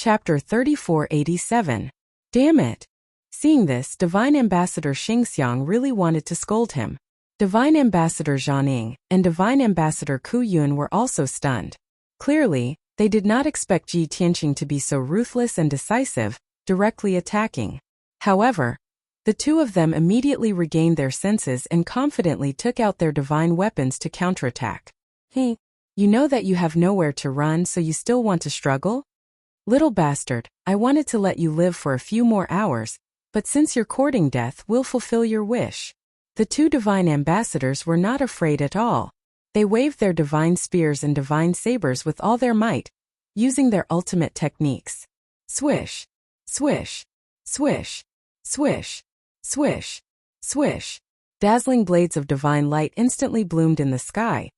Chapter 3487. Damn it! Seeing this, Divine Ambassador Xingxiang really wanted to scold him. Divine Ambassador Zhang and Divine Ambassador Ku Yun were also stunned. Clearly, they did not expect Ji Tianqing to be so ruthless and decisive, directly attacking. However, the two of them immediately regained their senses and confidently took out their divine weapons to counterattack. Hey, you know that you have nowhere to run, so you still want to struggle? Little bastard, I wanted to let you live for a few more hours, but since you're courting death, we'll fulfill your wish. The two divine ambassadors were not afraid at all. They waved their divine spears and divine sabers with all their might, using their ultimate techniques. Swish, swish, swish, swish, swish, swish. Dazzling blades of divine light instantly bloomed in the sky,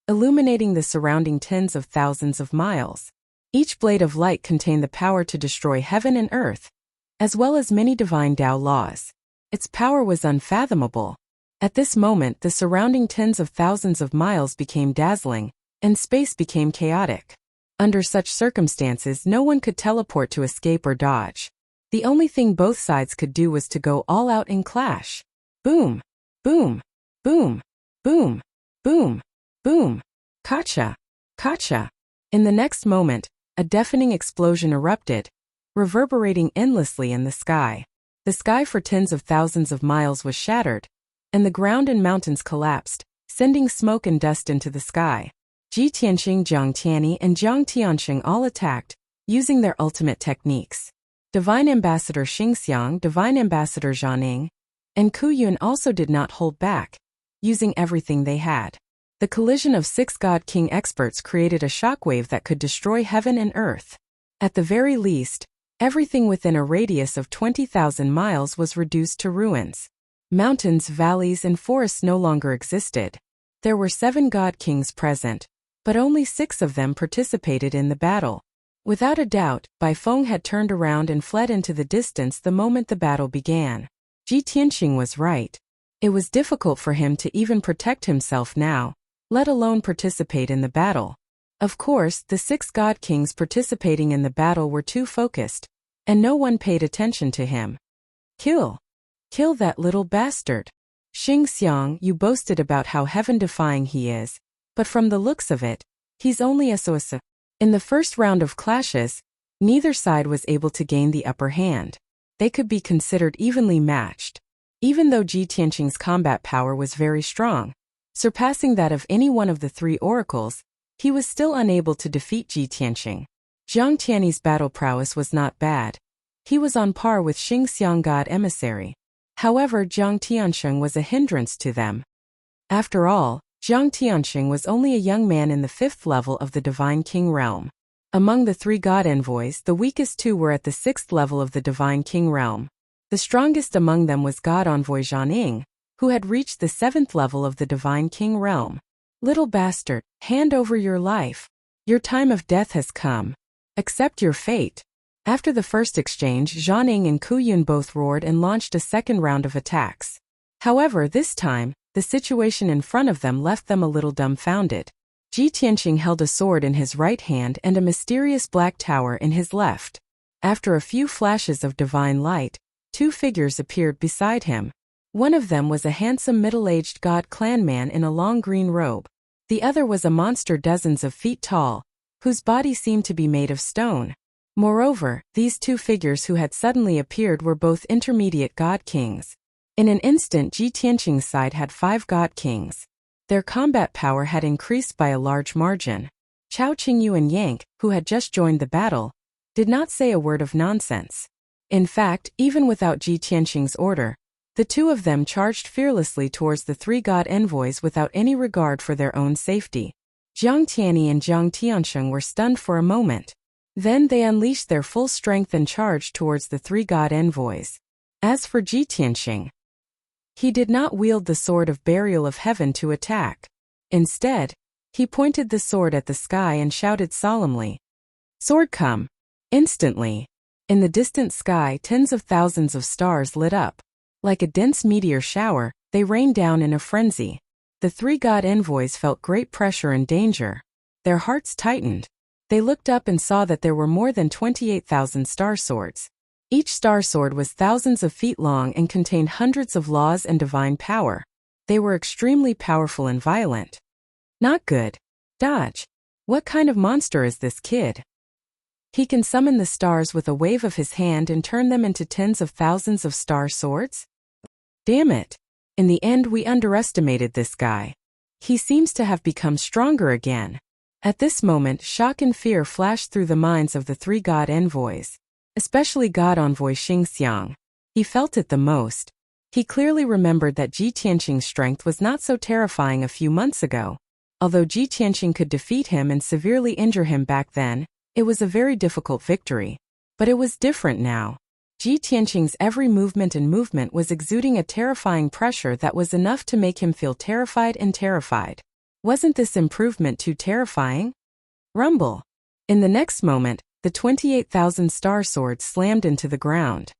illuminating the surrounding tens of thousands of miles. Each blade of light contained the power to destroy heaven and earth, as well as many divine Tao laws. Its power was unfathomable. At this moment, the surrounding tens of thousands of miles became dazzling, and space became chaotic. Under such circumstances, no one could teleport to escape or dodge. The only thing both sides could do was to go all out and clash. Boom, boom, boom, boom, boom, boom. Kacha, kacha. In the next moment, a deafening explosion erupted, reverberating endlessly in the sky. The sky for tens of thousands of miles was shattered, and the ground and mountains collapsed, sending smoke and dust into the sky. Ji Tianqing, Jiang Tianyi, and Jiang Tianxing all attacked, using their ultimate techniques. Divine Ambassador Xingxiang, Divine Ambassador Zhang, and Ku Yun also did not hold back, using everything they had. The collision of 6 God King experts created a shockwave that could destroy heaven and earth. At the very least, everything within a radius of 20,000 miles was reduced to ruins. Mountains, valleys, and forests no longer existed. There were 7 God Kings present, but only 6 of them participated in the battle. Without a doubt, Bai Feng had turned around and fled into the distance the moment the battle began. Ji Tianqing was right. It was difficult for him to even protect himself now, let alone participate in the battle. Of course, the 6 God Kings participating in the battle were too focused, and no one paid attention to him. Kill! Kill that little bastard! Xingxiang, you boasted about how heaven-defying he is, but from the looks of it, he's only a so-so. In the first round of clashes, neither side was able to gain the upper hand. They could be considered evenly matched. Even though Ji Tianqing's combat power was very strong, surpassing that of any one of the 3 oracles, he was still unable to defeat Ji Tianqing. Jiang Tianyi's battle prowess was not bad. He was on par with Xingxiang God Emissary. However, Jiang Tianxing was a hindrance to them. After all, Jiang Tianxing was only a young man in the 5th level of the Divine King realm. Among the 3 God envoys, the weakest 2 were at the 6th level of the Divine King realm. The strongest among them was God envoy Zhang, who had reached the 7th level of the Divine King realm. Little bastard, hand over your life. Your time of death has come. Accept your fate. After the first exchange, Zhang and Ku Yun both roared and launched a second round of attacks. However, this time, the situation in front of them left them a little dumbfounded. Ji Tianqing held a sword in his right hand and a mysterious black tower in his left. After a few flashes of divine light, 2 figures appeared beside him. One of them was a handsome middle-aged God clan man in a long green robe. The other was a monster dozens of feet tall, whose body seemed to be made of stone. Moreover, these 2 figures who had suddenly appeared were both intermediate God Kings. In an instant, Ji Tianqing's side had 5 God Kings. Their combat power had increased by a large margin. Chao Qingyu and Yank, who had just joined the battle, did not say a word of nonsense. In fact, even without Ji Tianqing's order, the 2 of them charged fearlessly towards the 3 God envoys without any regard for their own safety. Jiang Tianyi and Jiang Tianxing were stunned for a moment. Then they unleashed their full strength and charged towards the 3 God envoys. As for Ji Tianqing, he did not wield the sword of burial of heaven to attack. Instead, he pointed the sword at the sky and shouted solemnly, "Sword come!" Instantly, in the distant sky, tens of thousands of stars lit up. Like a dense meteor shower, they rained down in a frenzy. The 3 God envoys felt great pressure and danger. Their hearts tightened. They looked up and saw that there were more than 28,000 star swords. Each star sword was thousands of feet long and contained hundreds of laws and divine power. They were extremely powerful and violent. Not good. Dodge. What kind of monster is this kid? He can summon the stars with a wave of his hand and turn them into tens of thousands of star swords? Damn it. In the end, we underestimated this guy. He seems to have become stronger again. At this moment, shock and fear flashed through the minds of the three god envoys. Especially God Envoy Xingxiang. He felt it the most. He clearly remembered that Ji Tianqing's strength was not so terrifying a few months ago. Although Ji Tianqing could defeat him and severely injure him back then, it was a very difficult victory. But it was different now. Ji Tianqing's every movement was exuding a terrifying pressure that was enough to make him feel terrified and terrified. Wasn't this improvement too terrifying? Rumble. In the next moment, the 28,000 star swords slammed into the ground.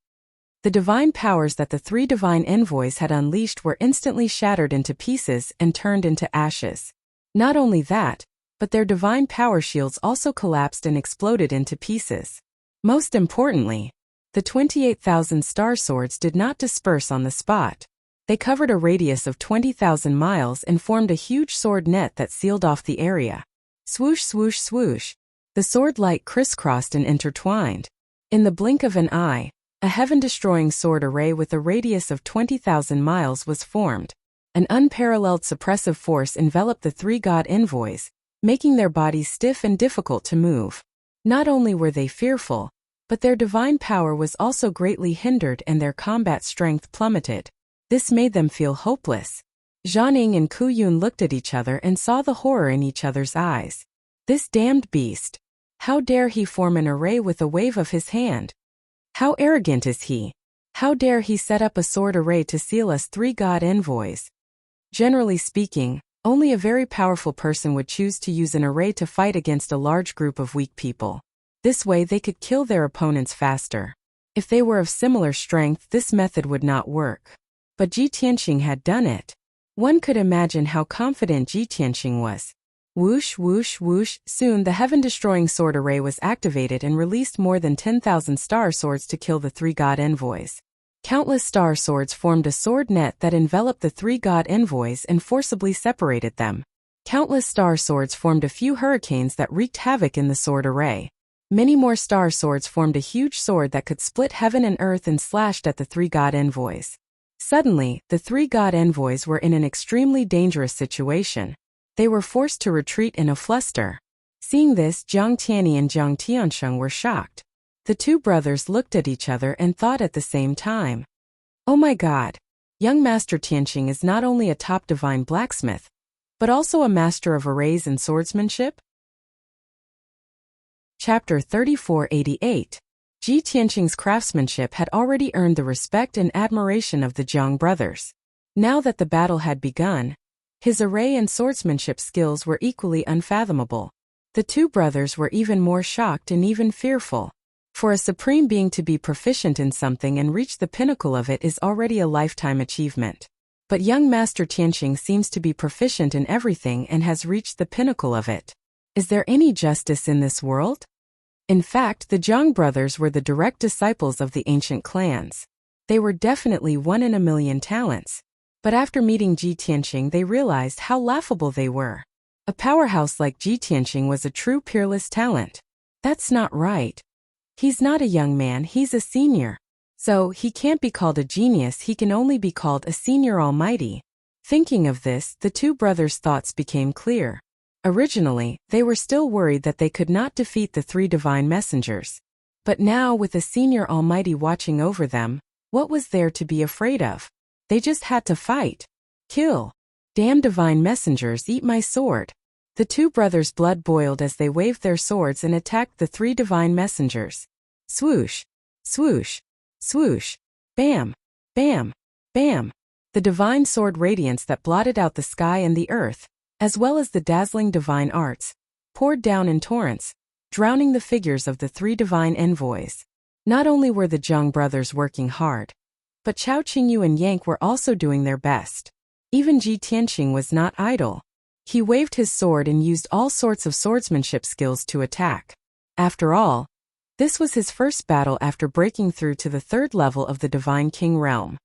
The divine powers that the three divine envoys had unleashed were instantly shattered into pieces and turned into ashes. Not only that, but their divine power shields also collapsed and exploded into pieces. Most importantly, the 28,000 star swords did not disperse on the spot. They covered a radius of 20,000 miles and formed a huge sword net that sealed off the area. Swoosh, swoosh, swoosh. The sword light crisscrossed and intertwined. In the blink of an eye, a heaven-destroying sword array with a radius of 20,000 miles was formed. An unparalleled suppressive force enveloped the three god envoys, making their bodies stiff and difficult to move. Not only were they fearful, but their divine power was also greatly hindered and their combat strength plummeted. This made them feel hopeless. Zhang and Ku Yun looked at each other and saw the horror in each other's eyes. This damned beast. How dare he form an array with a wave of his hand? How arrogant is he? How dare he set up a sword array to seal us three god envoys? Generally speaking, only a very powerful person would choose to use an array to fight against a large group of weak people. This way they could kill their opponents faster. If they were of similar strength, this method would not work. But Ji Tianqing had done it. One could imagine how confident Ji Tianqing was. Whoosh, whoosh, whoosh. Soon the heaven-destroying sword array was activated and released more than 10,000 star swords to kill the three god envoys. Countless star swords formed a sword net that enveloped the three god envoys and forcibly separated them. Countless star swords formed a few hurricanes that wreaked havoc in the sword array. Many more star swords formed a huge sword that could split heaven and earth and slashed at the three god envoys. Suddenly, the three god envoys were in an extremely dangerous situation. They were forced to retreat in a fluster. Seeing this, Jiang Tianyi and Jiang Tiansheng were shocked. The two brothers looked at each other and thought at the same time. Oh my god! Young Master Tianqing is not only a top divine blacksmith, but also a master of arrays and swordsmanship? Chapter 3488. Ji Tianqing's craftsmanship had already earned the respect and admiration of the Jiang brothers. Now that the battle had begun, his array and swordsmanship skills were equally unfathomable. The two brothers were even more shocked and even fearful. For a supreme being to be proficient in something and reach the pinnacle of it is already a lifetime achievement. But young Master Tianqing seems to be proficient in everything and has reached the pinnacle of it. Is there any justice in this world? In fact, the Jiang brothers were the direct disciples of the ancient clans. They were definitely one in a million talents. But after meeting Ji Tianqing, they realized how laughable they were. A powerhouse like Ji Tianqing was a true peerless talent. That's not right. He's not a young man, he's a senior. So, he can't be called a genius, he can only be called a senior almighty. Thinking of this, the two brothers' thoughts became clear. Originally, they were still worried that they could not defeat the three divine messengers. But now, with a senior almighty watching over them, what was there to be afraid of? They just had to fight. Kill. Damn divine messengers, eat my sword. The two brothers' blood boiled as they waved their swords and attacked the three divine messengers. Swoosh. Swoosh. Swoosh. Bam. Bam. Bam. The divine sword radiance that blotted out the sky and the earth, as well as the dazzling divine arts, poured down in torrents, drowning the figures of the three divine envoys. Not only were the Jiang brothers working hard, but Chao Qingyu and Yank were also doing their best. Even Ji Tianqing was not idle. He waved his sword and used all sorts of swordsmanship skills to attack. After all, this was his first battle after breaking through to the 3rd level of the Divine King realm.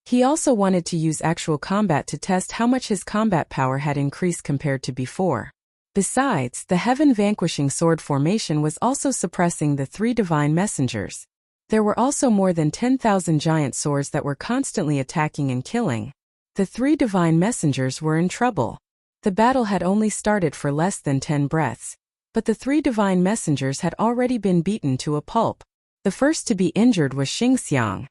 He also wanted to use actual combat to test how much his combat power had increased compared to before. Besides, the heaven-vanquishing sword formation was also suppressing the 3 divine messengers. There were also more than 10,000 giant swords that were constantly attacking and killing. The 3 divine messengers were in trouble. The battle had only started for less than 10 breaths, but the 3 divine messengers had already been beaten to a pulp. The first to be injured was Xingxiang.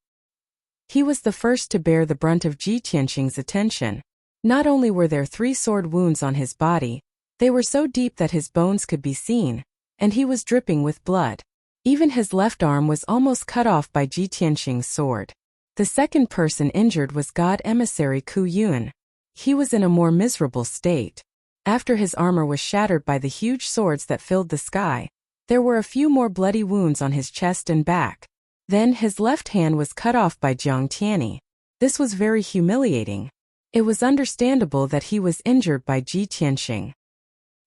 He was the first to bear the brunt of Ji Tianxing's attention. Not only were there 3 sword wounds on his body, they were so deep that his bones could be seen, and he was dripping with blood. Even his left arm was almost cut off by Ji Tianxing's sword. The second person injured was God Emissary Ku Yun. He was in a more miserable state. After his armor was shattered by the huge swords that filled the sky, there were a few more bloody wounds on his chest and back. Then his left hand was cut off by Jiang Tianyi. This was very humiliating. It was understandable that he was injured by Ji Tianxing.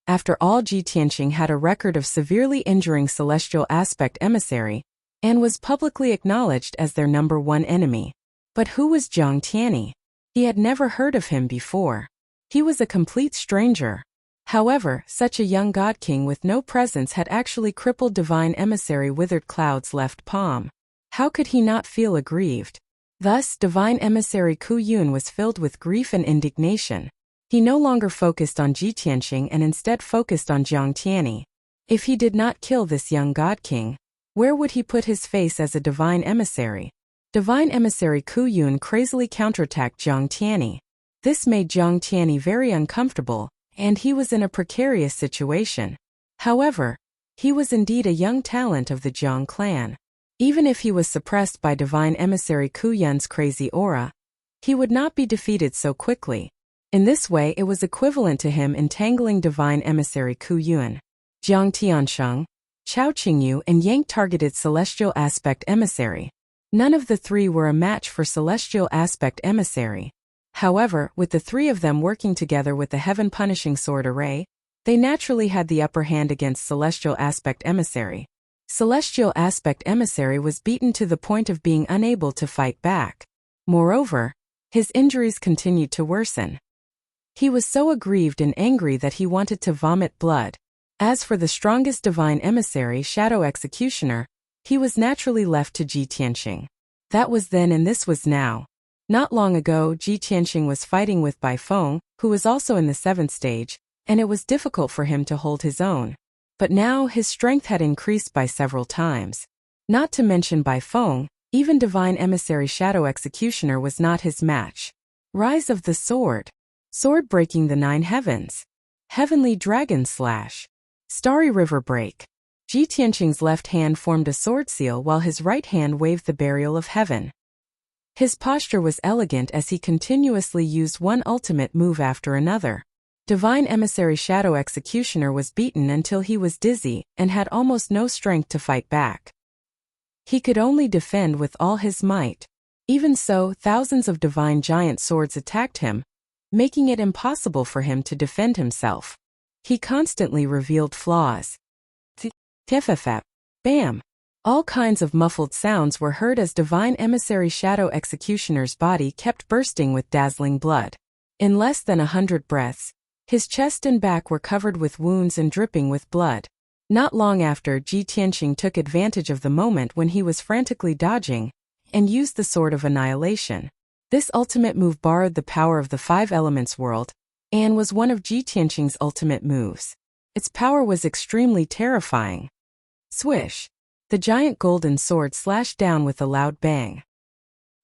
After all, Ji Tianxing had a record of severely injuring Celestial Aspect Emissary, and was publicly acknowledged as their number 1 enemy. But who was Jiang Tianyi? He had never heard of him before. He was a complete stranger. However, such a young god king with no presence had actually crippled Divine Emissary Withered Cloud's left palm. How could he not feel aggrieved? Thus, Divine Emissary Ku Yun was filled with grief and indignation. He no longer focused on Ji Tianxing and instead focused on Jiang Tianyi. If he did not kill this young god king, where would he put his face as a divine emissary? Divine Emissary Ku Yun crazily counterattacked Jiang Tianyi. This made Jiang Tianyi very uncomfortable, and he was in a precarious situation. However, he was indeed a young talent of the Jiang clan. Even if he was suppressed by Divine Emissary Ku Yun's crazy aura, he would not be defeated so quickly. In this way, it was equivalent to him entangling Divine Emissary Ku Yun. Jiang Tiansheng, Chao Qingyu and Yang targeted Celestial Aspect Emissary. None of the 3 were a match for Celestial Aspect Emissary. However, with the 3 of them working together with the Heaven Punishing Sword Array, they naturally had the upper hand against Celestial Aspect Emissary. Celestial Aspect Emissary was beaten to the point of being unable to fight back. Moreover, his injuries continued to worsen. He was so aggrieved and angry that he wanted to vomit blood. As for the strongest divine emissary, Shadow Executioner, he was naturally left to Ji Tianxing. That was then and this was now. Not long ago, Ji Tianxing was fighting with Bai Feng, who was also in the 7th stage, and it was difficult for him to hold his own. But now his strength had increased by several times. Not to mention Bai Feng, even Divine Emissary Shadow Executioner was not his match. Rise of the Sword. Sword breaking the 9 heavens. Heavenly Dragon Slash. Starry River Break. Ji Tianxing's left hand formed a sword seal while his right hand waved the Burial of Heaven. His posture was elegant as he continuously used one ultimate move after another. Divine Emissary Shadow Executioner was beaten until he was dizzy and had almost no strength to fight back. He could only defend with all his might. Even so, thousands of divine giant swords attacked him, making it impossible for him to defend himself. He constantly revealed flaws. Tiffafap. Bam. All kinds of muffled sounds were heard as Divine Emissary Shadow Executioner's body kept bursting with dazzling blood. In less than 100 breaths, his chest and back were covered with wounds and dripping with blood. Not long after, Ji Tianxing took advantage of the moment when he was frantically dodging, and used the Sword of Annihilation. This ultimate move borrowed the power of the 5 elements world, and was one of Ji Tianxing's ultimate moves. Its power was extremely terrifying. Swish. The giant golden sword slashed down with a loud bang.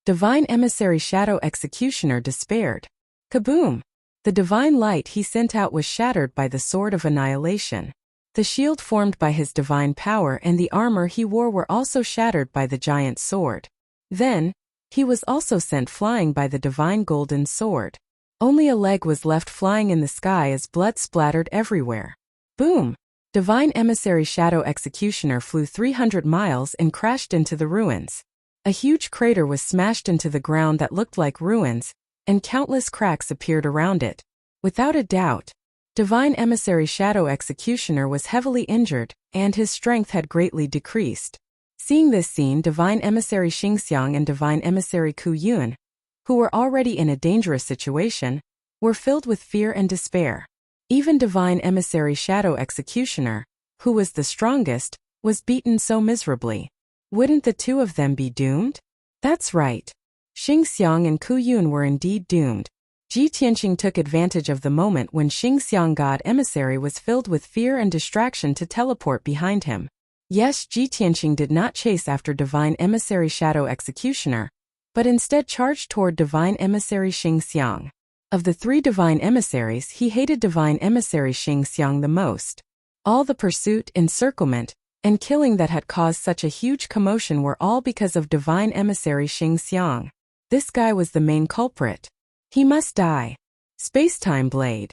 Divine Emissary Shadow Executioner despaired. Kaboom! The divine light he sent out was shattered by the Sword of Annihilation. The shield formed by his divine power and the armor he wore were also shattered by the giant sword. Then, he was also sent flying by the divine golden sword. Only a leg was left flying in the sky as blood splattered everywhere. Boom! Divine Emissary Shadow Executioner flew 300 miles and crashed into the ruins. A huge crater was smashed into the ground that looked like ruins, and countless cracks appeared around it. Without a doubt, Divine Emissary Shadow Executioner was heavily injured, and his strength had greatly decreased. Seeing this scene, Divine Emissary Xingxiang and Divine Emissary Ku Yun, who were already in a dangerous situation, were filled with fear and despair. Even Divine Emissary Shadow Executioner, who was the strongest, was beaten so miserably. Wouldn't the two of them be doomed? That's right. Xingxiang and Ku Yun were indeed doomed. Ji Tianqing took advantage of the moment when Xingxiang God Emissary was filled with fear and distraction to teleport behind him. Yes, Ji Tianqing did not chase after Divine Emissary Shadow Executioner, but instead charged toward Divine Emissary Xingxiang. Of the three Divine Emissaries, he hated Divine Emissary Xingxiang the most. All the pursuit, encirclement, and killing that had caused such a huge commotion were all because of Divine Emissary Xingxiang. This guy was the main culprit. He must die. Space-time blade.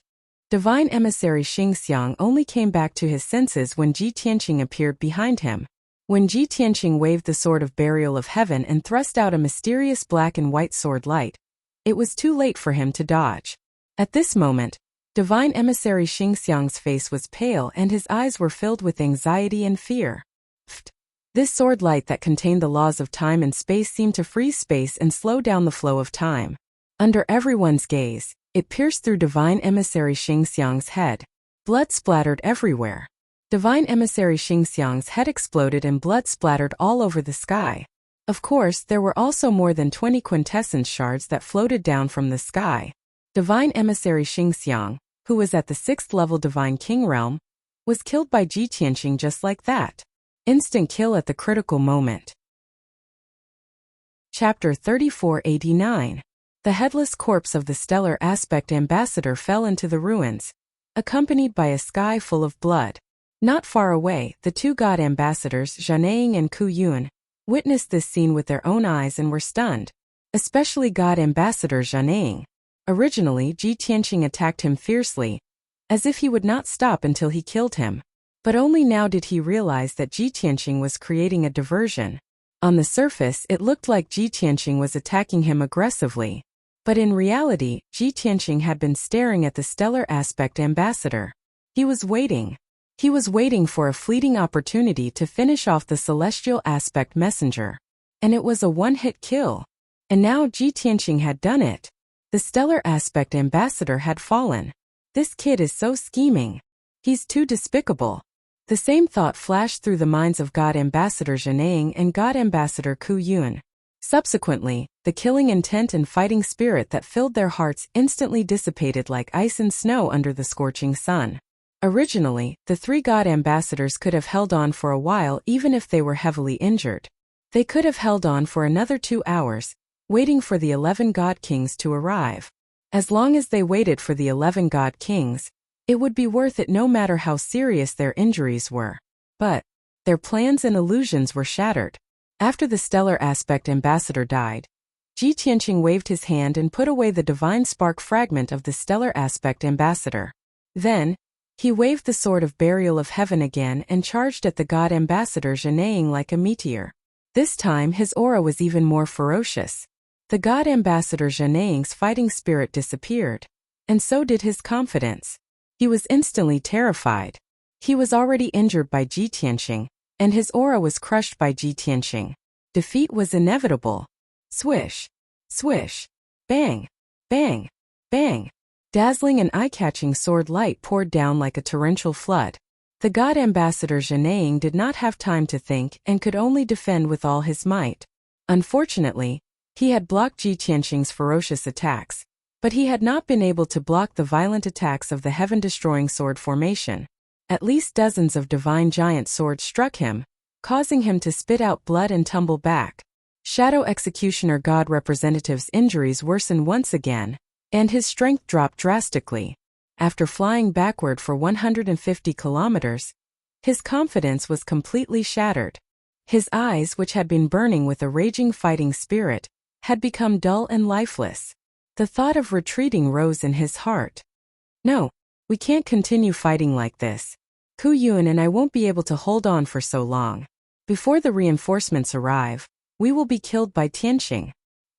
Divine Emissary Xingxiang only came back to his senses when Ji Tianqing appeared behind him. When Ji Tianqing waved the sword of burial of heaven and thrust out a mysterious black and white sword light, it was too late for him to dodge. At this moment, Divine Emissary Xingxiang's face was pale and his eyes were filled with anxiety and fear. Pfft. This sword light that contained the laws of time and space seemed to freeze space and slow down the flow of time. Under everyone's gaze, it pierced through Divine Emissary Xingxiang's head. Blood splattered everywhere. Divine Emissary Xingxiang's head exploded and blood splattered all over the sky. Of course, there were also more than 20 quintessence shards that floated down from the sky. Divine Emissary Xingxiang, who was at the 6th level Divine King realm, was killed by Ji Tianqing just like that. Instant kill at the critical moment. Chapter 3489. The headless corpse of the stellar aspect ambassador fell into the ruins, accompanied by a sky full of blood. Not far away, the two god ambassadors, Zhanaing and Ku Yun, witnessed this scene with their own eyes and were stunned. Especially god ambassador Zhanaing. Originally, Ji Tianqing attacked him fiercely, as if he would not stop until he killed him. But only now did he realize that Ji Tianqing was creating a diversion. On the surface, it looked like Ji Tianqing was attacking him aggressively. But in reality, Ji Tianqing had been staring at the stellar aspect ambassador. He was waiting. He was waiting for a fleeting opportunity to finish off the celestial aspect messenger. And it was a one-hit kill. And now Ji Tianqing had done it. The stellar aspect ambassador had fallen. This kid is so scheming. He's too despicable. The same thought flashed through the minds of God Ambassador Zhanaing and God Ambassador Ku Yun. Subsequently, the killing intent and fighting spirit that filled their hearts instantly dissipated like ice and snow under the scorching sun. Originally, the three god ambassadors could have held on for a while even if they were heavily injured. They could have held on for another 2 hours, waiting for the 11 god kings to arrive. As long as they waited for the 11 god kings, it would be worth it no matter how serious their injuries were. But their plans and illusions were shattered. After the stellar aspect ambassador died, Ji Tianqing waved his hand and put away the divine spark fragment of the stellar aspect ambassador. Then, he waved the sword of burial of heaven again and charged at the god ambassador Zhanaing like a meteor. This time his aura was even more ferocious. The god ambassador Zhanaing's fighting spirit disappeared. And so did his confidence. He was instantly terrified. He was already injured by Ji Tianqing, and his aura was crushed by Ji Tianqing. Defeat was inevitable. Swish, swish, bang, bang, bang. Dazzling and eye-catching sword light poured down like a torrential flood. The god ambassador Zhanaing did not have time to think and could only defend with all his might. Unfortunately, he had blocked Ji Tianqing's ferocious attacks, but he had not been able to block the violent attacks of the heaven-destroying sword formation. At least dozens of divine giant swords struck him, causing him to spit out blood and tumble back. Shadow Executioner God Representative's injuries worsened once again, and his strength dropped drastically. After flying backward for 150 kilometers, his confidence was completely shattered. His eyes, which had been burning with a raging fighting spirit, had become dull and lifeless. The thought of retreating rose in his heart. No, we can't continue fighting like this. Ku Yun and I won't be able to hold on for so long. Before the reinforcements arrive, we will be killed by Tianqing.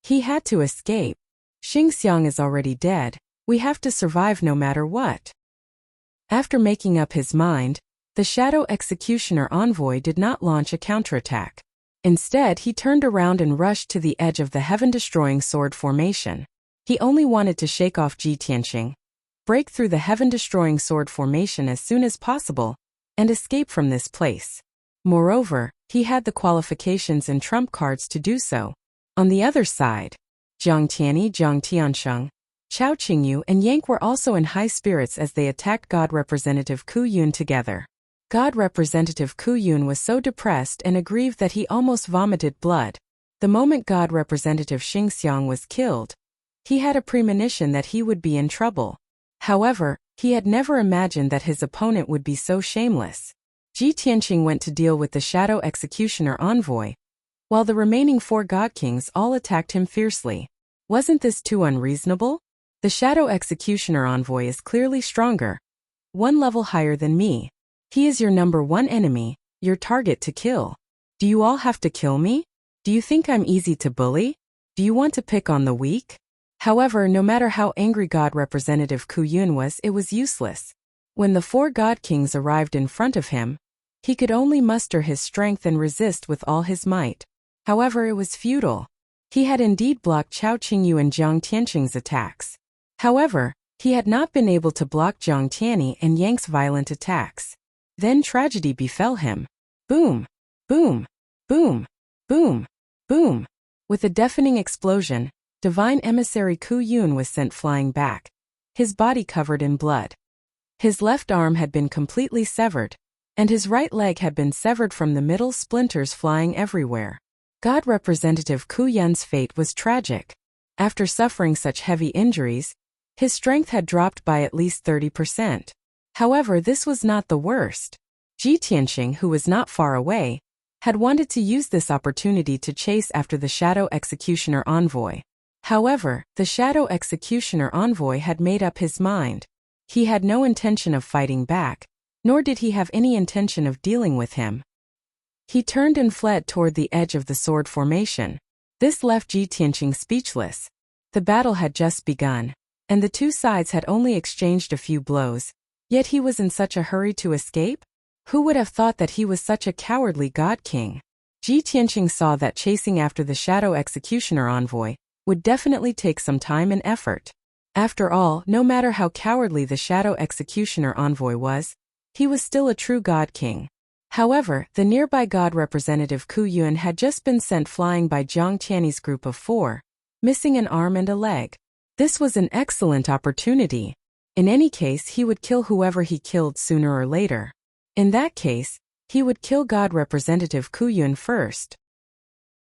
He had to escape. Xingxiang is already dead. We have to survive no matter what. After making up his mind, the Shadow Executioner envoy did not launch a counterattack. Instead, he turned around and rushed to the edge of the heaven-destroying sword formation. He only wanted to shake off Ji Tianqing, break through the heaven-destroying sword formation as soon as possible, and escape from this place. Moreover, he had the qualifications and trump cards to do so. On the other side, Jiang Tianyi, Jiang Tiansheng, Chao Qingyu and Yank were also in high spirits as they attacked God Representative Ku Yun together. God Representative Ku Yun was so depressed and aggrieved that he almost vomited blood. The moment God Representative Xing Xiang was killed, he had a premonition that he would be in trouble. However, he had never imagined that his opponent would be so shameless. Ji Tianqing went to deal with the Shadow Executioner envoy, while the remaining 4 God Kings all attacked him fiercely. Wasn't this too unreasonable? The Shadow Executioner envoy is clearly stronger, 1 level higher than me. He is your number 1 enemy, your target to kill. Do you all have to kill me? Do you think I'm easy to bully? Do you want to pick on the weak? However, no matter how angry God Representative Ku Yun was, it was useless. When the 4 God Kings arrived in front of him, he could only muster his strength and resist with all his might. However, it was futile. He had indeed blocked Chao Qingyu and Jiang Tianqing's attacks. However, he had not been able to block Jiang Tianyi and Yang's violent attacks. Then tragedy befell him. Boom! Boom! Boom! Boom! Boom! With a deafening explosion, Divine Emissary Ku Yun was sent flying back, his body covered in blood. His left arm had been completely severed, and his right leg had been severed from the middle, splinters flying everywhere. God Representative Ku Yun's fate was tragic. After suffering such heavy injuries, his strength had dropped by at least 30%. However, this was not the worst. Ji Tianqing, who was not far away, had wanted to use this opportunity to chase after the Shadow Executioner envoy. However, the Shadow Executioner envoy had made up his mind. He had no intention of fighting back, nor did he have any intention of dealing with him. He turned and fled toward the edge of the sword formation. This left Ji Tianqing speechless. The battle had just begun, and the 2 sides had only exchanged a few blows, yet he was in such a hurry to escape? Who would have thought that he was such a cowardly God King? Ji Tianqing saw that chasing after the Shadow Executioner envoy would definitely take some time and effort. After all, no matter how cowardly the Shadow Executioner envoy was, he was still a true God King. However, the nearby God Representative Ku Yun had just been sent flying by Jiang Tianyi's group of 4, missing an arm and a leg. This was an excellent opportunity. In any case, he would kill whoever he killed sooner or later. In that case, he would kill God Representative Ku Yun first.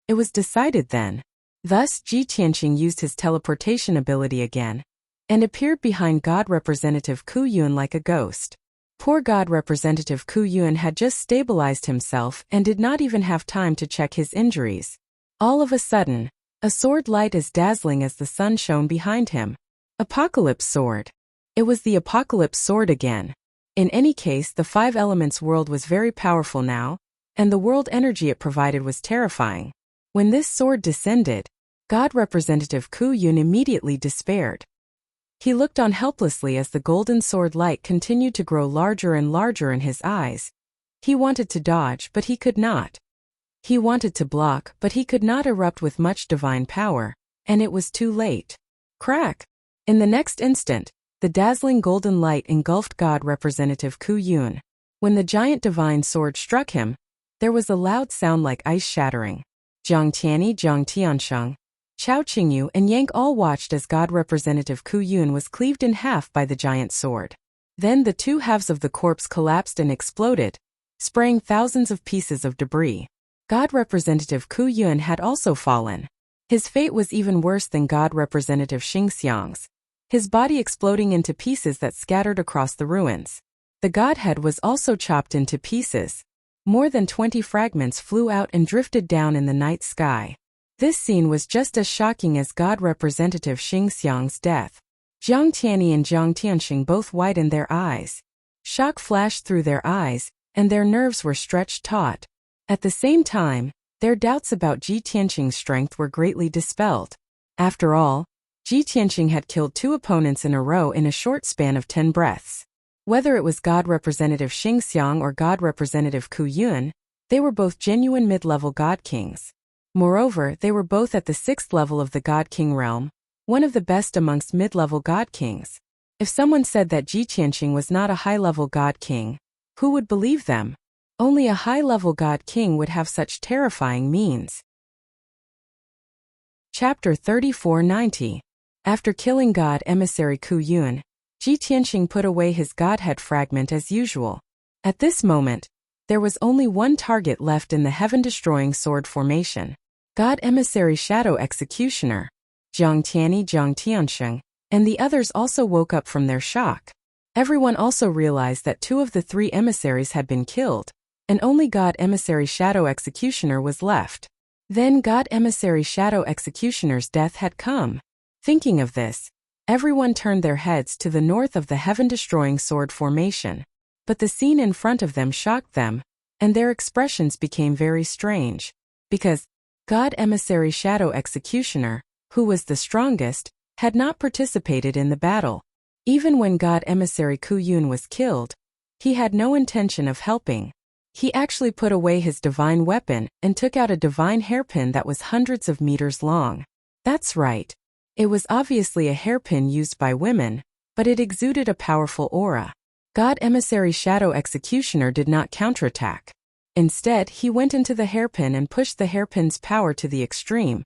It was decided then. Thus, Ji Tianqing used his teleportation ability again, and appeared behind God Representative Ku Yun like a ghost. Poor God Representative Ku Yun had just stabilized himself and did not even have time to check his injuries. All of a sudden, a sword light as dazzling as the sun shone behind him. Apocalypse sword. It was the Apocalypse sword again. In any case, the 5 elements world was very powerful now, and the world energy it provided was terrifying. When this sword descended, God Representative Ku Yun immediately despaired. He looked on helplessly as the golden sword light continued to grow larger and larger in his eyes. He wanted to dodge, but he could not. He wanted to block, but he could not erupt with much divine power, and it was too late. Crack! In the next instant, the dazzling golden light engulfed God Representative Ku Yun. When the giant divine sword struck him, there was a loud sound like ice shattering. Jiang Tianyi, Jiang Tiansheng, Chao Qingyu and Yank all watched as God Representative Ku Yun was cleaved in half by the giant sword. Then the 2 halves of the corpse collapsed and exploded, spraying thousands of pieces of debris. God Representative Ku Yun had also fallen. His fate was even worse than God Representative Xing Xiang's, his body exploding into pieces that scattered across the ruins. The godhead was also chopped into pieces. More than 20 fragments flew out and drifted down in the night sky. This scene was just as shocking as God Representative Xing Xiang's death. Jiang Tianyi and Jiang Tianxing both widened their eyes. Shock flashed through their eyes, and their nerves were stretched taut. At the same time, their doubts about Ji Tianqing's strength were greatly dispelled. After all, Ji Tianqing had killed 2 opponents in a row in a short span of 10 breaths. Whether it was God Representative Xingxiang or God Representative Ku Yun, they were both genuine mid-level God Kings. Moreover, they were both at the 6th level of the God King realm, one of the best amongst mid-level God Kings. If someone said that Ji Tianqing was not a high-level God King, who would believe them? Only a high-level God King would have such terrifying means. Chapter 3490. After killing God emissary Ku Yun, Ji Tianqing put away his godhead fragment as usual. At this moment, there was only one target left in the heaven-destroying sword formation. God emissary Shadow Executioner, Jiang Tiansheng, and the others also woke up from their shock. Everyone also realized that 2 of the 3 emissaries had been killed, and only God emissary Shadow Executioner was left. Then God emissary Shadow Executioner's death had come. Thinking of this, everyone turned their heads to the north of the heaven-destroying sword formation. But the scene in front of them shocked them, and their expressions became very strange. Because God emissary Shadow Executioner, who was the strongest, had not participated in the battle. Even when God emissary Ku Yun was killed, he had no intention of helping. He actually put away his divine weapon and took out a divine hairpin that was hundreds of meters long. That's right. It was obviously a hairpin used by women, but it exuded a powerful aura. God emissary Shadow Executioner did not counterattack. Instead, he went into the hairpin and pushed the hairpin's power to the extreme,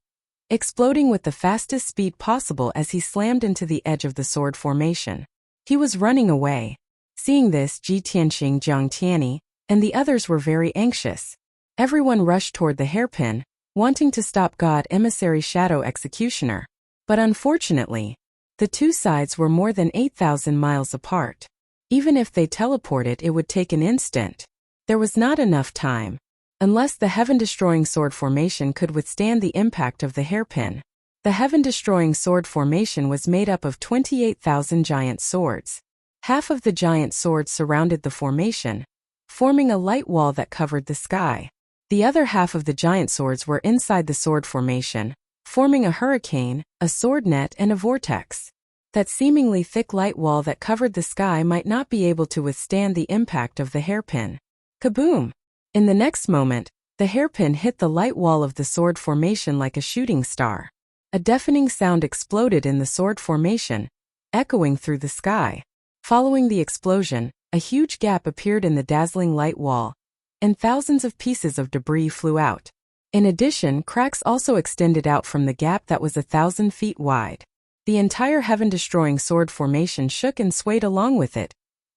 exploding with the fastest speed possible as he slammed into the edge of the sword formation. He was running away. Seeing this, Ji Tianqing, Jiang Tianyi, and the others were very anxious. Everyone rushed toward the hairpin, wanting to stop God emissary Shadow Executioner. But unfortunately, the 2 sides were more than 8,000 miles apart. Even if they teleported, it would take an instant. There was not enough time. Unless the heaven-destroying sword formation could withstand the impact of the hairpin. The heaven-destroying sword formation was made up of 28,000 giant swords. Half of the giant swords surrounded the formation, forming a light wall that covered the sky. The other half of the giant swords were inside the sword formation, forming a hurricane, a sword net, and a vortex. That seemingly thick light wall that covered the sky might not be able to withstand the impact of the hairpin. Kaboom! In the next moment, the hairpin hit the light wall of the sword formation like a shooting star. A deafening sound exploded in the sword formation, echoing through the sky. Following the explosion, a huge gap appeared in the dazzling light wall, and thousands of pieces of debris flew out. In addition, cracks also extended out from the gap that was 1,000 feet wide. The entire heaven-destroying sword formation shook and swayed along with it,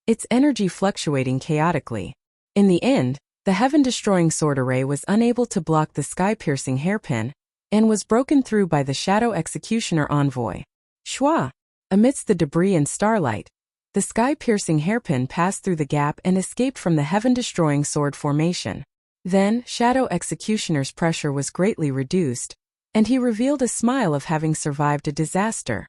its energy fluctuating chaotically. In the end, the heaven-destroying sword array was unable to block the sky-piercing hairpin, and was broken through by the Shadow Executioner envoy. Shua! Amidst the debris and starlight, the sky-piercing hairpin passed through the gap and escaped from the heaven-destroying sword formation. Then, Shadow Executioner's pressure was greatly reduced, and he revealed a smile of having survived a disaster.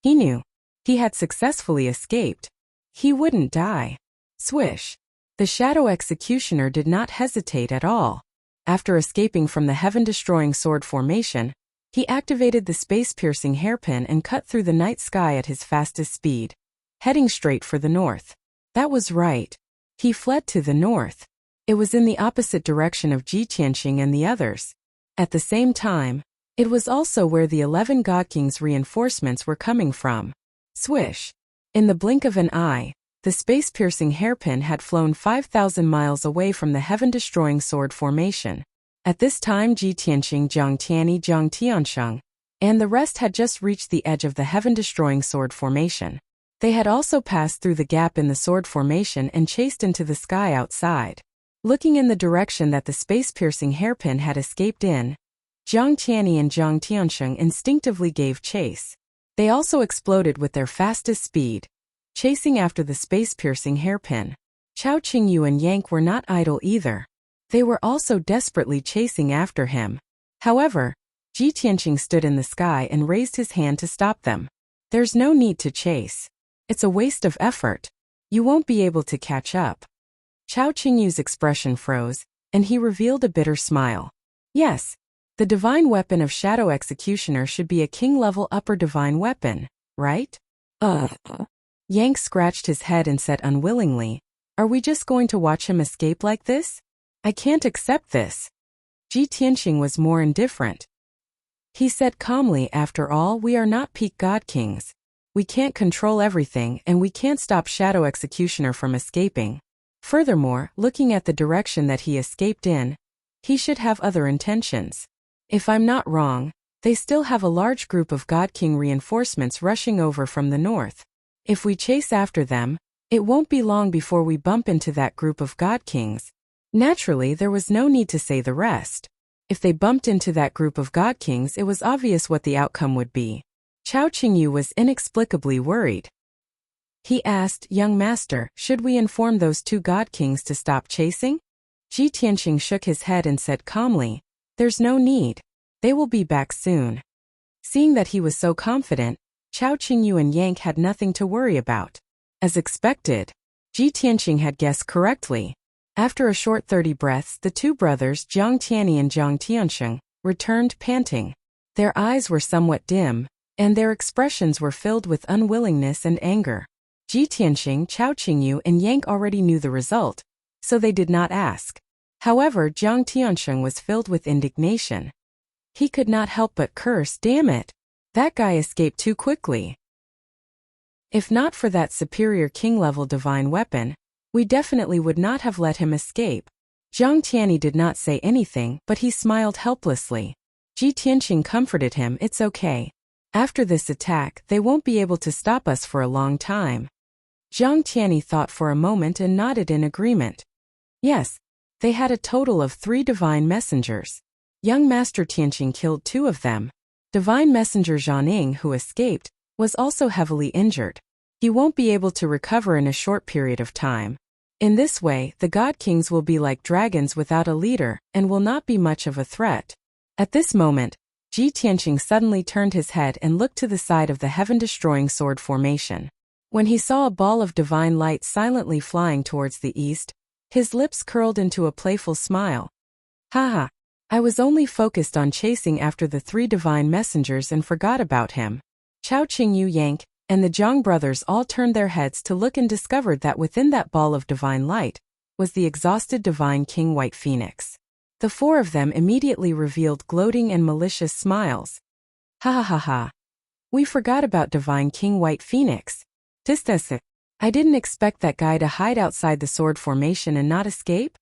He knew. He had successfully escaped. He wouldn't die. Swish! The Shadow Executioner did not hesitate at all. After escaping from the heaven-destroying sword formation, he activated the space-piercing hairpin and cut through the night sky at his fastest speed, heading straight for the north. That was right. He fled to the north. It was in the opposite direction of Ji Tianqing and the others. At the same time, it was also where the 11 God Kings' reinforcements were coming from. Swish! In the blink of an eye, the space-piercing hairpin had flown 5,000 miles away from the heaven-destroying sword formation. At this time, Ji Tianqing, Jiang Tiansheng, and the rest had just reached the edge of the heaven-destroying sword formation. They had also passed through the gap in the sword formation and chased into the sky outside. Looking in the direction that the space-piercing hairpin had escaped in, Jiang Tianyi and Jiang Tiansheng instinctively gave chase. They also exploded with their fastest speed, chasing after the space-piercing hairpin. Chao Qingyu and Yank were not idle either. They were also desperately chasing after him. However, Ji Tianqing stood in the sky and raised his hand to stop them. There's no need to chase. It's a waste of effort. You won't be able to catch up. Chao Qingyu's expression froze, and he revealed a bitter smile. Yes, the divine weapon of Shadow Executioner should be a king-level upper divine weapon, right? Yang scratched his head and said unwillingly, "Are we just going to watch him escape like this? I can't accept this." Ji Tianqing was more indifferent. He said calmly, "After all, we are not peak god kings. We can't control everything and we can't stop Shadow Executioner from escaping. Furthermore, looking at the direction that he escaped in, he should have other intentions. If I'm not wrong, they still have a large group of God King reinforcements rushing over from the north. If we chase after them, it won't be long before we bump into that group of God Kings." Naturally, there was no need to say the rest. If they bumped into that group of God Kings, it was obvious what the outcome would be. Chao Qingyu was inexplicably worried. He asked, "Young master, should we inform those two God Kings to stop chasing?" Ji Tianqing shook his head and said calmly, "There's no need. They will be back soon." Seeing that he was so confident, Chao Qingyu and Yank had nothing to worry about. As expected, Ji Tianqing had guessed correctly. After a short 30 breaths, the two brothers, Jiang Tianyi and Jiang Tiansheng, returned panting. Their eyes were somewhat dim, and their expressions were filled with unwillingness and anger. Ji Tianqing, Chao Qingyu, and Yank already knew the result, so they did not ask. However, Jiang Tiansheng was filled with indignation. He could not help but curse, "Damn it! That guy escaped too quickly. If not for that superior king-level divine weapon, we definitely would not have let him escape." Jiang Tianyi did not say anything, but he smiled helplessly. Ji Tianqing comforted him, "It's okay. After this attack, they won't be able to stop us for a long time." Jiang Tianyi thought for a moment and nodded in agreement. Yes, they had a total of 3 divine messengers. Young Master Tianqing killed 2 of them. Divine Messenger Zhaning, who escaped, was also heavily injured. He won't be able to recover in a short period of time. In this way, the God Kings will be like dragons without a leader and will not be much of a threat. At this moment, Ji Tianqing suddenly turned his head and looked to the side of the heaven-destroying sword formation. When he saw a ball of divine light silently flying towards the east, his lips curled into a playful smile. "Haha, I was only focused on chasing after the 3 divine messengers and forgot about him." Chao Qingyu, Yank, and the Zhang brothers all turned their heads to look and discovered that within that ball of divine light was the exhausted divine king White Phoenix. The 4 of them immediately revealed gloating and malicious smiles. "Ha ha ha ha. We forgot about divine king White Phoenix. I didn't expect that guy to hide outside the sword formation and not escape.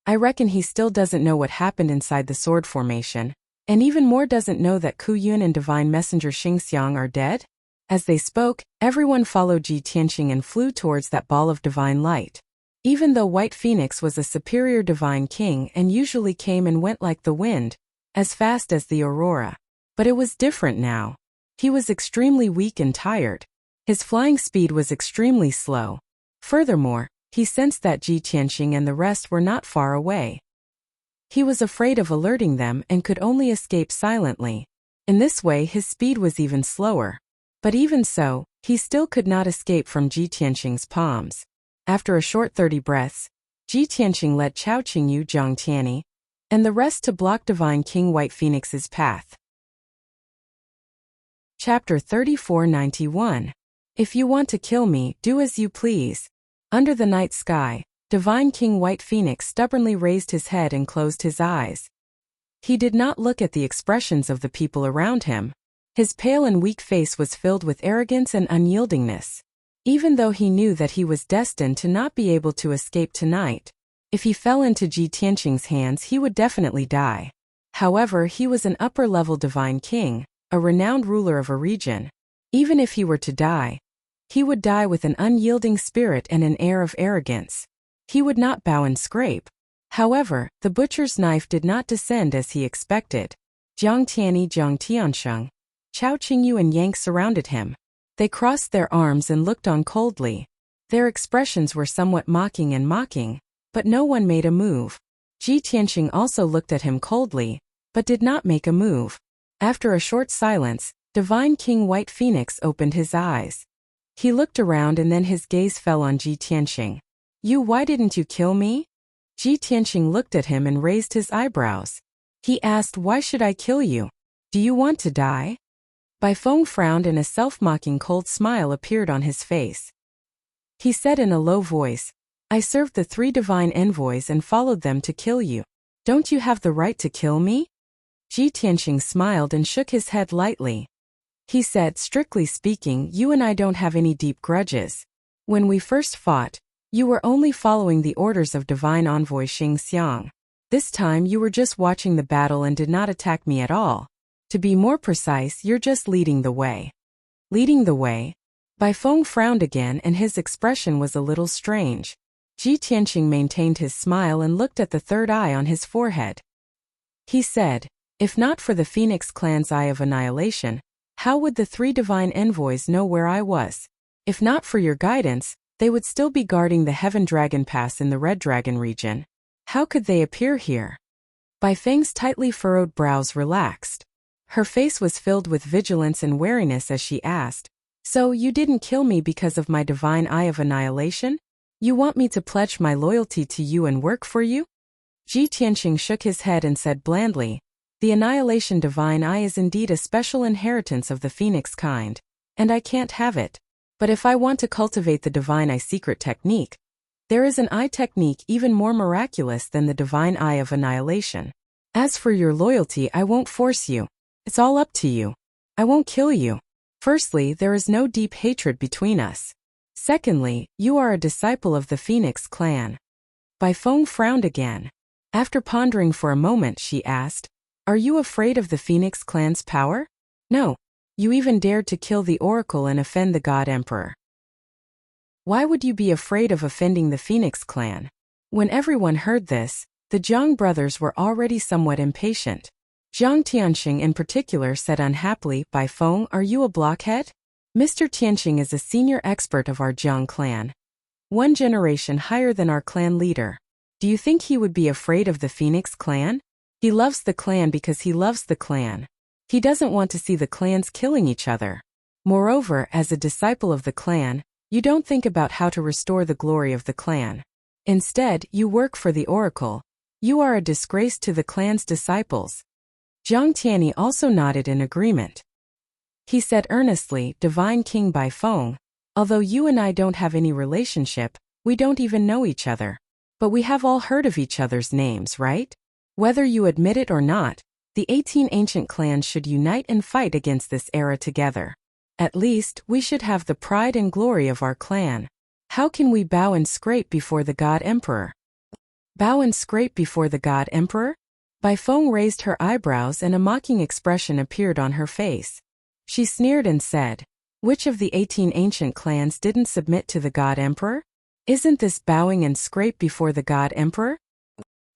I reckon he still doesn't know what happened inside the sword formation, and even more doesn't know that Ku Yun and divine messenger Xingxiang are dead." As they spoke, everyone followed Ji Tianqing and flew towards that ball of divine light. Even though White Phoenix was a superior divine king and usually came and went like the wind, as fast as the aurora, but it was different now. He was extremely weak and tired. His flying speed was extremely slow. Furthermore, he sensed that Ji Tianqing and the rest were not far away. He was afraid of alerting them and could only escape silently. In this way, his speed was even slower. But even so, he still could not escape from Ji Tianqing's palms. After a short 30 breaths, Ji Tianqing led Chao Qingyu, Jiang Tianyi, and the rest to block Divine King White Phoenix's path. Chapter 3491. If you want to kill me, do as you please. Under the night sky, Divine King White Phoenix stubbornly raised his head and closed his eyes. He did not look at the expressions of the people around him. His pale and weak face was filled with arrogance and unyieldingness. Even though he knew that he was destined to not be able to escape tonight, if he fell into Ji Tianqing's hands he would definitely die. However, he was an upper-level divine king, a renowned ruler of a region. Even if he were to die, he would die with an unyielding spirit and an air of arrogance. He would not bow and scrape. However, the butcher's knife did not descend as he expected. Jiang Tianyi, Jiang Tiansheng, Chao Qingyu and Yank surrounded him. They crossed their arms and looked on coldly. Their expressions were somewhat mocking, but no one made a move. Ji Tianqing also looked at him coldly, but did not make a move. After a short silence, Divine King White Phoenix opened his eyes. He looked around and then his gaze fell on Ji Tianqing. Why didn't you kill me?" Ji Tianqing looked at him and raised his eyebrows. He asked, "Why should I kill you? Do you want to die?" Bai Feng frowned and a self-mocking cold smile appeared on his face. He said in a low voice, I served the 3 divine envoys and followed them to kill you. Don't you have the right to kill me? Ji Tianqing smiled and shook his head lightly. He said, strictly speaking, you and I don't have any deep grudges. When we first fought, you were only following the orders of divine envoy Xing Xiang. This time you were just watching the battle and did not attack me at all. To be more precise, you're just leading the way. Leading the way? Bai Feng frowned again and his expression was a little strange. Ji Tianqing maintained his smile and looked at the third eye on his forehead. He said, if not for the Phoenix clan's Eye of Annihilation, how would the 3 divine envoys know where I was? If not for your guidance, they would still be guarding the Heaven Dragon Pass in the Red Dragon region. How could they appear here? Bai Feng's tightly furrowed brows relaxed. Her face was filled with vigilance and wariness as she asked, so you didn't kill me because of my divine Eye of Annihilation? You want me to pledge my loyalty to you and work for you? Ji Tianqing shook his head and said blandly, the Annihilation Divine Eye is indeed a special inheritance of the Phoenix kind, and I can't have it. But if I want to cultivate the Divine Eye secret technique, there is an eye technique even more miraculous than the Divine Eye of Annihilation. As for your loyalty, I won't force you. It's all up to you. I won't kill you. Firstly, there is no deep hatred between us. Secondly, you are a disciple of the Phoenix clan. Bai Feng frowned again. After pondering for a moment, she asked, are you afraid of the Phoenix clan's power? No. You even dared to kill the oracle and offend the God Emperor. Why would you be afraid of offending the Phoenix clan? When everyone heard this, the Jiang brothers were already somewhat impatient. Jiang Tianqing in particular said unhappily, Bai Feng, are you a blockhead? Mr. Tianqing is a senior expert of our Jiang clan. 1 generation higher than our clan leader. Do you think he would be afraid of the Phoenix clan? He loves the clan because he loves the clan. He doesn't want to see the clans killing each other. Moreover, as a disciple of the clan, you don't think about how to restore the glory of the clan. Instead, you work for the oracle. You are a disgrace to the clan's disciples. Zhang Tianyi also nodded in agreement. He said earnestly, Divine King Bai Feng, although you and I don't have any relationship, we don't even know each other. But we have all heard of each other's names, right? Whether you admit it or not, the 18 ancient clans should unite and fight against this era together. At least, we should have the pride and glory of our clan. How can we bow and scrape before the God Emperor? Bow and scrape before the God Emperor? Bai Feng raised her eyebrows and a mocking expression appeared on her face. She sneered and said, which of the 18 ancient clans didn't submit to the God Emperor? Isn't this bowing and scrape before the God Emperor?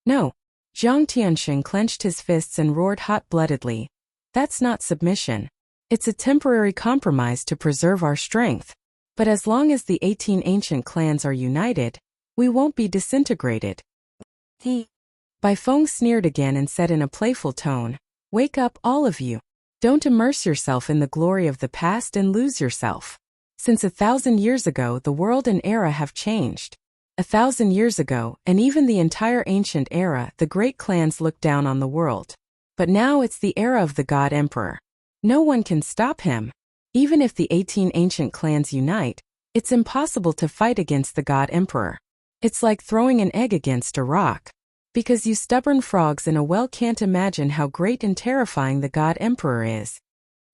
No. Jiang Tianqing clenched his fists and roared hot-bloodedly. That's not submission. It's a temporary compromise to preserve our strength. But as long as the 18 ancient clans are united, we won't be disintegrated. Bai Feng sneered again and said in a playful tone, wake up, all of you. Don't immerse yourself in the glory of the past and lose yourself. Since 1,000 years ago, the world and era have changed. 1,000 years ago, and even the entire ancient era, the great clans looked down on the world. But now it's the era of the God Emperor. No one can stop him. Even if the 18 ancient clans unite, it's impossible to fight against the God Emperor. It's like throwing an egg against a rock. Because you stubborn frogs in a well can't imagine how great and terrifying the God Emperor is.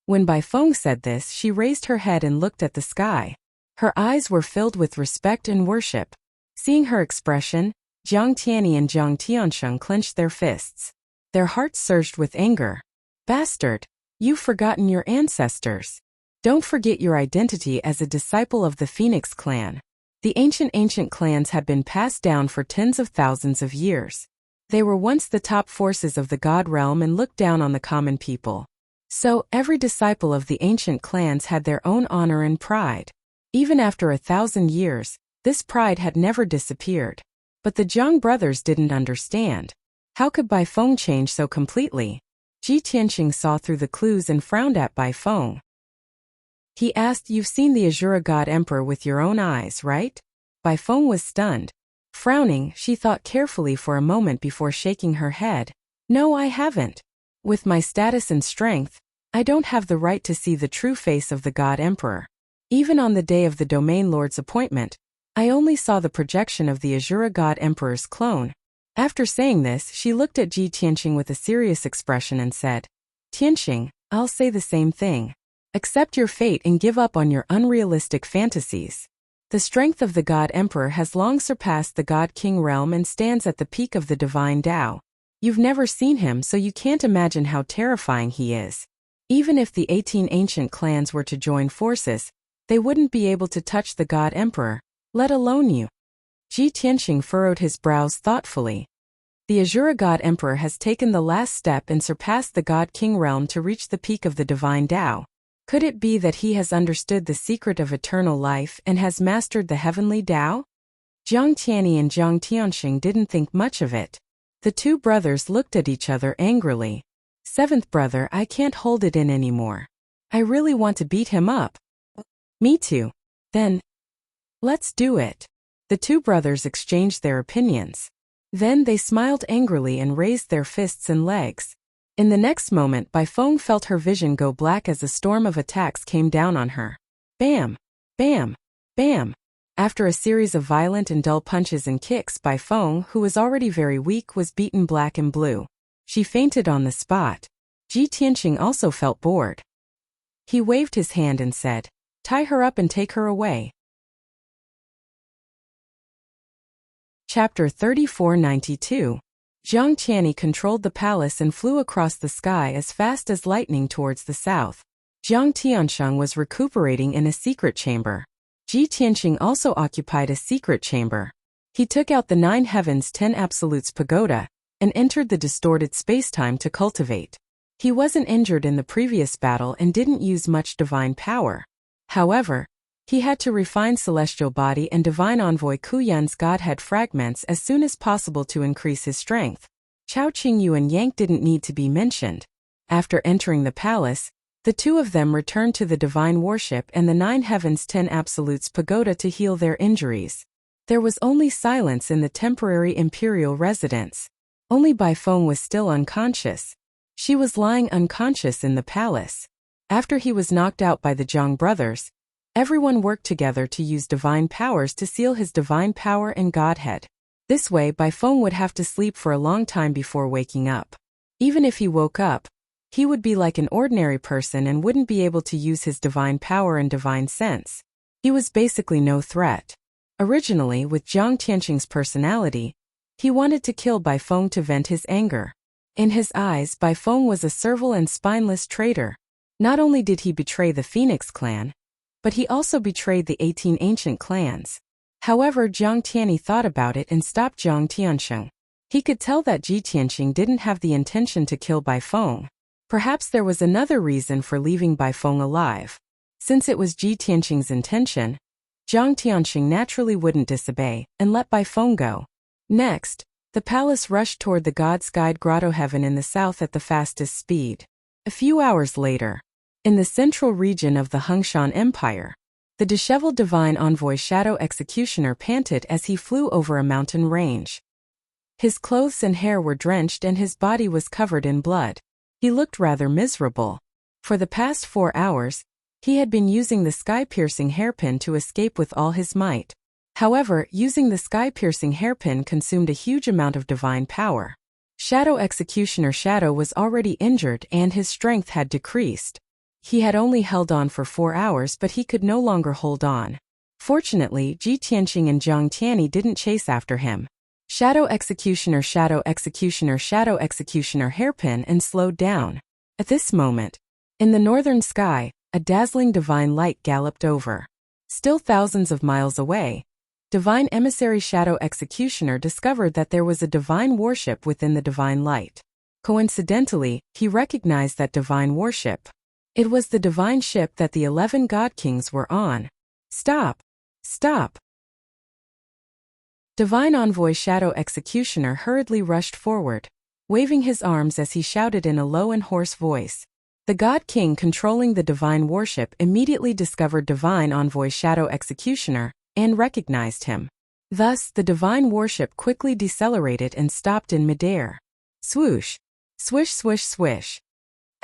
When Bai Feng said this, she raised her head and looked at the sky. Her eyes were filled with respect and worship. Seeing her expression, Jiang Tianyi and Jiang Tiansheng clenched their fists. Their hearts surged with anger. Bastard! You've forgotten your ancestors. Don't forget your identity as a disciple of the Phoenix clan. The ancient clans had been passed down for tens of thousands of years. They were once the top forces of the God realm and looked down on the common people. So, every disciple of the ancient clans had their own honor and pride. Even after 1,000 years, this pride had never disappeared. But the Jiang brothers didn't understand. How could Bai Feng change so completely? Ji Tianqing saw through the clues and frowned at Bai Feng. He asked, you've seen the Azura God Emperor with your own eyes, right? Bai Feng was stunned. Frowning, she thought carefully for a moment before shaking her head. No, I haven't. With my status and strength, I don't have the right to see the true face of the God Emperor. Even on the day of the Domain Lord's appointment, I only saw the projection of the Azura God Emperor's clone. After saying this, she looked at Ji Tianqing with a serious expression and said, Tianqing, I'll say the same thing. Accept your fate and give up on your unrealistic fantasies. The strength of the God Emperor has long surpassed the God King realm and stands at the peak of the divine Tao. You've never seen him, so you can't imagine how terrifying he is. Even if the 18 ancient clans were to join forces, they wouldn't be able to touch the God Emperor, let alone you. Ji Tianqing furrowed his brows thoughtfully. The Azura God Emperor has taken the last step and surpassed the God King realm to reach the peak of the divine Tao. Could it be that he has understood the secret of eternal life and has mastered the heavenly Tao? Jiang Tianyi and Jiang Tianxing didn't think much of it. The two brothers looked at each other angrily. Seventh brother, I can't hold it in anymore. I really want to beat him up. Me too. Then, let's do it. The two brothers exchanged their opinions. Then they smiled angrily and raised their fists and legs. In the next moment, Bai Feng felt her vision go black as a storm of attacks came down on her. Bam! Bam! Bam! After a series of violent and dull punches and kicks, Bai Feng, who was already very weak, was beaten black and blue. She fainted on the spot. Ji Tianqing also felt bored. He waved his hand and said, Tie her up and take her away. Chapter 3492. Jiang Tianyi controlled the palace and flew across the sky as fast as lightning towards the south. Jiang Tiansheng was recuperating in a secret chamber. Ji Tianqing also occupied a secret chamber. He took out the 9 Heavens 10 Absolutes pagoda and entered the distorted spacetime to cultivate. He wasn't injured in the previous battle and didn't use much divine power. However, he had to refine Celestial Body and Divine Envoy Ku Yun's Godhead fragments as soon as possible to increase his strength. Chao Qingyu and Yang didn't need to be mentioned. After entering the palace, the two of them returned to the Divine Worship and the 9 Heavens 10 Absolutes pagoda to heal their injuries. There was only silence in the temporary imperial residence. Only Bai Feng was still unconscious. She was lying unconscious in the palace. After he was knocked out by the Zhang brothers, everyone worked together to use divine powers to seal his divine power and godhead. This way, Bai Feng would have to sleep for a long time before waking up. Even if he woke up, he would be like an ordinary person and wouldn't be able to use his divine power and divine sense. He was basically no threat. Originally, with Jiang Tianqing's personality, he wanted to kill Bai Feng to vent his anger. In his eyes, Bai Feng was a servile and spineless traitor. Not only did he betray the Phoenix clan, but he also betrayed the 18 ancient clans. However, Jiang Tianyi thought about it and stopped Jiang Tiansheng. He could tell that Ji Tianqing didn't have the intention to kill Bai Feng. Perhaps there was another reason for leaving Bai Feng alive. Since it was Ji Tianqing's intention, Jiang Tianxing naturally wouldn't disobey and let Bai Feng go. Next, the palace rushed toward the God-skied grotto heaven in the south at the fastest speed. A few hours later, in the central region of the Hengshan Empire, the disheveled divine envoy Shadow Executioner panted as he flew over a mountain range. His clothes and hair were drenched and his body was covered in blood. He looked rather miserable. For the past 4 hours, he had been using the sky-piercing hairpin to escape with all his might. However, using the sky-piercing hairpin consumed a huge amount of divine power. Shadow Executioner Shadow was already injured and his strength had decreased. He had only held on for 4 hours, but he could no longer hold on. Fortunately, Ji Tianqing and Jiang Tianyi didn't chase after him. Shadow Executioner Shadow Executioner Shadow Executioner hairpin and slowed down. At this moment, in the northern sky, a dazzling divine light galloped over. Still thousands of miles away, Divine Emissary Shadow Executioner discovered that there was a divine warship within the divine light. Coincidentally, he recognized that divine warship. It was the divine ship that the 11 God Kings were on. Stop! Stop! Divine Envoy Shadow Executioner hurriedly rushed forward, waving his arms as he shouted in a low and hoarse voice. The God King controlling the divine warship immediately discovered Divine Envoy Shadow Executioner and recognized him. Thus, the divine warship quickly decelerated and stopped in midair. Swoosh! Swish swish swish!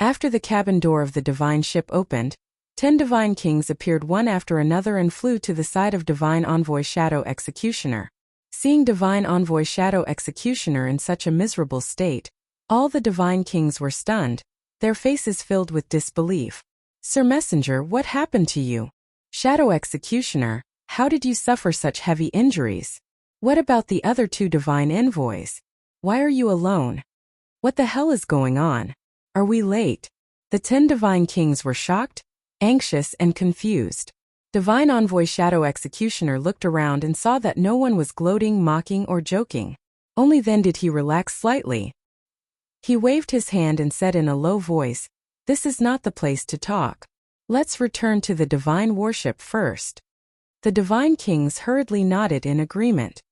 After the cabin door of the divine ship opened, 10 divine kings appeared one after another and flew to the side of divine envoy Shadow Executioner. Seeing divine envoy Shadow Executioner in such a miserable state, all the divine kings were stunned, their faces filled with disbelief. "Sir Messenger, what happened to you? Shadow Executioner, how did you suffer such heavy injuries? What about the other 2 divine envoys? Why are you alone? What the hell is going on? Are we late?" The 10 divine kings were shocked, anxious, and confused. Divine envoy Shadow Executioner looked around and saw that no one was gloating, mocking, or joking. Only then did he relax slightly. He waved his hand and said in a low voice, "This is not the place to talk. Let's return to the divine worship first." The divine kings hurriedly nodded in agreement.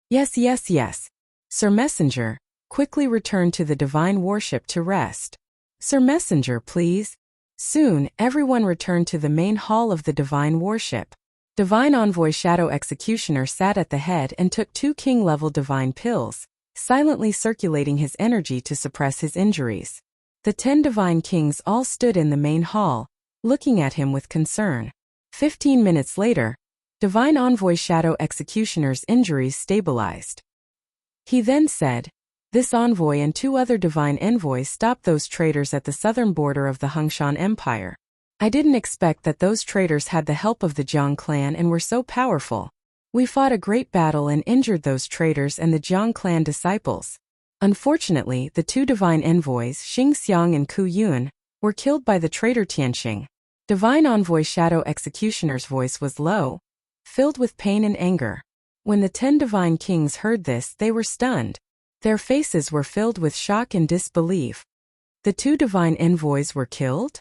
Yes, yes, yes. Sir Messenger, quickly return to the divine worship to rest. Sir Messenger, please. Soon, everyone returned to the main hall of the divine worship. Divine envoy Shadow Executioner sat at the head and took 2 king-level divine pills, silently circulating his energy to suppress his injuries. The 10 divine kings all stood in the main hall, looking at him with concern. 15 minutes later, divine envoy Shadow Executioner's injuries stabilized. He then said, "This envoy and 2 other divine envoys stopped those traitors at the southern border of the Hongshan Empire. I didn't expect that those traitors had the help of the Jiang clan and were so powerful. We fought a great battle and injured those traitors and the Jiang clan disciples. Unfortunately, the 2 divine envoys, Xing Xiang and Ku Yun, were killed by the traitor Tianxing." Divine envoy Shadow Executioner's voice was low, filled with pain and anger. When the 10 divine kings heard this, they were stunned. Their faces were filled with shock and disbelief. The 2 divine envoys were killed?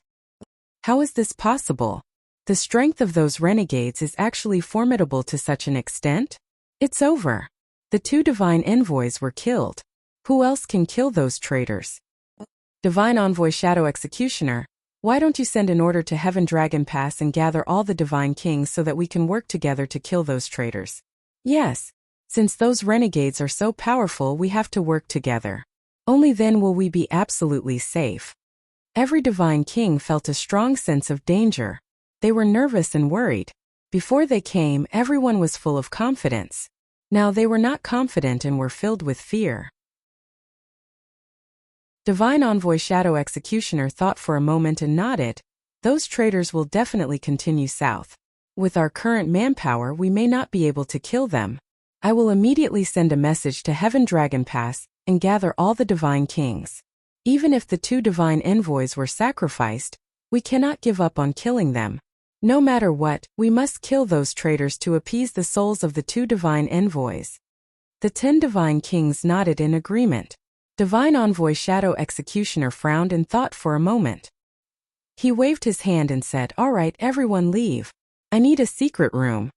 How is this possible? The strength of those renegades is actually formidable to such an extent? It's over. The 2 divine envoys were killed. Who else can kill those traitors? Divine envoy Shadow Executioner, why don't you send an order to Heaven Dragon Pass and gather all the divine kings so that we can work together to kill those traitors? Yes. Since those renegades are so powerful, we have to work together. Only then will we be absolutely safe. Every divine king felt a strong sense of danger. They were nervous and worried. Before they came, everyone was full of confidence. Now they were not confident and were filled with fear. Divine envoy Shadow Executioner thought for a moment and nodded. Those traitors will definitely continue south. With our current manpower, we may not be able to kill them. I will immediately send a message to Heaven Dragon Pass and gather all the divine kings. Even if the 2 divine envoys were sacrificed, we cannot give up on killing them. No matter what, we must kill those traitors to appease the souls of the 2 divine envoys." The 10 divine kings nodded in agreement. Divine envoy Shadow Executioner frowned and thought for a moment. He waved his hand and said, "All right, everyone leave. I need a secret room."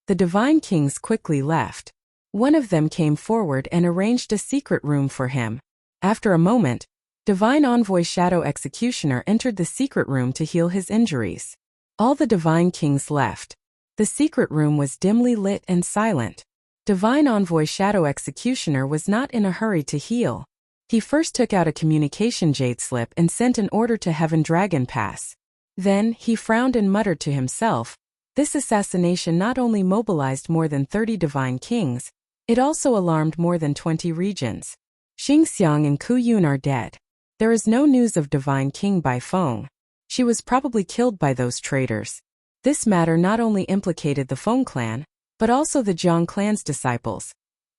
The divine kings quickly left. One of them came forward and arranged a secret room for him. After a moment, divine envoy Shadow Executioner entered the secret room to heal his injuries. All the divine kings left. The secret room was dimly lit and silent. Divine envoy Shadow Executioner was not in a hurry to heal. He first took out a communication jade slip and sent an order to Heaven Dragon Pass. Then, he frowned and muttered to himself, "This assassination not only mobilized more than 30 divine kings, it also alarmed more than 20 regions. Xing Xiang and Ku Yun are dead. There is no news of divine king Bai Feng. She was probably killed by those traitors." This matter not only implicated the Feng clan, but also the Jiang clan's disciples.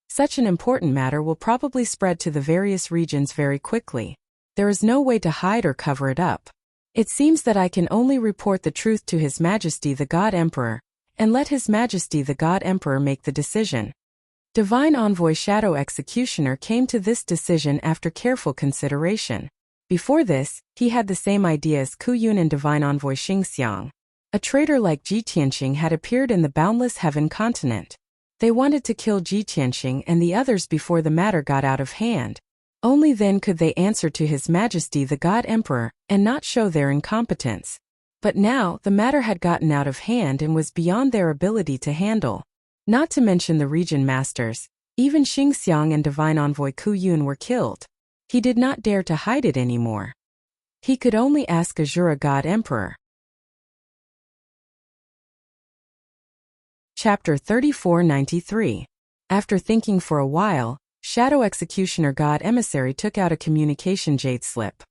Such an important matter will probably spread to the various regions very quickly. There is no way to hide or cover it up. It seems that I can only report the truth to His Majesty the God Emperor, and let His Majesty the God Emperor make the decision. Divine Envoy Shadow Executioner came to this decision after careful consideration. Before this, he had the same idea as Ku Yun and Divine Envoy Xing Xiang. A traitor like Ji Tianxing had appeared in the Boundless Heaven continent. They wanted to kill Ji Tianxing and the others before the matter got out of hand. Only then could they answer to His Majesty the God Emperor and not show their incompetence. But now, the matter had gotten out of hand and was beyond their ability to handle. Not to mention the region masters, even Xing Xiang and Divine Envoy Ku Yun were killed. He did not dare to hide it anymore. He could only ask Azura God Emperor. Chapter 3493. After thinking for a while, Shadow Executioner God Emissary took out a communication jade slip.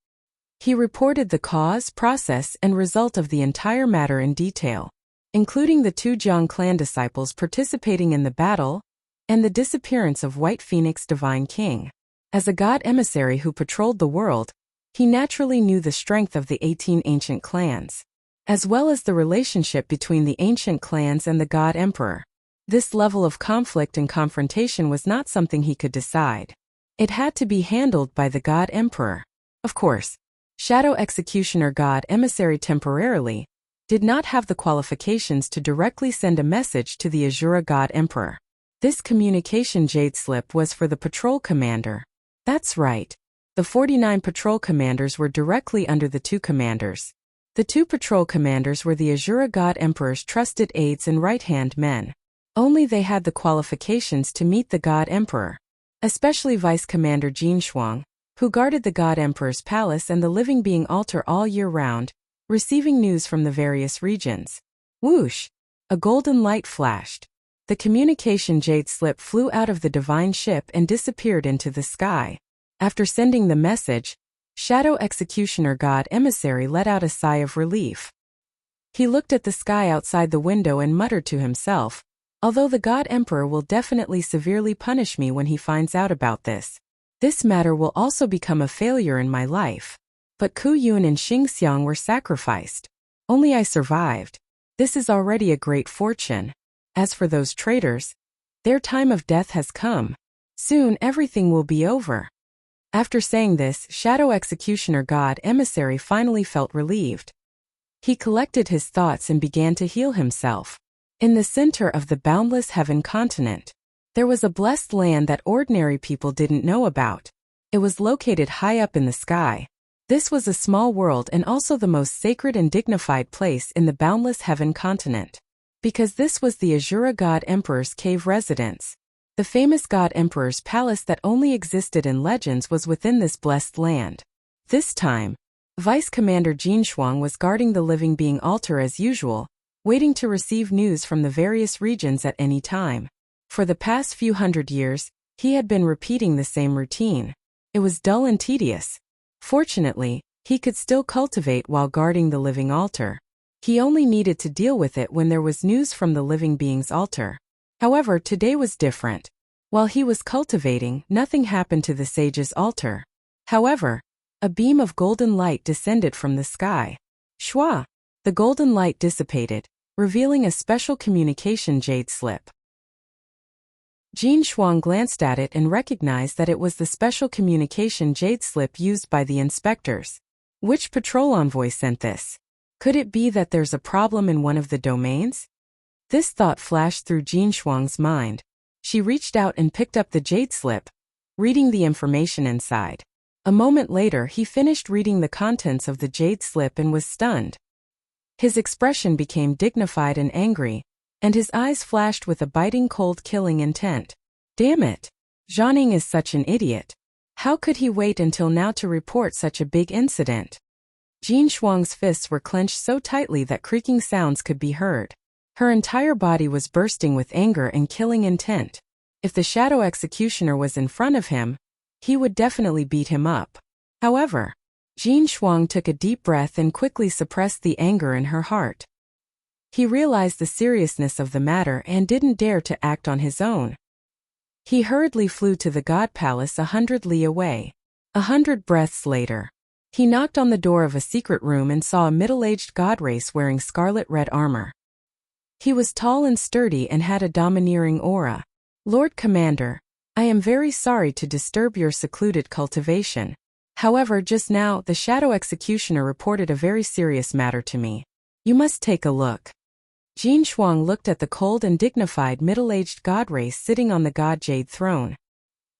He reported the cause, process, and result of the entire matter in detail, including the 2 Jiang clan disciples participating in the battle, and the disappearance of White Phoenix Divine King. As a god emissary who patrolled the world, he naturally knew the strength of the 18 ancient clans, as well as the relationship between the ancient clans and the god emperor. This level of conflict and confrontation was not something he could decide. It had to be handled by the god emperor. Of course, Shadow Executioner God Emissary temporarily did not have the qualifications to directly send a message to the Azura God Emperor. This communication jade slip was for the patrol commander. That's right. The 49 patrol commanders were directly under the 2 commanders. The 2 patrol commanders were the Azura God Emperor's trusted aides and right-hand men. Only they had the qualifications to meet the God Emperor, especially Vice Commander Jin Shuang, who guarded the God Emperor's palace and the living being altar all year round, receiving news from the various regions. Whoosh! A golden light flashed. The communication jade slip flew out of the divine ship and disappeared into the sky. After sending the message, Shadow Executioner God Emissary let out a sigh of relief. He looked at the sky outside the window and muttered to himself, although the God Emperor will definitely severely punish me when he finds out about this. This matter will also become a failure in my life. But Ku Yun and Xing Xiang were sacrificed. Only I survived. This is already a great fortune. As for those traitors, their time of death has come. Soon everything will be over. After saying this, Shadow Executioner God Emissary finally felt relieved. He collected his thoughts and began to heal himself. In the center of the boundless heaven continent, there was a blessed land that ordinary people didn't know about. It was located high up in the sky. This was a small world and also the most sacred and dignified place in the boundless heaven continent. Because this was the Azura God Emperor's cave residence. The famous God Emperor's palace that only existed in legends was within this blessed land. This time, Vice Commander Jin Shuang was guarding the living being altar as usual, waiting to receive news from the various regions at any time. For the past few hundred years, he had been repeating the same routine. It was dull and tedious. Fortunately, he could still cultivate while guarding the living altar. He only needed to deal with it when there was news from the living being's altar. However, today was different. While he was cultivating, nothing happened to the sage's altar. However, a beam of golden light descended from the sky. Shwa! The golden light dissipated, revealing a special communication jade slip. Jin Shuang glanced at it and recognized that it was the special communication jade slip used by the inspectors. Which patrol envoy sent this? Could it be that there's a problem in one of the domains? This thought flashed through Jin Shuang's mind. She reached out and picked up the jade slip, reading the information inside. A moment later, he finished reading the contents of the jade slip and was stunned. His expression became dignified and angry, and his eyes flashed with a biting cold killing intent. Damn it! Zhanning is such an idiot. How could he wait until now to report such a big incident? Jin Shuang's fists were clenched so tightly that creaking sounds could be heard. Her entire body was bursting with anger and killing intent. If the Shadow Executioner was in front of him, he would definitely beat him up. However, Jin Shuang took a deep breath and quickly suppressed the anger in her heart. He realized the seriousness of the matter and didn't dare to act on his own. He hurriedly flew to the God Palace 100 li away. 100 breaths later, he knocked on the door of a secret room and saw a middle-aged god race wearing scarlet red armor. He was tall and sturdy and had a domineering aura. Lord Commander, I am very sorry to disturb your secluded cultivation. However, just now, the Shadow Executioner reported a very serious matter to me. You must take a look. Jin Shuang looked at the cold and dignified middle-aged god race sitting on the god jade throne.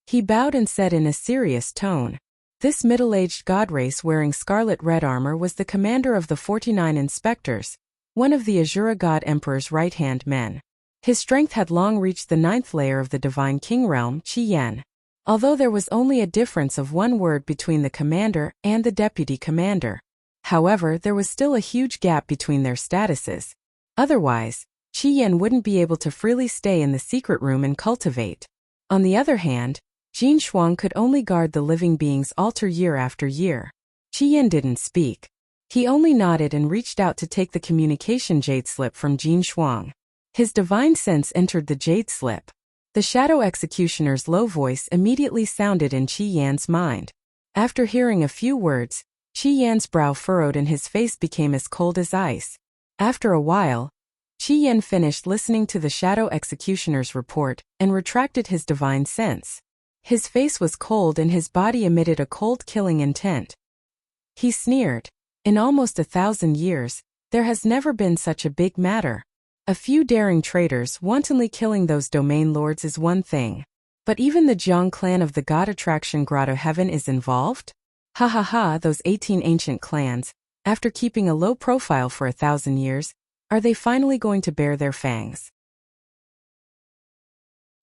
He bowed and said in a serious tone, this middle-aged god race wearing scarlet red armor was the commander of the 49 inspectors, one of the Azura God Emperor's right-hand men. His strength had long reached the 9th layer of the Divine King realm, Qi Yan. Although there was only a difference of one word between the commander and the deputy commander. However, there was still a huge gap between their statuses. Otherwise, Qi Yan wouldn't be able to freely stay in the secret room and cultivate. On the other hand, Jin Shuang could only guard the living being's altar year after year. Qi Yan didn't speak. He only nodded and reached out to take the communication jade slip from Jin Shuang. His divine sense entered the jade slip. The shadow executioner's low voice immediately sounded in Qi Yan's mind. After hearing a few words, Qi Yan's brow furrowed and his face became as cold as ice. After a while, Qi Yan finished listening to the shadow executioner's report and retracted his divine sense. His face was cold and his body emitted a cold killing intent. He sneered. In almost 1,000 years, there has never been such a big matter. A few daring traitors wantonly killing those domain lords is one thing. But even the Jiang clan of the God Attraction Grotto Heaven is involved? Ha ha ha, those 18 ancient clans, after keeping a low profile for 1,000 years, are they finally going to bear their fangs?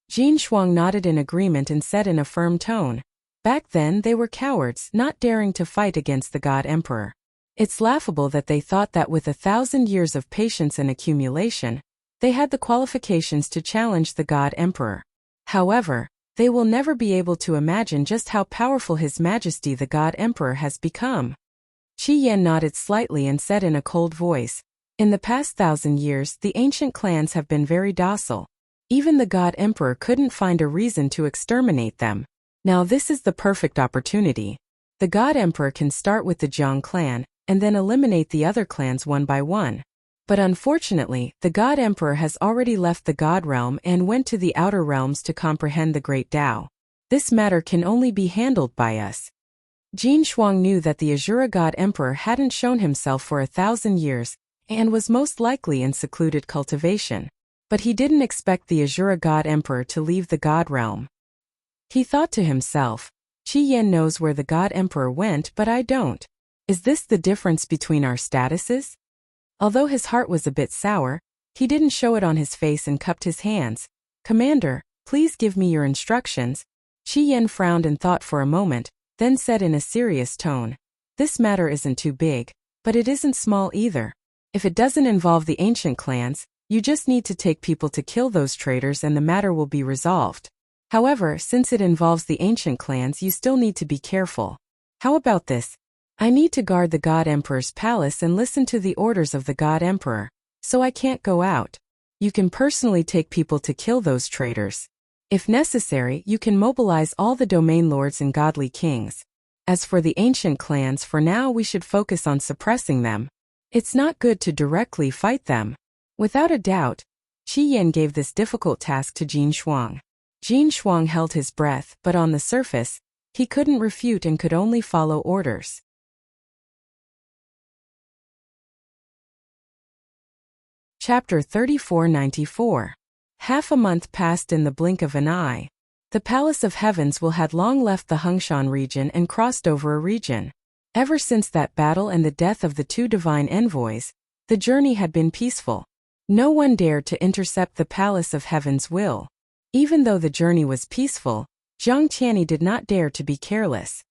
Jin Shuang nodded in agreement and said in a firm tone, "Back then they were cowards, not daring to fight against the God Emperor. It's laughable that they thought that with 1,000 years of patience and accumulation, they had the qualifications to challenge the God Emperor. However, they will never be able to imagine just how powerful His Majesty the God Emperor has become." Qi Yan nodded slightly and said in a cold voice, "In the past 1,000 years, the ancient clans have been very docile. Even the God Emperor couldn't find a reason to exterminate them. Now this is the perfect opportunity. The God Emperor can start with the Jiang clan, and then eliminate the other clans one by one. But unfortunately, the God Emperor has already left the God realm and went to the outer realms to comprehend the Great Tao. This matter can only be handled by us." Jin Shuang knew that the Azura God Emperor hadn't shown himself for 1,000 years, and was most likely in secluded cultivation. But he didn't expect the Azura God Emperor to leave the God realm. He thought to himself, "Qi Yan knows where the God Emperor went, but I don't. Is this the difference between our statuses?" Although his heart was a bit sour, he didn't show it on his face and cupped his hands. "Commander, please give me your instructions." Qi Yan frowned and thought for a moment, then said in a serious tone, "This matter isn't too big, but it isn't small either. If it doesn't involve the ancient clans, you just need to take people to kill those traitors and the matter will be resolved. However, since it involves the ancient clans, you still need to be careful. How about this? I need to guard the God Emperor's palace and listen to the orders of the God Emperor, so I can't go out. You can personally take people to kill those traitors. If necessary, you can mobilize all the domain lords and godly kings. As for the ancient clans, for now we should focus on suppressing them. It's not good to directly fight them." Without a doubt, Qi Yan gave this difficult task to Jin Shuang. Jin Shuang held his breath, but on the surface, he couldn't refute and could only follow orders. Chapter 3494. Half a month passed in the blink of an eye. The Palace of Heavens had long left the Hengshan region and crossed over a region. Ever since that battle and the death of the two divine envoys, the journey had been peaceful. No one dared to intercept the Palace of Heaven's will. Even though the journey was peaceful, Zhang Tianyi did not dare to be careless.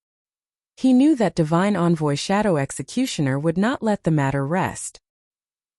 He knew that divine envoy Shadow Executioner would not let the matter rest.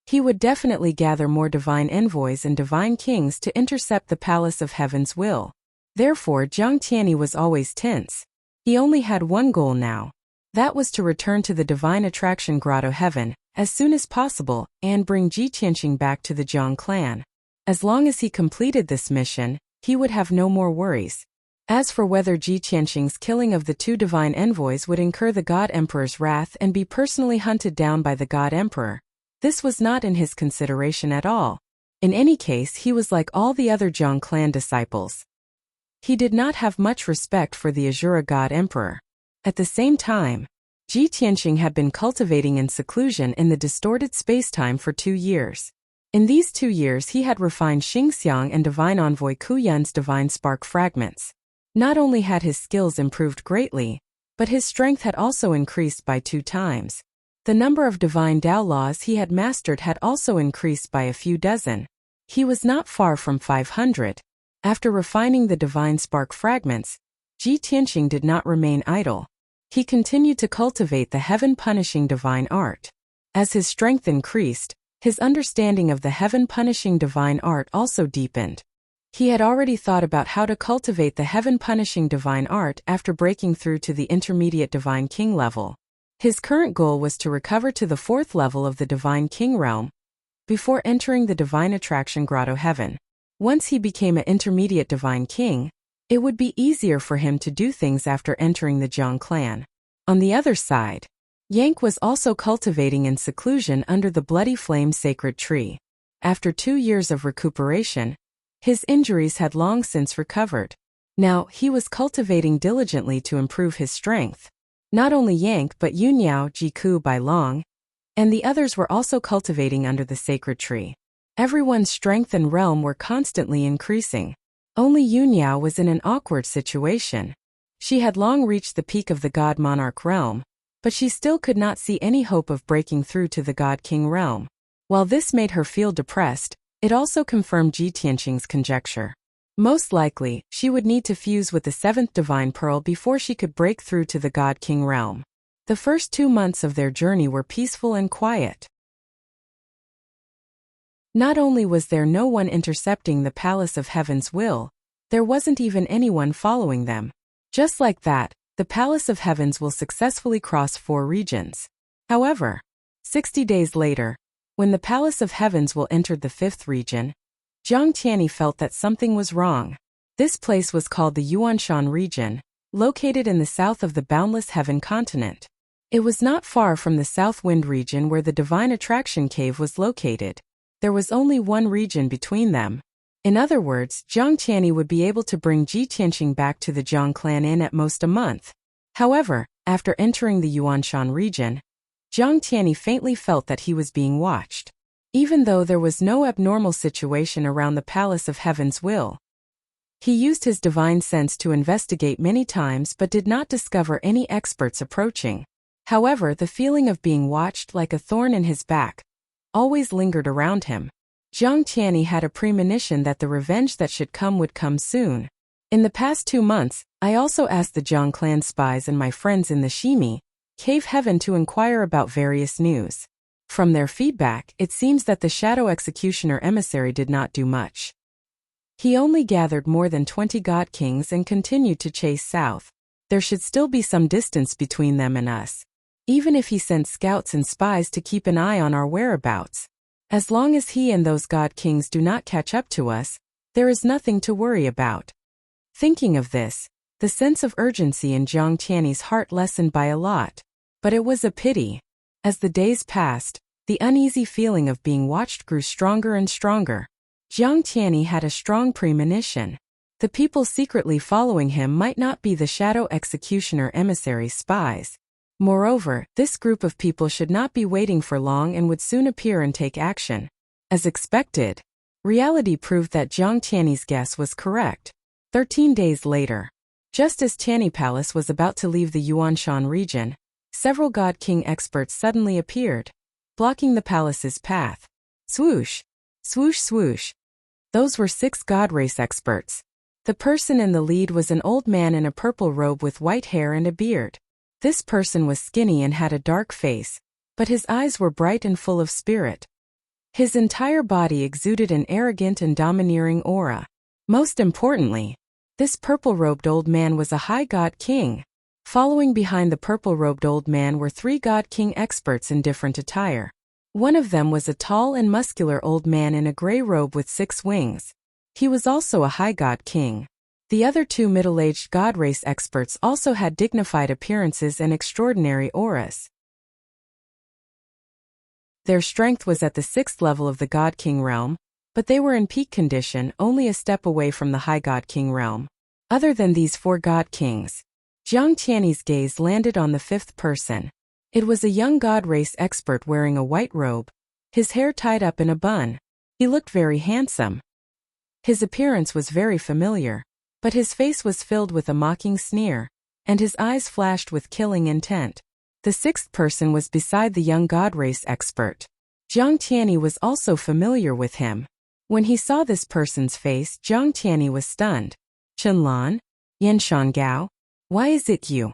He would definitely gather more divine envoys and divine kings to intercept the Palace of Heaven's will. Therefore, Zhang Tianyi was always tense. He only had one goal now. That was to return to the Divine Attraction Grotto Heaven as soon as possible and bring Ji Tianqing back to the Jiang clan. As long as he completed this mission, he would have no more worries. As for whether Ji Tianqing's killing of the two divine envoys would incur the God Emperor's wrath and be personally hunted down by the God Emperor, this was not in his consideration at all. In any case, he was like all the other Jiang clan disciples. He did not have much respect for the Azura God Emperor. At the same time, Ji Tianqing had been cultivating in seclusion in the distorted spacetime for 2 years. In these 2 years he had refined Xingxiang and Divine Envoy Ku Yun's Divine Spark fragments. Not only had his skills improved greatly, but his strength had also increased by 2 times. The number of divine Tao laws he had mastered had also increased by a few dozen. He was not far from 500. After refining the Divine Spark fragments, Ji Tianqing did not remain idle. He continued to cultivate the heaven-punishing divine art. As his strength increased, His understanding of the heaven-punishing divine art also deepened. He had already thought about how to cultivate the heaven-punishing divine art after breaking through to the intermediate divine king level. His current goal was to recover to the 4th level of the divine king realm before entering the divine attraction grotto heaven. Once he became an intermediate divine king, it would be easier for him to do things after entering the Jiang clan. On the other side, Yank was also cultivating in seclusion under the Bloody Flame sacred tree. After 2 years of recuperation, his injuries had long since recovered. Now, he was cultivating diligently to improve his strength. Not only Yank but Yunyao, Jiku Bai Long, and the others were also cultivating under the sacred tree. Everyone's strength and realm were constantly increasing. Only Yunyao was in an awkward situation. She had long reached the peak of the God Monarch realm, but she still could not see any hope of breaking through to the God King realm. While this made her feel depressed, it also confirmed Ji Tianqing's conjecture. Most likely, she would need to fuse with the 7th divine pearl before she could break through to the God King realm. The first 2 months of their journey were peaceful and quiet. Not only was there no one intercepting the Palace of Heaven's will, there wasn't even anyone following them. Just like that, the Palace of Heavens will successfully cross 4 regions. However, 60 days later, when the Palace of Heavens will entered the 5th region, Jiang Tianyi felt that something was wrong. This place was called the Yuanshan region, located in the south of the Boundless Heaven continent. It was not far from the South Wind region where the Divine Attraction Cave was located. There was only one region between them. In other words, Jiang Tianyi would be able to bring Ji Tianqing back to the Jiang clan in at most a month. However, after entering the Yuanshan region, Jiang Tianyi faintly felt that he was being watched. Even though there was no abnormal situation around the Palace of Heaven's will, he used his divine sense to investigate many times but did not discover any experts approaching. However, the feeling of being watched like a thorn in his back always lingered around him. Jiang Tianyi had a premonition that the revenge that should come would come soon. In the past 2 months, I also asked the Jiang clan spies and my friends in the Shimi Cave Heaven to inquire about various news. From their feedback, it seems that the Shadow Executioner emissary did not do much. He only gathered more than 20 God Kings and continued to chase south. There should still be some distance between them and us. Even if he sent scouts and spies to keep an eye on our whereabouts. As long as he and those God Kings do not catch up to us, there is nothing to worry about. Thinking of this, the sense of urgency in Jiang Tianyi's heart lessened by a lot. But it was a pity. As the days passed, the uneasy feeling of being watched grew stronger and stronger. Jiang Tianyi had a strong premonition. The people secretly following him might not be the Shadow Executioner emissary spies. Moreover, this group of people should not be waiting for long and would soon appear and take action. As expected, reality proved that Jiang Tianyi's guess was correct. 13 days later, just as Tianyi Palace was about to leave the Yuanshan region, several God King experts suddenly appeared, blocking the palace's path. Swoosh! Swoosh swoosh! Those were 6 God race experts. The person in the lead was an old man in a purple robe with white hair and a beard. This person was skinny and had a dark face, but his eyes were bright and full of spirit. His entire body exuded an arrogant and domineering aura. Most importantly, this purple-robed old man was a high God King. Following behind the purple-robed old man were 3 God King experts in different attire. One of them was a tall and muscular old man in a gray robe with 6 wings. He was also a high God King. The other 2 middle-aged God race experts also had dignified appearances and extraordinary auras. Their strength was at the 6th level of the God King realm, but they were in peak condition, only a step away from the high God King realm. Other than these 4 God Kings, Jiang Tianyi's gaze landed on the 5th person. It was a young God race expert wearing a white robe, his hair tied up in a bun. He looked very handsome. His appearance was very familiar, but his face was filled with a mocking sneer, and his eyes flashed with killing intent. The 6th person was beside the young God race expert. Jiang Tianyi was also familiar with him. When he saw this person's face, Jiang Tianyi was stunned. Chen Lan? Yan Shangao? Why is it you?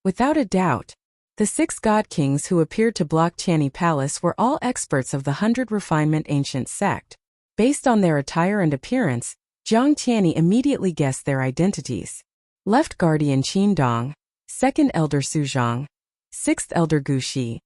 Without a doubt, The 6 god kings who appeared to block Tianyi Palace were all experts of the 100 Refinement Ancient Sect. Based on their attire and appearance, Jiang Tianyi immediately guessed their identities. Left Guardian Qin Dong, 2nd Elder Su Zhang, 6th Elder Gu Shi,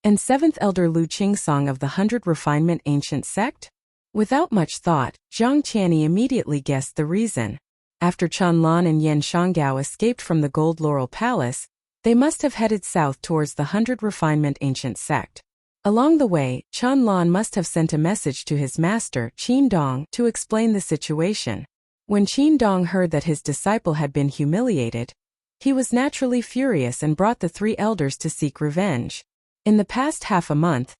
and 7th Elder Lu Qingsong of the 100 Refinement Ancient Sect? Without much thought, Jiang Tianyi immediately guessed the reason. After Chen Lan and Yan Shanggao escaped from the Gold Laurel Palace, they must have headed south towards the 100 Refinement Ancient Sect. Along the way, Chen Lan must have sent a message to his master, Qin Dong, to explain the situation. When Qin Dong heard that his disciple had been humiliated, he was naturally furious and brought the 3 elders to seek revenge. In the past half a month,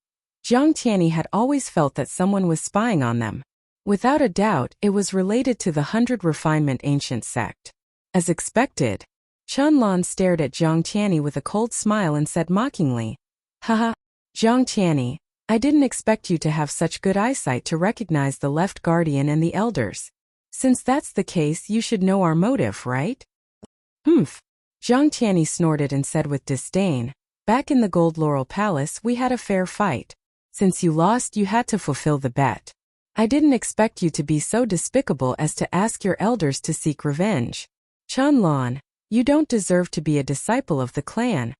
Jiang Tianyi had always felt that someone was spying on them. Without a doubt, it was related to the 100 Refinement Ancient Sect. As expected, Chen Lan stared at Jiang Tianyi with a cold smile and said mockingly, "Haha, Jiang Tianyi, I didn't expect you to have such good eyesight to recognize the left guardian and the elders. Since that's the case, you should know our motive, right?" "Humph." Jiang Tianyi snorted and said with disdain, "Back in the Gold Laurel Palace we had a fair fight. Since you lost, you had to fulfill the bet. I didn't expect you to be so despicable as to ask your elders to seek revenge. Chen Lan, you don't deserve to be a disciple of the clan."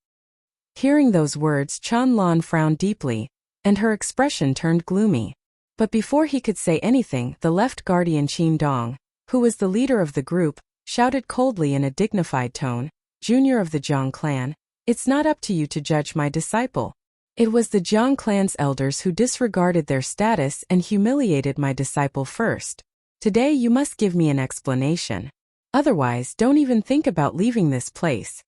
Hearing those words, Chen Lan frowned deeply, and her expression turned gloomy. But before he could say anything, the left guardian Qin Dong, who was the leader of the group, shouted coldly in a dignified tone, "Junior of the Jiang clan, it's not up to you to judge my disciple. It was the Jiang clan's elders who disregarded their status and humiliated my disciple first. Today you must give me an explanation. Otherwise, don't even think about leaving this place."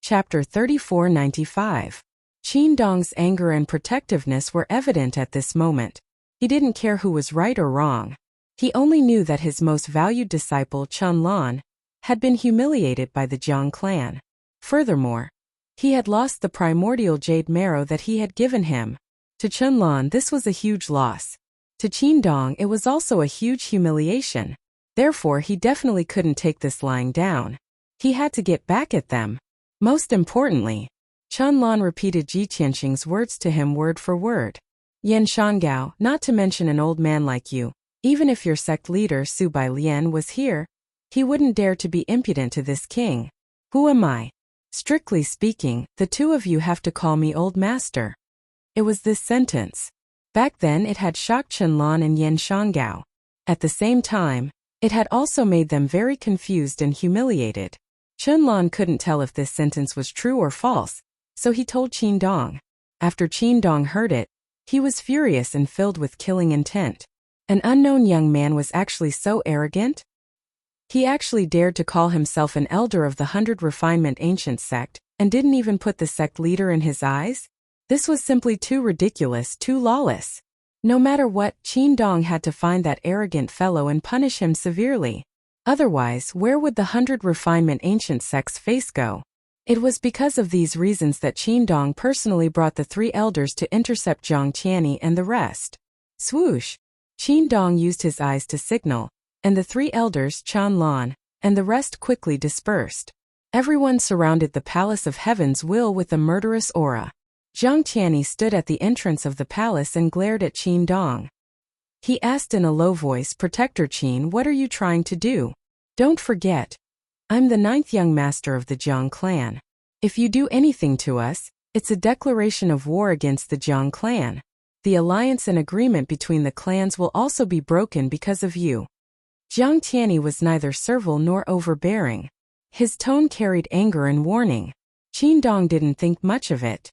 Chapter 3495. Qin Dong's anger and protectiveness were evident at this moment. He didn't care who was right or wrong. He only knew that his most valued disciple, Chen Lan, had been humiliated by the Jiang clan. Furthermore, he had lost the primordial jade marrow that he had given him. To Chen Lan, this was a huge loss. To Qin Dong, it was also a huge humiliation. Therefore, he definitely couldn't take this lying down. He had to get back at them. Most importantly, Chen Lan repeated Ji Tianxing's words to him word for word. "Yan Shanggao, not to mention an old man like you, even if your sect leader Su Bai Lian was here, he wouldn't dare to be impudent to this king. Who am I? Strictly speaking, the 2 of you have to call me old master." It was this sentence. Back then it had shocked Chen Lan and Yan Shanggao. At the same time, it had also made them very confused and humiliated. Chen Lan couldn't tell if this sentence was true or false, so he told Qin Dong. After Qin Dong heard it, he was furious and filled with killing intent. An unknown young man was actually so arrogant? He actually dared to call himself an elder of the 100 Refinement Ancient Sect, and didn't even put the sect leader in his eyes? This was simply too ridiculous, too lawless. No matter what, Qin Dong had to find that arrogant fellow and punish him severely. Otherwise, where would the 100 Refinement Ancient Sect's face go? It was because of these reasons that Qin Dong personally brought the 3 elders to intercept Jiang Tianyi and the rest. Swoosh! Qin Dong used his eyes to signal, and the 3 elders, Chen Lan, and the rest quickly dispersed. Everyone surrounded the Palace of Heaven's Will with a murderous aura. Jiang Tianyi stood at the entrance of the palace and glared at Qin Dong. He asked in a low voice, "Protector Qin, what are you trying to do? Don't forget, I'm the 9th young master of the Jiang clan. If you do anything to us, it's a declaration of war against the Jiang clan. The alliance and agreement between the clans will also be broken because of you." Jiang Tianyi was neither servile nor overbearing. His tone carried anger and warning. Qin Dong didn't think much of it.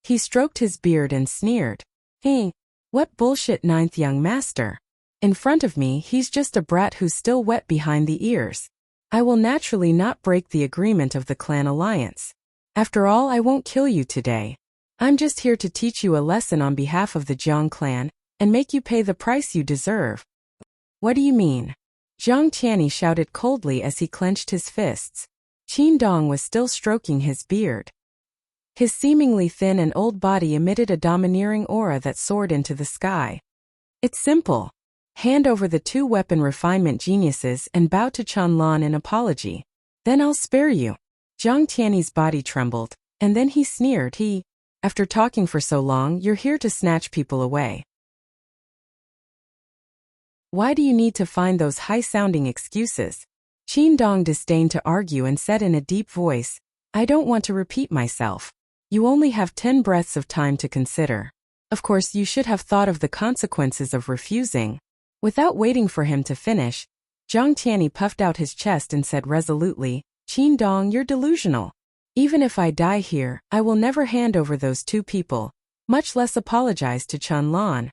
He stroked his beard and sneered. "Hey, what bullshit 9th young master? In front of me, he's just a brat who's still wet behind the ears. I will naturally not break the agreement of the clan alliance. After all, I won't kill you today. I'm just here to teach you a lesson on behalf of the Jiang clan, and make you pay the price you deserve." "What do you mean?" Jiang Tianyi shouted coldly as he clenched his fists. Qin Dong was still stroking his beard. His seemingly thin and old body emitted a domineering aura that soared into the sky. "It's simple. Hand over the 2 weapon refinement geniuses and bow to Qianlan in apology. Then I'll spare you. Zhang Tiany's body trembled, and then he sneered. After talking for so long, you're here to snatch people away. Why do you need to find those high-sounding excuses? Qin Dong disdained to argue and said in a deep voice, I don't want to repeat myself. You only have 10 breaths of time to consider. Of course, you should have thought of the consequences of refusing. Without waiting for him to finish, Zhang Tiany puffed out his chest and said resolutely, Qin Dong, you're delusional. Even if I die here, I will never hand over those 2 people, much less apologize to Qianlan.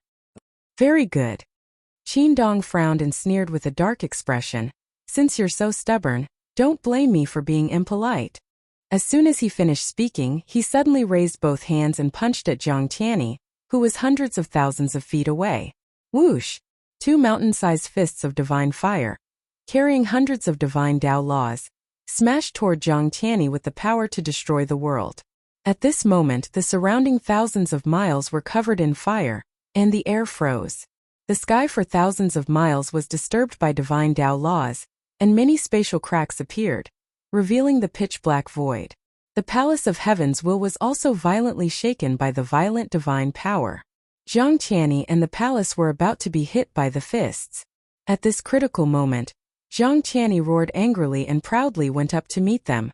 Very good. Qin Dong frowned and sneered with a dark expression. Since you're so stubborn, don't blame me for being impolite. As soon as he finished speaking, he suddenly raised both hands and punched at Zhang Tiany, who was hundreds of thousands of feet away. Whoosh! 2 mountain-sized fists of divine fire, carrying hundreds of divine Tao laws, smashed toward Zhang Tiany with the power to destroy the world. At this moment, the surrounding thousands of miles were covered in fire, and the air froze. The sky for thousands of miles was disturbed by divine Tao laws, and many spatial cracks appeared, revealing the pitch-black void. The palace of heaven's will was also violently shaken by the violent divine power. Zhang Tiany and the palace were about to be hit by the fists. At this critical moment, Zhang Tiany roared angrily and proudly went up to meet them.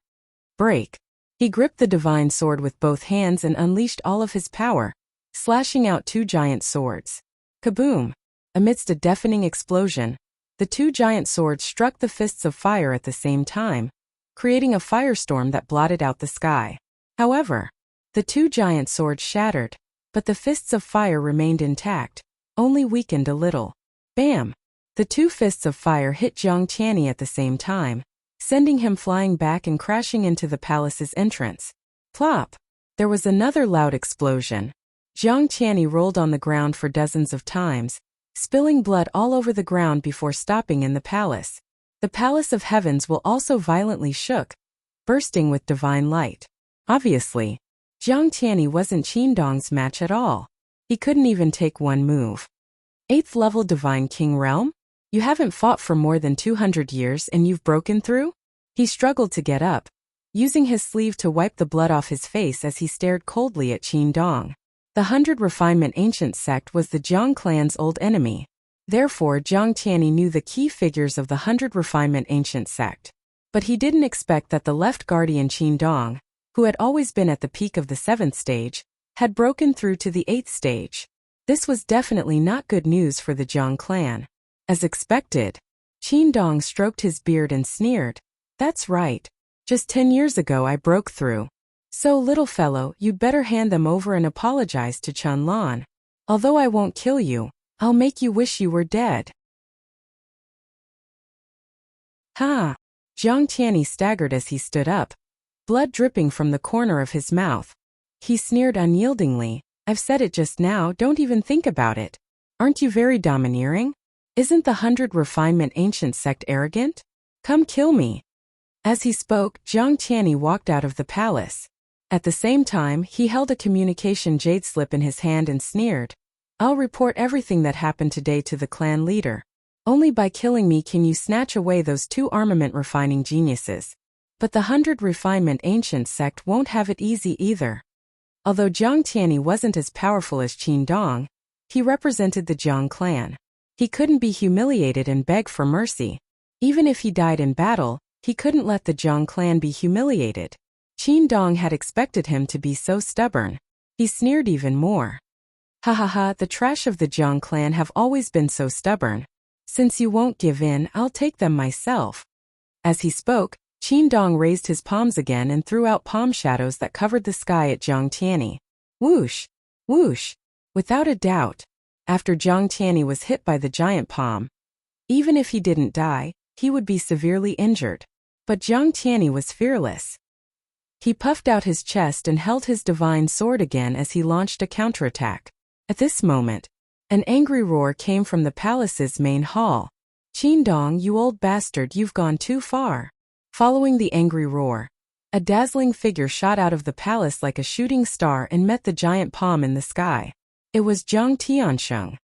Break! He gripped the divine sword with both hands and unleashed all of his power, slashing out 2 giant swords. Kaboom! Amidst a deafening explosion, the 2 giant swords struck the fists of fire at the same time, creating a firestorm that blotted out the sky. However, the 2 giant swords shattered, but the fists of fire remained intact, only weakened a little. Bam! The 2 fists of fire hit Zhang Tiany at the same time, sending him flying back and crashing into the palace's entrance. Plop! There was another loud explosion. Zhang Tiany rolled on the ground for dozens of times, spilling blood all over the ground before stopping in the palace. The palace of heavens will also violently shook, bursting with divine light. Obviously, Zhang Tiany wasn't Qin Dong's match at all. He couldn't even take one move. 8th level Divine King Realm? You haven't fought for more than 200 years and you've broken through? He struggled to get up, using his sleeve to wipe the blood off his face as he stared coldly at Qin Dong. The 100 Refinement Ancient Sect was the Jiang clan's old enemy. Therefore, Zhang Tiany knew the key figures of the 100 Refinement Ancient Sect. But he didn't expect that the left guardian Qin Dong, who had always been at the peak of the 7th stage, had broken through to the 8th stage. This was definitely not good news for the Jiang clan. As expected, Qin Dong stroked his beard and sneered. That's right. Just 10 years ago I broke through. So, little fellow, you'd better hand them over and apologize to Qianlan. Although I won't kill you, I'll make you wish you were dead. Ha! Zhang Tiany staggered as he stood up, blood dripping from the corner of his mouth. He sneered unyieldingly. I've said it just now, don't even think about it. Aren't you very domineering? Isn't the 100 Refinement Ancient Sect arrogant? Come kill me. As he spoke, Zhang Tiany walked out of the palace. At the same time, he held a communication jade slip in his hand and sneered. I'll report everything that happened today to the clan leader. Only by killing me can you snatch away those 2 armament refining geniuses. But the 100 Refinement Ancient Sect won't have it easy either. Although Zhang Tiany wasn't as powerful as Qin Dong, he represented the Jiang clan. He couldn't be humiliated and beg for mercy. Even if he died in battle, he couldn't let the Jiang clan be humiliated. Qin Dong had expected him to be so stubborn. He sneered even more. Ha ha ha, the trash of the Jiang clan have always been so stubborn. Since you won't give in, I'll take them myself. As he spoke, Qin Dong raised his palms again and threw out palm shadows that covered the sky at Zhang Tiany. Whoosh! Whoosh! Without a doubt, after Zhang Tiany was hit by the giant palm, even if he didn't die, he would be severely injured. But Zhang Tiany was fearless. He puffed out his chest and held his divine sword again as he launched a counterattack. At this moment, an angry roar came from the palace's main hall. Qin Dong, you old bastard, you've gone too far. Following the angry roar, a dazzling figure shot out of the palace like a shooting star and met the giant palm in the sky. It was Zhang Tiansheng.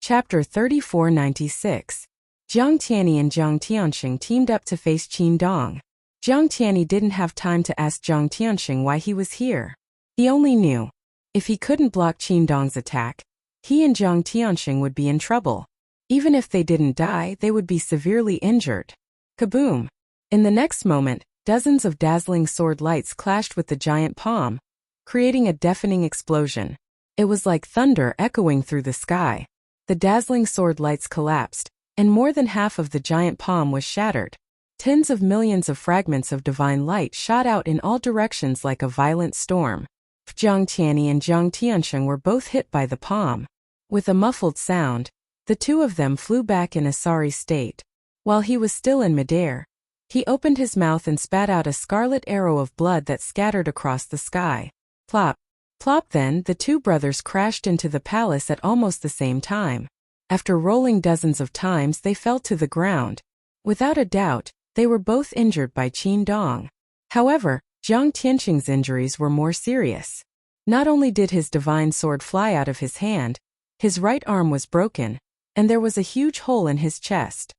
Chapter 3496. Jiang Tianyi and Jiang Tianxing teamed up to face Qin Dong. Jiang Tianyi didn't have time to ask Jiang Tianxing why he was here. He only knew. If he couldn't block Qin Dong's attack, he and Jiang Tianxing would be in trouble. Even if they didn't die, they would be severely injured. Kaboom! In the next moment, dozens of dazzling sword lights clashed with the giant palm, creating a deafening explosion. It was like thunder echoing through the sky. The dazzling sword lights collapsed, and more than half of the giant palm was shattered. Tens of millions of fragments of divine light shot out in all directions like a violent storm. Jiang Tianyi and Jiang Tianxing were both hit by the palm. With a muffled sound, the two of them flew back in a sorry state. While he was still in midair, he opened his mouth and spat out a scarlet arrow of blood that scattered across the sky. Plop! Plop! Then the two brothers crashed into the palace at almost the same time. After rolling dozens of times, they fell to the ground. Without a doubt, they were both injured by Qin Dong. However, Jiang Tianxing's injuries were more serious. Not only did his divine sword fly out of his hand, his right arm was broken, and there was a huge hole in his chest.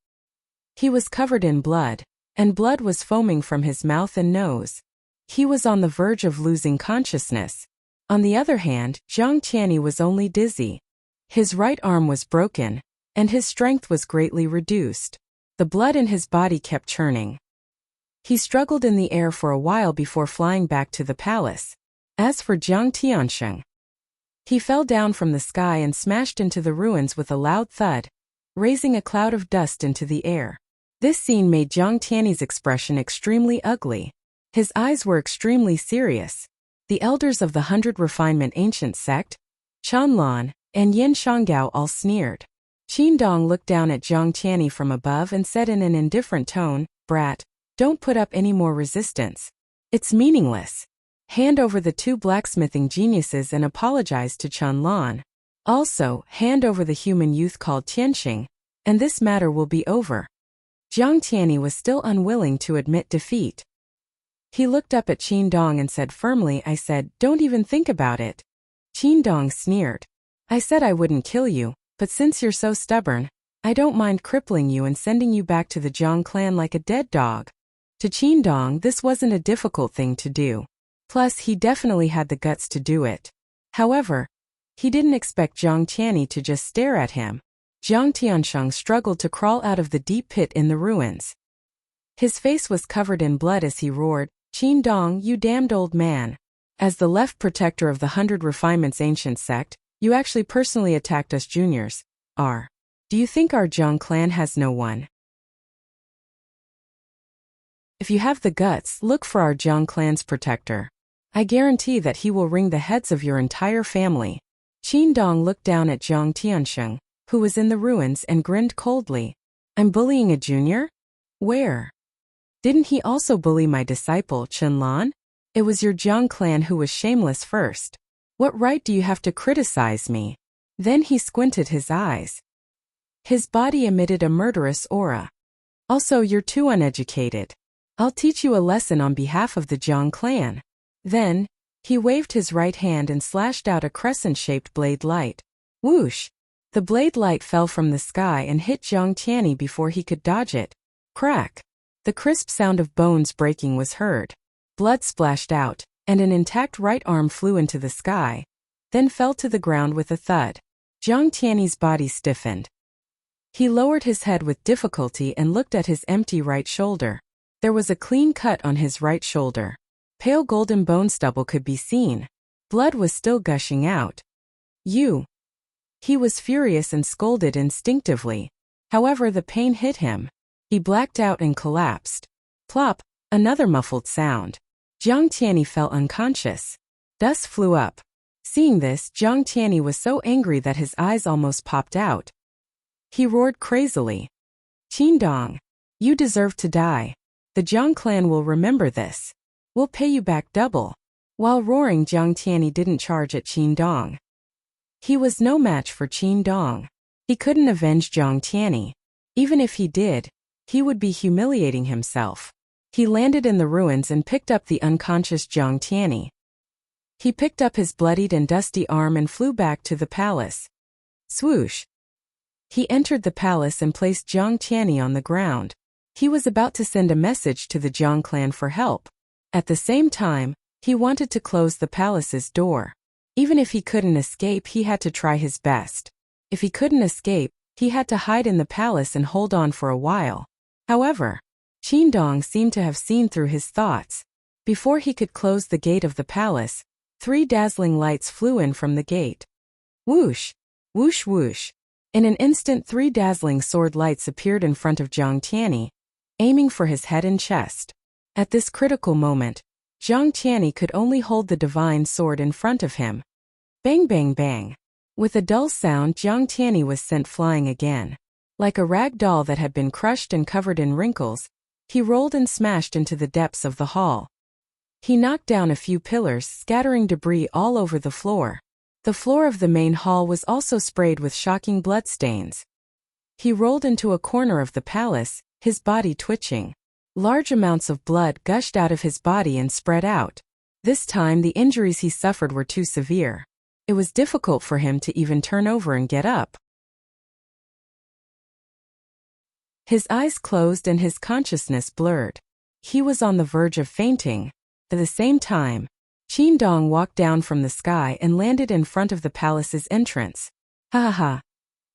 He was covered in blood, and blood was foaming from his mouth and nose. He was on the verge of losing consciousness. On the other hand, Jiang Tianyi was only dizzy. His right arm was broken, and his strength was greatly reduced. The blood in his body kept churning. He struggled in the air for a while before flying back to the palace. As for Jiang Tianxing, he fell down from the sky and smashed into the ruins with a loud thud, raising a cloud of dust into the air. This scene made Jiang Tianyi's expression extremely ugly. His eyes were extremely serious. The elders of the 100 Refinement Ancient Sect, Chen Lan, and Yin Shanggao all sneered. Qin Dong looked down at Jiang Tianyi from above and said in an indifferent tone, "Brat, don't put up any more resistance. It's meaningless. Hand over the two blacksmithing geniuses and apologize to Chen Lan. Also, hand over the human youth called Tianxing, and this matter will be over." Jiang Tianyi was still unwilling to admit defeat. He looked up at Qin Dong and said firmly, "I said, don't even think about it." Qin Dong sneered. "I said I wouldn't kill you, but since you're so stubborn, I don't mind crippling you and sending you back to the Jiang clan like a dead dog." To Qin Dong, this wasn't a difficult thing to do. Plus, he definitely had the guts to do it. However, he didn't expect Jiang Tianyi to just stare at him. Jiang Tianxing struggled to crawl out of the deep pit in the ruins. His face was covered in blood as he roared, "Qin Dong, you damned old man. As the left protector of the 100 Refinements Ancient Sect, you actually personally attacked us juniors. Do you think our Jiang clan has no one? If you have the guts, look for our Jiang clan's protector. I guarantee that he will wring the heads of your entire family." Qin Dong looked down at Jiang Tianxing, who was in the ruins, and grinned coldly. "I'm bullying a junior? Where? Didn't he also bully my disciple, Chen Lan? It was your Jiang clan who was shameless first. What right do you have to criticize me?" Then he squinted his eyes. His body emitted a murderous aura. "Also, you're too uneducated. I'll teach you a lesson on behalf of the Jiang clan." Then, he waved his right hand and slashed out a crescent-shaped blade light. Whoosh! The blade light fell from the sky and hit Jiang Tianyi before he could dodge it. Crack! The crisp sound of bones breaking was heard. Blood splashed out, and an intact right arm flew into the sky, then fell to the ground with a thud. Jiang Tianyi's body stiffened. He lowered his head with difficulty and looked at his empty right shoulder. There was a clean cut on his right shoulder. Pale golden bone stubble could be seen. Blood was still gushing out. "You!" He was furious and scolded instinctively. However, the pain hit him. He blacked out and collapsed. Plop! Another muffled sound. Jiang Tianyi fell unconscious. Dust flew up. Seeing this, Jiang Tianyi was so angry that his eyes almost popped out. He roared crazily. "Qin Dong! You deserve to die. The Jiang clan will remember this. We'll pay you back double." While roaring, Jiang Tianyi didn't charge at Qin Dong. He was no match for Qin Dong. He couldn't avenge Jiang Tianyi. Even if he did, he would be humiliating himself. He landed in the ruins and picked up the unconscious Jiang Tianyi. He picked up his bloodied and dusty arm and flew back to the palace. Swoosh! He entered the palace and placed Jiang Tianyi on the ground. He was about to send a message to the Jiang clan for help. At the same time, he wanted to close the palace's door. Even if he couldn't escape, he had to try his best. If he couldn't escape, he had to hide in the palace and hold on for a while. However, Qin Dong seemed to have seen through his thoughts. Before he could close the gate of the palace, 3 dazzling lights flew in from the gate. Whoosh! Whoosh whoosh! In an instant 3 dazzling sword lights appeared in front of Jiang Tianyi, aiming for his head and chest. At this critical moment, Jiang Tianyi could only hold the divine sword in front of him. Bang bang bang! With a dull sound, Jiang Tianyi was sent flying again. Like a rag doll that had been crushed and covered in wrinkles, he rolled and smashed into the depths of the hall. He knocked down a few pillars, scattering debris all over the floor. The floor of the main hall was also sprayed with shocking bloodstains. He rolled into a corner of the palace, his body twitching. Large amounts of blood gushed out of his body and spread out. This time the injuries he suffered were too severe. It was difficult for him to even turn over and get up. His eyes closed and his consciousness blurred. He was on the verge of fainting. At the same time, Qin Dong walked down from the sky and landed in front of the palace's entrance. Ha ha ha.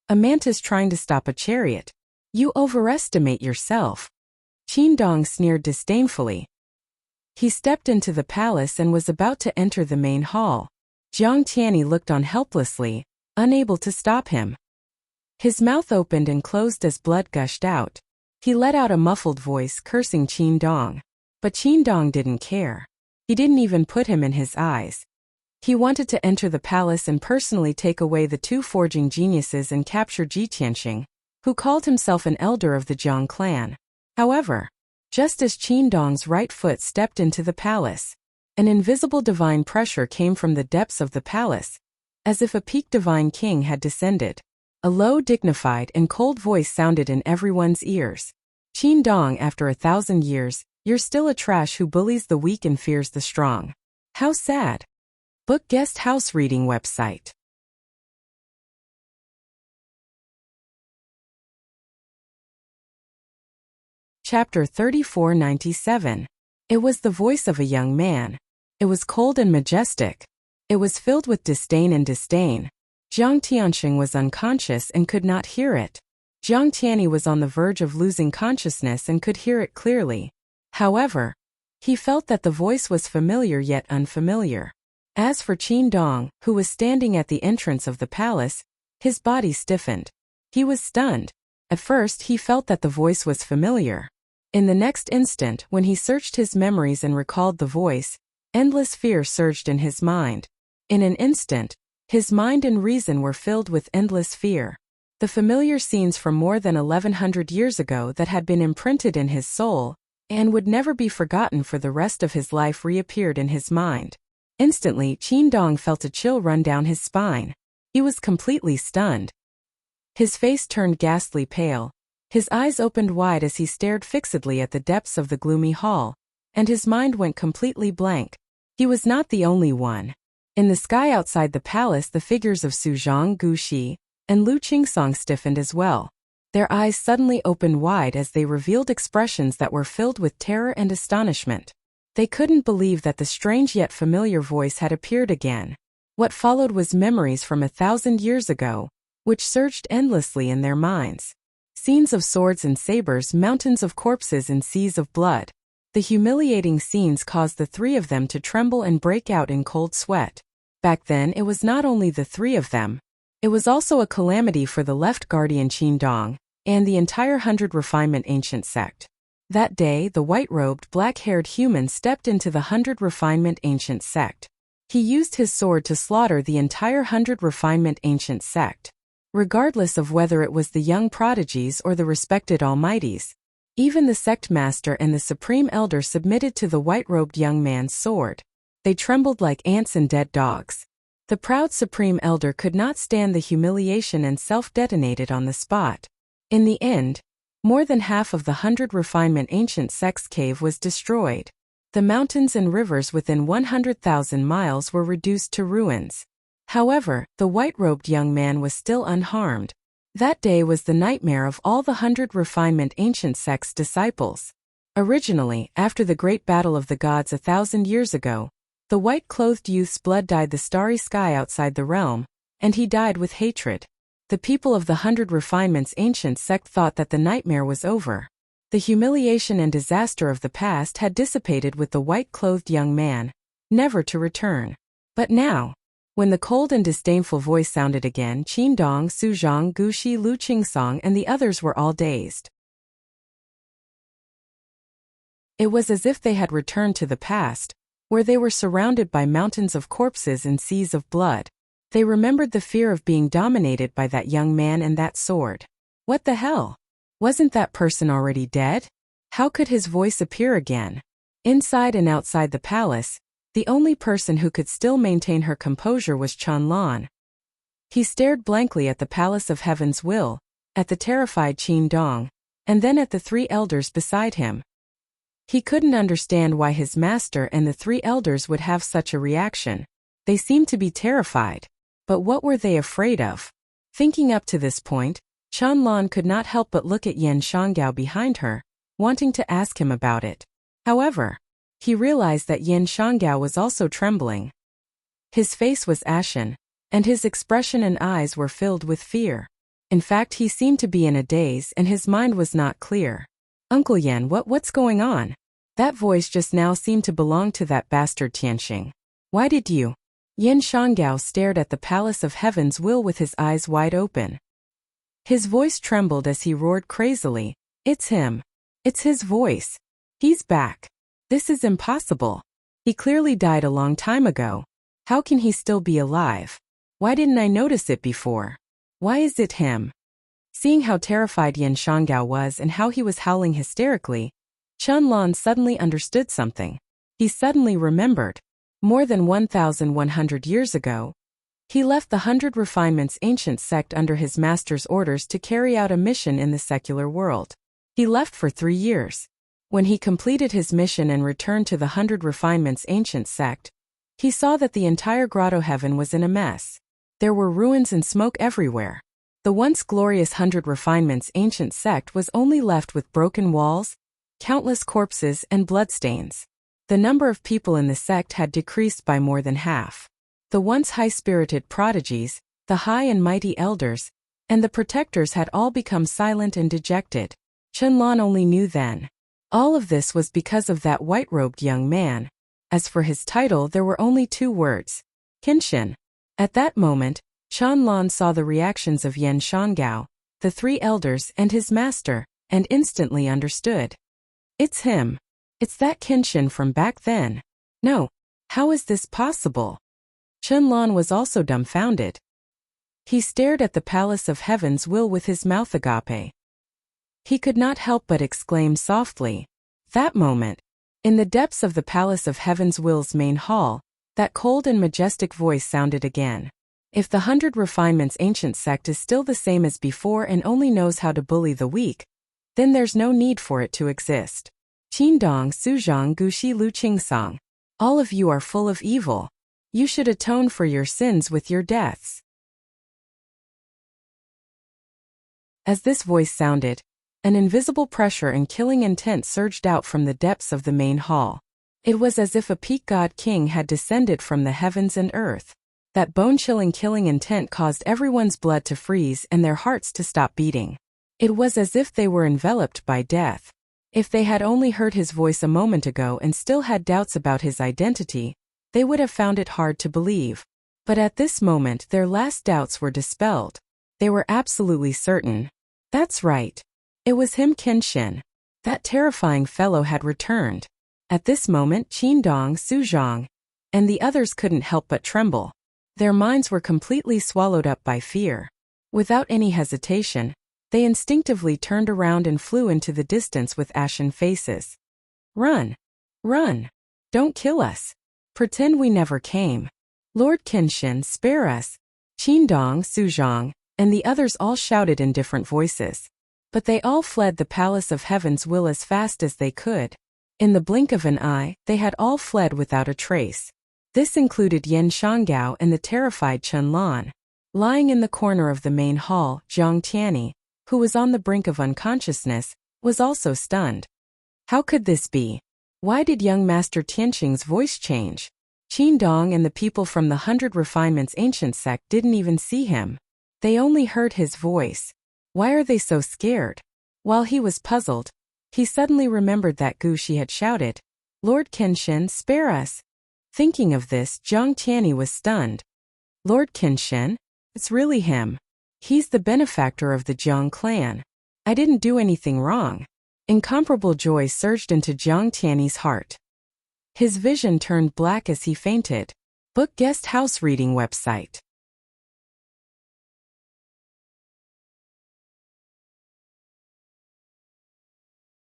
A mantis trying to stop a chariot. You overestimate yourself. Qin Dong sneered disdainfully. He stepped into the palace and was about to enter the main hall. Jiang Tianyi looked on helplessly, unable to stop him. His mouth opened and closed as blood gushed out. He let out a muffled voice cursing Qin Dong. But Qin Dong didn't care. He didn't even put him in his eyes. He wanted to enter the palace and personally take away the 2 forging geniuses and capture Ji Tianxing, who called himself an elder of the Jiang clan. However, just as Qin Dong's right foot stepped into the palace, an invisible divine pressure came from the depths of the palace, as if a peak divine king had descended. A low, dignified, and cold voice sounded in everyone's ears. Qin Dong, after 1,000 years, you're still a trash who bullies the weak and fears the strong. How sad. Book Guest House Reading Website. Chapter 3497. It was the voice of a young man. It was cold and majestic. It was filled with disdain and disdain. Jiang Tianxing was unconscious and could not hear it. Jiang Tianyi was on the verge of losing consciousness and could hear it clearly. However, he felt that the voice was familiar yet unfamiliar. As for Qin Dong, who was standing at the entrance of the palace, his body stiffened. He was stunned. At first he felt that the voice was familiar. In the next instant, when he searched his memories and recalled the voice, endless fear surged in his mind. In an instant, his mind and reason were filled with endless fear. The familiar scenes from more than 1100 years ago that had been imprinted in his soul, and would never be forgotten for the rest of his life, reappeared in his mind. Instantly, Qin Dong felt a chill run down his spine. He was completely stunned. His face turned ghastly pale. His eyes opened wide as he stared fixedly at the depths of the gloomy hall, and his mind went completely blank. He was not the only one. In the sky outside the palace, the figures of Su Zhang, Gu Xi, and Lu Qingsong stiffened as well. Their eyes suddenly opened wide as they revealed expressions that were filled with terror and astonishment. They couldn't believe that the strange yet familiar voice had appeared again. What followed was memories from 1,000 years ago, which surged endlessly in their minds. Scenes of swords and sabers, mountains of corpses and seas of blood. The humiliating scenes caused the 3 of them to tremble and break out in cold sweat. Back then it was not only the 3 of them. It was also a calamity for the left guardian Qin Dong, and the entire 100 Refinement Ancient sect. That day, the white-robed, black-haired human stepped into the 100 Refinement Ancient sect. He used his sword to slaughter the entire 100 Refinement Ancient sect. Regardless of whether it was the young prodigies or the respected almighties, even the sect master and the supreme elder submitted to the white-robed young man's sword. They trembled like ants and dead dogs. The proud supreme elder could not stand the humiliation and self-detonated on the spot. In the end, more than half of the 100 Refinement Ancient sect's cave was destroyed. The mountains and rivers within 100,000 miles were reduced to ruins. However, the white-robed young man was still unharmed. That day was the nightmare of all the 100 refinement ancient sect's disciples. Originally, after the great battle of the gods 1,000 years ago, the white-clothed youth's blood dyed the starry sky outside the realm, and he died with hatred. The people of the 100 refinements ancient sect thought that the nightmare was over. The humiliation and disaster of the past had dissipated with the white-clothed young man, never to return. But now, when the cold and disdainful voice sounded again, Qin Dong, Su Zhang, Gu Shi, Lu Qingsong and the others were all dazed. It was as if they had returned to the past, where they were surrounded by mountains of corpses and seas of blood. They remembered the fear of being dominated by that young man and that sword. What the hell? Wasn't that person already dead? How could his voice appear again? Inside and outside the palace, the only person who could still maintain her composure was Chunlan. He stared blankly at the Palace of Heaven's Will, at the terrified Qin Dong, and then at the three elders beside him. He couldn't understand why his master and the three elders would have such a reaction. They seemed to be terrified. But what were they afraid of? Thinking up to this point, Chunlan could not help but look at Yan Shanggao behind her, wanting to ask him about it. However, he realized that Yan Shanggao was also trembling. His face was ashen, and his expression and eyes were filled with fear. In fact, he seemed to be in a daze and his mind was not clear. Uncle Yan, what's going on? That voice just now seemed to belong to that bastard Tianxing. Why did you? Yan Shanggao stared at the Palace of Heaven's Will with his eyes wide open. His voice trembled as he roared crazily, "It's him. It's his voice. He's back. This is impossible. He clearly died a long time ago. How can he still be alive? Why didn't I notice it before? Why is it him?" Seeing how terrified Yan Shanggao was and how he was howling hysterically, Chunlan suddenly understood something. He suddenly remembered. More than 1,100 years ago, he left the 100 Refinements ancient sect under his master's orders to carry out a mission in the secular world. He left for 3 years. When he completed his mission and returned to the 100 Refinements ancient sect, he saw that the entire grotto heaven was in a mess. There were ruins and smoke everywhere. The once glorious 100 Refinements ancient sect was only left with broken walls, countless corpses and bloodstains. The number of people in the sect had decreased by more than half. The once high-spirited prodigies, the high and mighty elders, and the protectors had all become silent and dejected. Chunlan only knew then. All of this was because of that white-robed young man. As for his title, there were only 2 words: Kinshin. At that moment, Chunlan saw the reactions of Yan Shanggao, the 3 elders and his master, and instantly understood. It's him. It's that Kinshin from back then. No. How is this possible? Chunlan was also dumbfounded. He stared at the Palace of Heaven's Will with his mouth agape. He could not help but exclaim softly. That moment, in the depths of the Palace of Heaven's Will's main hall, that cold and majestic voice sounded again. If the 100 Refinements ancient sect is still the same as before and only knows how to bully the weak, then there's no need for it to exist. Qin Dong, Su Zhang, Gu Shi, Lu Qingsong. All of you are full of evil. You should atone for your sins with your deaths. As this voice sounded, an invisible pressure and killing intent surged out from the depths of the main hall. It was as if a peak god king had descended from the heavens and earth. That bone-chilling killing intent caused everyone's blood to freeze and their hearts to stop beating. It was as if they were enveloped by death. If they had only heard his voice a moment ago and still had doubts about his identity, they would have found it hard to believe. But at this moment their last doubts were dispelled. They were absolutely certain. That's right. It was him, Kinshin. That terrifying fellow had returned. At this moment Qin Dong, Su Zhang, and the others couldn't help but tremble. Their minds were completely swallowed up by fear. Without any hesitation, they instinctively turned around and flew into the distance with ashen faces. Run! Run! Don't kill us! Pretend we never came. Lord Kinshin, spare us! Qin Dong, Su Zhang, and the others all shouted in different voices. But they all fled the Palace of Heaven's Will as fast as they could. In the blink of an eye, they had all fled without a trace. This included Yan Shanggao and the terrified Chunlan. Lying in the corner of the main hall, Jiang Tianyi, who was on the brink of unconsciousness, was also stunned. How could this be? Why did young Master Tianqing's voice change? Qin Dong and the people from the 100 Refinements ancient sect didn't even see him. They only heard his voice. Why are they so scared? While he was puzzled, he suddenly remembered that Gu Shi had shouted, "Lord Kenshin, spare us!" Thinking of this, Jiang Tianyi was stunned. Lord Kenshin? It's really him. He's the benefactor of the Jiang clan. I didn't do anything wrong. Incomparable joy surged into Jiang Tianyi's heart. His vision turned black as he fainted. Book Guest House Reading Website.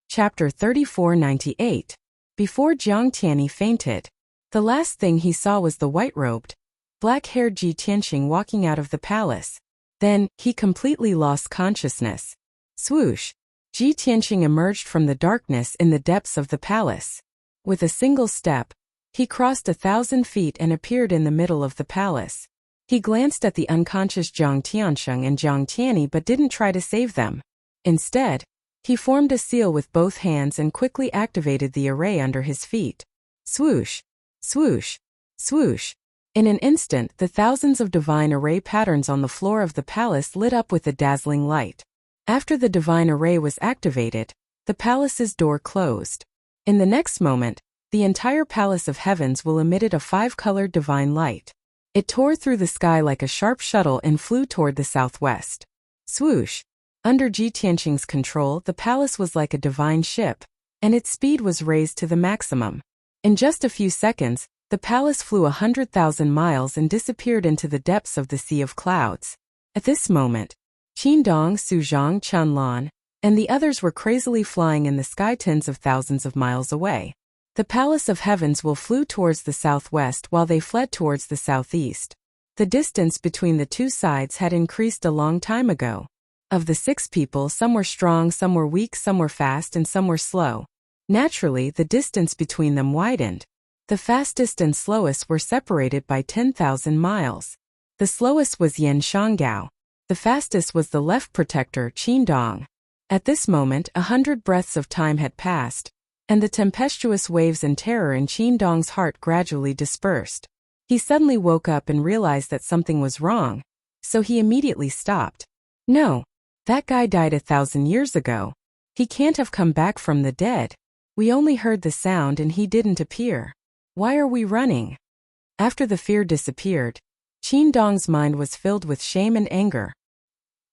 Chapter 3498. Before Jiang Tianyi fainted, the last thing he saw was the white-robed, black-haired Ji Tianqing walking out of the palace. Then, he completely lost consciousness. Swoosh! Ji Tianqing emerged from the darkness in the depths of the palace. With a single step, he crossed 1,000 feet and appeared in the middle of the palace. He glanced at the unconscious Jiang Tiansheng and Jiang Tianyi but didn't try to save them. Instead, he formed a seal with both hands and quickly activated the array under his feet. Swoosh! Swoosh! Swoosh! In an instant, the thousands of divine array patterns on the floor of the palace lit up with a dazzling light. After the divine array was activated, the palace's door closed. In the next moment, the entire palace of heavens will emitted a 5-colored divine light. It tore through the sky like a sharp shuttle and flew toward the southwest. Swoosh! Under Ji Tianqing's control, the palace was like a divine ship, and its speed was raised to the maximum. In just a few seconds, the palace flew 100,000 miles and disappeared into the depths of the sea of clouds. At this moment, Qin Dong, Su Zhang, Chen Lan, and the others were crazily flying in the sky tens of thousands of miles away. The palace of heavens will flew towards the southwest while they fled towards the southeast. The distance between the two sides had increased a long time ago. Of the 6 people, some were strong, some were weak, some were fast, and some were slow. Naturally, the distance between them widened. The fastest and slowest were separated by 10,000 miles. The slowest was Yan Shangao. The fastest was the left protector, Qin Dong. At this moment, 100 breaths of time had passed, and the tempestuous waves and terror in Qin Dong's heart gradually dispersed. He suddenly woke up and realized that something was wrong, so he immediately stopped. No, that guy died 1,000 years ago. He can't have come back from the dead. We only heard the sound and he didn't appear. Why are we running? After the fear disappeared, Qin Dong's mind was filled with shame and anger.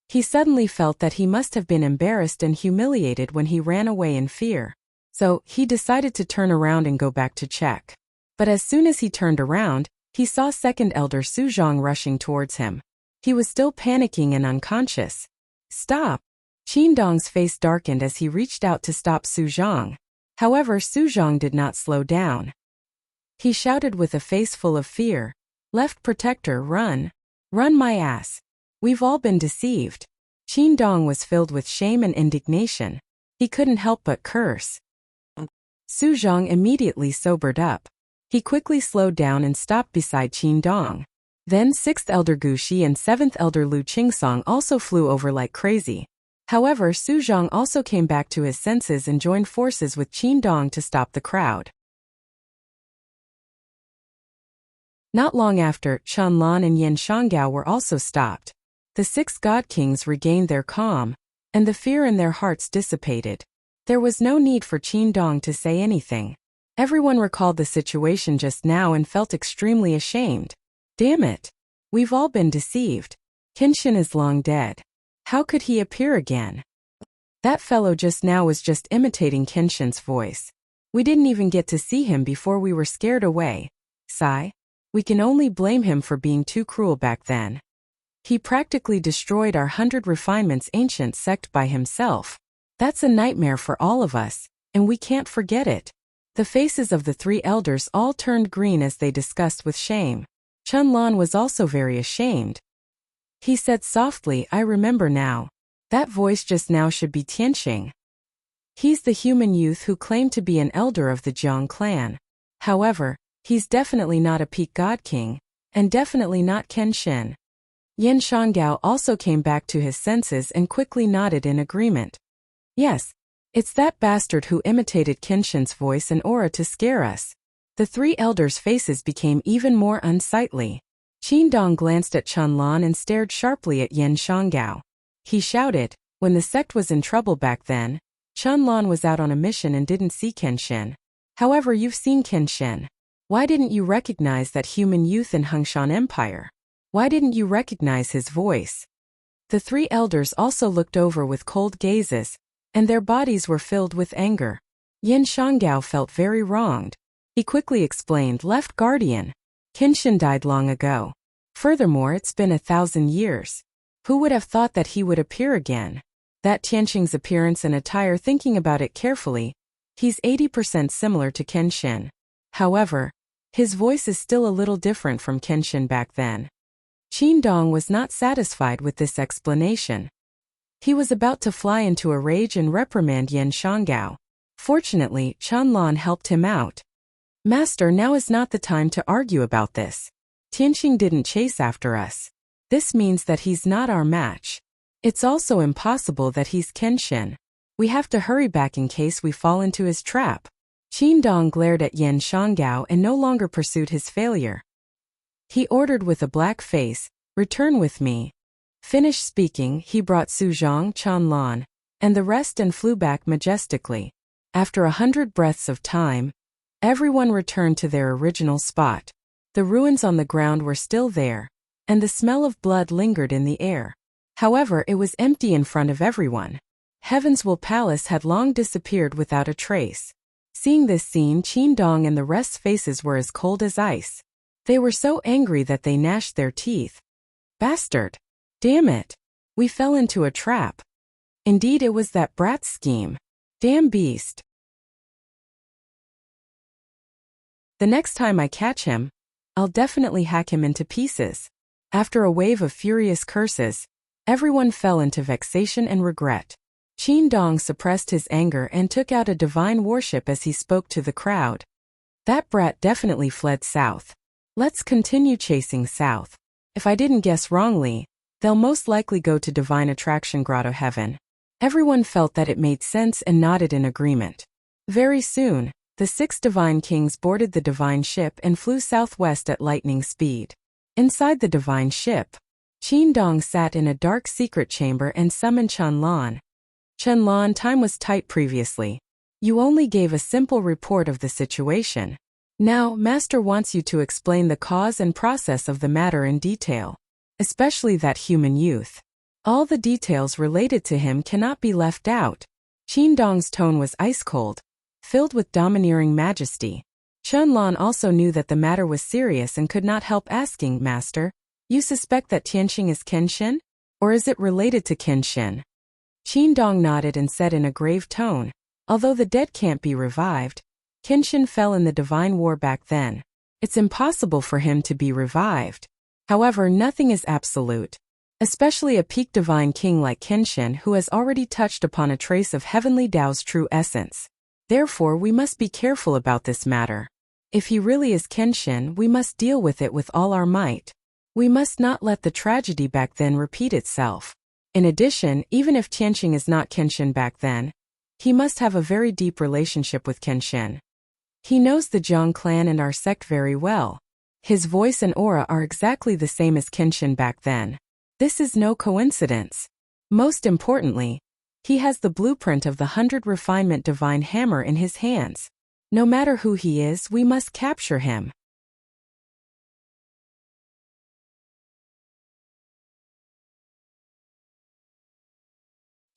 He suddenly felt that he must have been embarrassed and humiliated when he ran away in fear. So, he decided to turn around and go back to check. But as soon as he turned around, he saw second elder Su Zhang rushing towards him. He was still panicking and unconscious. Stop! Qin Dong's face darkened as he reached out to stop Su Zhang. However, Su Zhang did not slow down. He shouted with a face full of fear, "Left protector, run! Run my ass! We've all been deceived." Qin Dong was filled with shame and indignation. He couldn't help but curse. Su Zhang immediately sobered up. He quickly slowed down and stopped beside Qin Dong. Then 6th Elder Gu Shi and 7th Elder Lu Qingsong also flew over like crazy. However, Su Zhang also came back to his senses and joined forces with Qin Dong to stop the crowd. Not long after, Chen Lan and Yan Shangao were also stopped. The 6 God Kings regained their calm, and the fear in their hearts dissipated. There was no need for Qin Dong to say anything. Everyone recalled the situation just now and felt extremely ashamed. Damn it! We've all been deceived. Kenshin is long dead. How could he appear again? That fellow just now was just imitating Kenshin's voice. We didn't even get to see him before we were scared away. Sigh. We can only blame him for being too cruel back then. He practically destroyed our 100 Refinements ancient sect by himself. That's a nightmare for all of us, and we can't forget it. The faces of the 3 elders all turned green as they discussed with shame. Chen Lan was also very ashamed. He said softly, "I remember now. That voice just now should be Tianqing. He's the human youth who claimed to be an elder of the Jiang clan. However, he's definitely not a peak god king, and definitely not Kenshin." Yin Shanggao also came back to his senses and quickly nodded in agreement. Yes, it's that bastard who imitated Kenshin's voice and aura to scare us. The three elders' faces became even more unsightly. Qin Dong glanced at Chunlan and stared sharply at Yin Shanggao. He shouted, when the sect was in trouble back then, Chunlan was out on a mission and didn't see Kenshin. However, you've seen Kenshin. Why didn't you recognize that human youth in Hengshan Empire? Why didn't you recognize his voice? The three elders also looked over with cold gazes, and their bodies were filled with anger. Yin Shanggao felt very wronged. He quickly explained, Left Guardian. Kenshin died long ago. Furthermore, it's been 1,000 years. Who would have thought that he would appear again? That Tianqing's appearance and attire, thinking about it carefully, he's 80% similar to Kenshin. However, his voice is still a little different from Kenshin back then. Qin Dong was not satisfied with this explanation. He was about to fly into a rage and reprimand Yin Shanggao. Fortunately, Chunlan helped him out. Master, now is not the time to argue about this. Tianqing didn't chase after us. This means that he's not our match. It's also impossible that he's Kenshin. We have to hurry back in case we fall into his trap. Qin Dong glared at Yin Shanggao and no longer pursued his failure. He ordered with a black face, Return with me. Finished speaking, he brought Su Zhang, Chunlan, and the rest and flew back majestically. After 100 breaths of time, everyone returned to their original spot. The ruins on the ground were still there, and the smell of blood lingered in the air. However, it was empty in front of everyone. Heaven's Will Palace had long disappeared without a trace. Seeing this scene, Qin Dong and the rest's faces were as cold as ice. They were so angry that they gnashed their teeth. Bastard! Damn it! We fell into a trap. Indeed, it was that brat's scheme. Damn beast! The next time I catch him, I'll definitely hack him into pieces. After a wave of furious curses, everyone fell into vexation and regret. Qin Dong suppressed his anger and took out a divine worship as he spoke to the crowd. That brat definitely fled south. Let's continue chasing south. If I didn't guess wrongly, they'll most likely go to Divine Attraction Grotto Heaven. Everyone felt that it made sense and nodded in agreement. Very soon, the 6 divine kings boarded the divine ship and flew southwest at lightning speed. Inside the divine ship, Qin Dong sat in a dark secret chamber and summoned Chunlan. Chunlan, time was tight previously. You only gave a simple report of the situation. Now, Master wants you to explain the cause and process of the matter in detail, especially that human youth. All the details related to him cannot be left out. Qin Dong's tone was ice-cold, filled with domineering majesty. Chunlan also knew that the matter was serious and could not help asking, Master, you suspect that Tianqing is Kenshin? Or is it related to Kenshin? Qin Dong nodded and said in a grave tone, Although the dead can't be revived, Kenshin fell in the divine war back then. It's impossible for him to be revived. However, nothing is absolute. Especially a peak divine king like Kenshin who has already touched upon a trace of heavenly Tao's true essence. Therefore, we must be careful about this matter. If he really is Kenshin, we must deal with it with all our might. We must not let the tragedy back then repeat itself. In addition, even if Tianqing is not Kenshin back then, he must have a very deep relationship with Kenshin. He knows the Zhang clan and our sect very well. His voice and aura are exactly the same as Kenshin back then. This is no coincidence. Most importantly, he has the blueprint of the 100 refinement divine hammer in his hands. No matter who he is, we must capture him.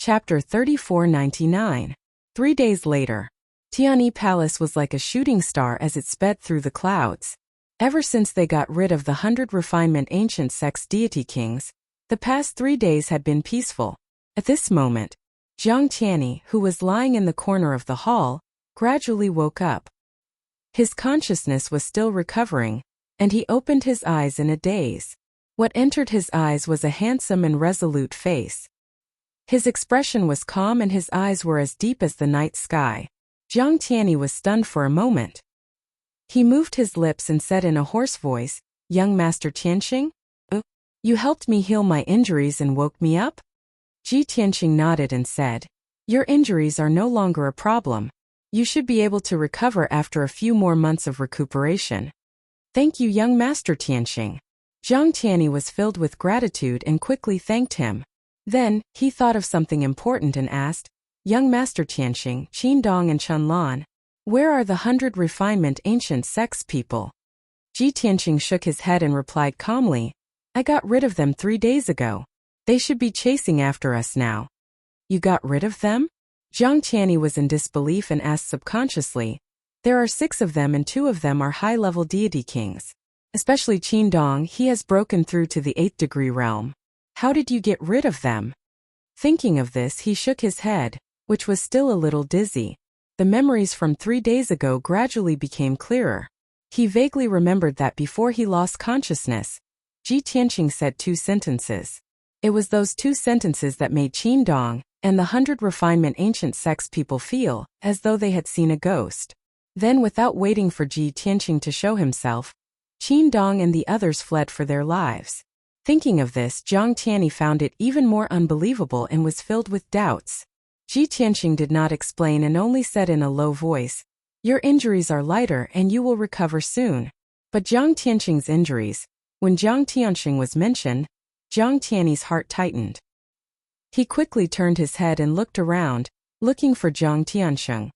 Chapter 3499. 3 days later. Tianyi Palace was like a shooting star as it sped through the clouds. Ever since they got rid of the 100 refinement ancient sect's deity kings, the past 3 days had been peaceful. At this moment, Zhang Tianyi, who was lying in the corner of the hall, gradually woke up. His consciousness was still recovering, and he opened his eyes in a daze. What entered his eyes was a handsome and resolute face. His expression was calm and his eyes were as deep as the night sky. Zhang Tianyi was stunned for a moment. He moved his lips and said in a hoarse voice, Young Master Tianqing? You helped me heal my injuries and woke me up? Ji Tianqing nodded and said, your injuries are no longer a problem. You should be able to recover after a few more months of recuperation. Thank you, young Master Tianqing. Zhang Tianyi was filled with gratitude and quickly thanked him. Then, he thought of something important and asked, young Master Tianqing, Qin Dong and Chun Lan, where are the 100 refinement ancient sects people? Ji Tianqing shook his head and replied calmly, I got rid of them 3 days ago. They should be chasing after us now. You got rid of them? Zhang Tianyi was in disbelief and asked subconsciously, there are 6 of them and 2 of them are high-level deity kings. Especially Qin Dong, he has broken through to the 8th degree realm. How did you get rid of them? Thinking of this, he shook his head, which was still a little dizzy. The memories from 3 days ago gradually became clearer. He vaguely remembered that before he lost consciousness, Ji Tianqing said 2 sentences. It was those 2 sentences that made Qin Dong and the 100 refinement ancient sects people feel as though they had seen a ghost. Then, without waiting for Ji Tianqing to show himself, Qin Dong and the others fled for their lives. Thinking of this, Zhang Tianyi found it even more unbelievable and was filled with doubts. Ji Tianqing did not explain and only said in a low voice, your injuries are lighter and you will recover soon. But Zhang Tianqing's injuries, when Zhang Tianqing was mentioned, Zhang Tianyi's heart tightened. He quickly turned his head and looked around, looking for Zhang Tianqing.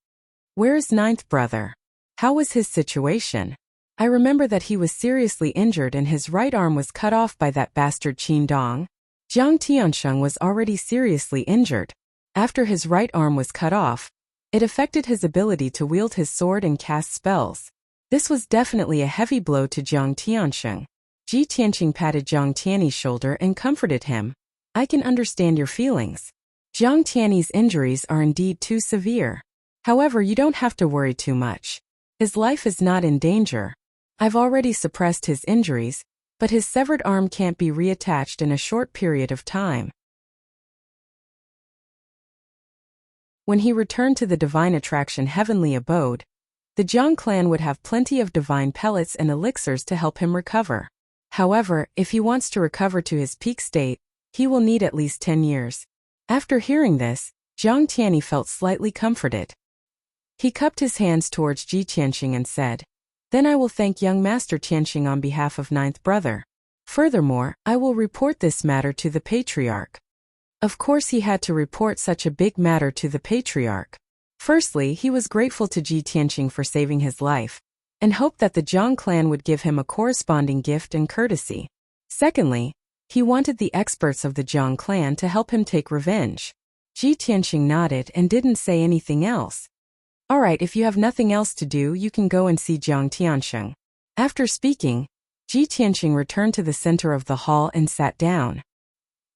Where is 9th brother? How was his situation? I remember that he was seriously injured and his right arm was cut off by that bastard Qin Dong. Zhang Tianqing was already seriously injured. After his right arm was cut off, it affected his ability to wield his sword and cast spells. This was definitely a heavy blow to Zhang Tianqing. Ji Tianqing patted Zhang Tianyi's shoulder and comforted him. I can understand your feelings. Zhang Tianyi's injuries are indeed too severe. However, you don't have to worry too much. His life is not in danger. I've already suppressed his injuries, but his severed arm can't be reattached in a short period of time. When he returned to the divine attraction heavenly abode, the Jiang clan would have plenty of divine pellets and elixirs to help him recover. However, if he wants to recover to his peak state, he will need at least 10 years. After hearing this, Zhang Tianyi felt slightly comforted. He cupped his hands towards Ji Tianqing and said, then I will thank young Master Tianqing on behalf of 9th brother. Furthermore, I will report this matter to the patriarch. Of course he had to report such a big matter to the patriarch. Firstly, he was grateful to Ji Tianqing for saving his life, and hoped that the Jiang clan would give him a corresponding gift and courtesy. Secondly, he wanted the experts of the Jiang clan to help him take revenge. Ji Tianqing nodded and didn't say anything else. Alright, if you have nothing else to do, you can go and see Zhang Tianqing. After speaking, Ji Tianqing returned to the center of the hall and sat down.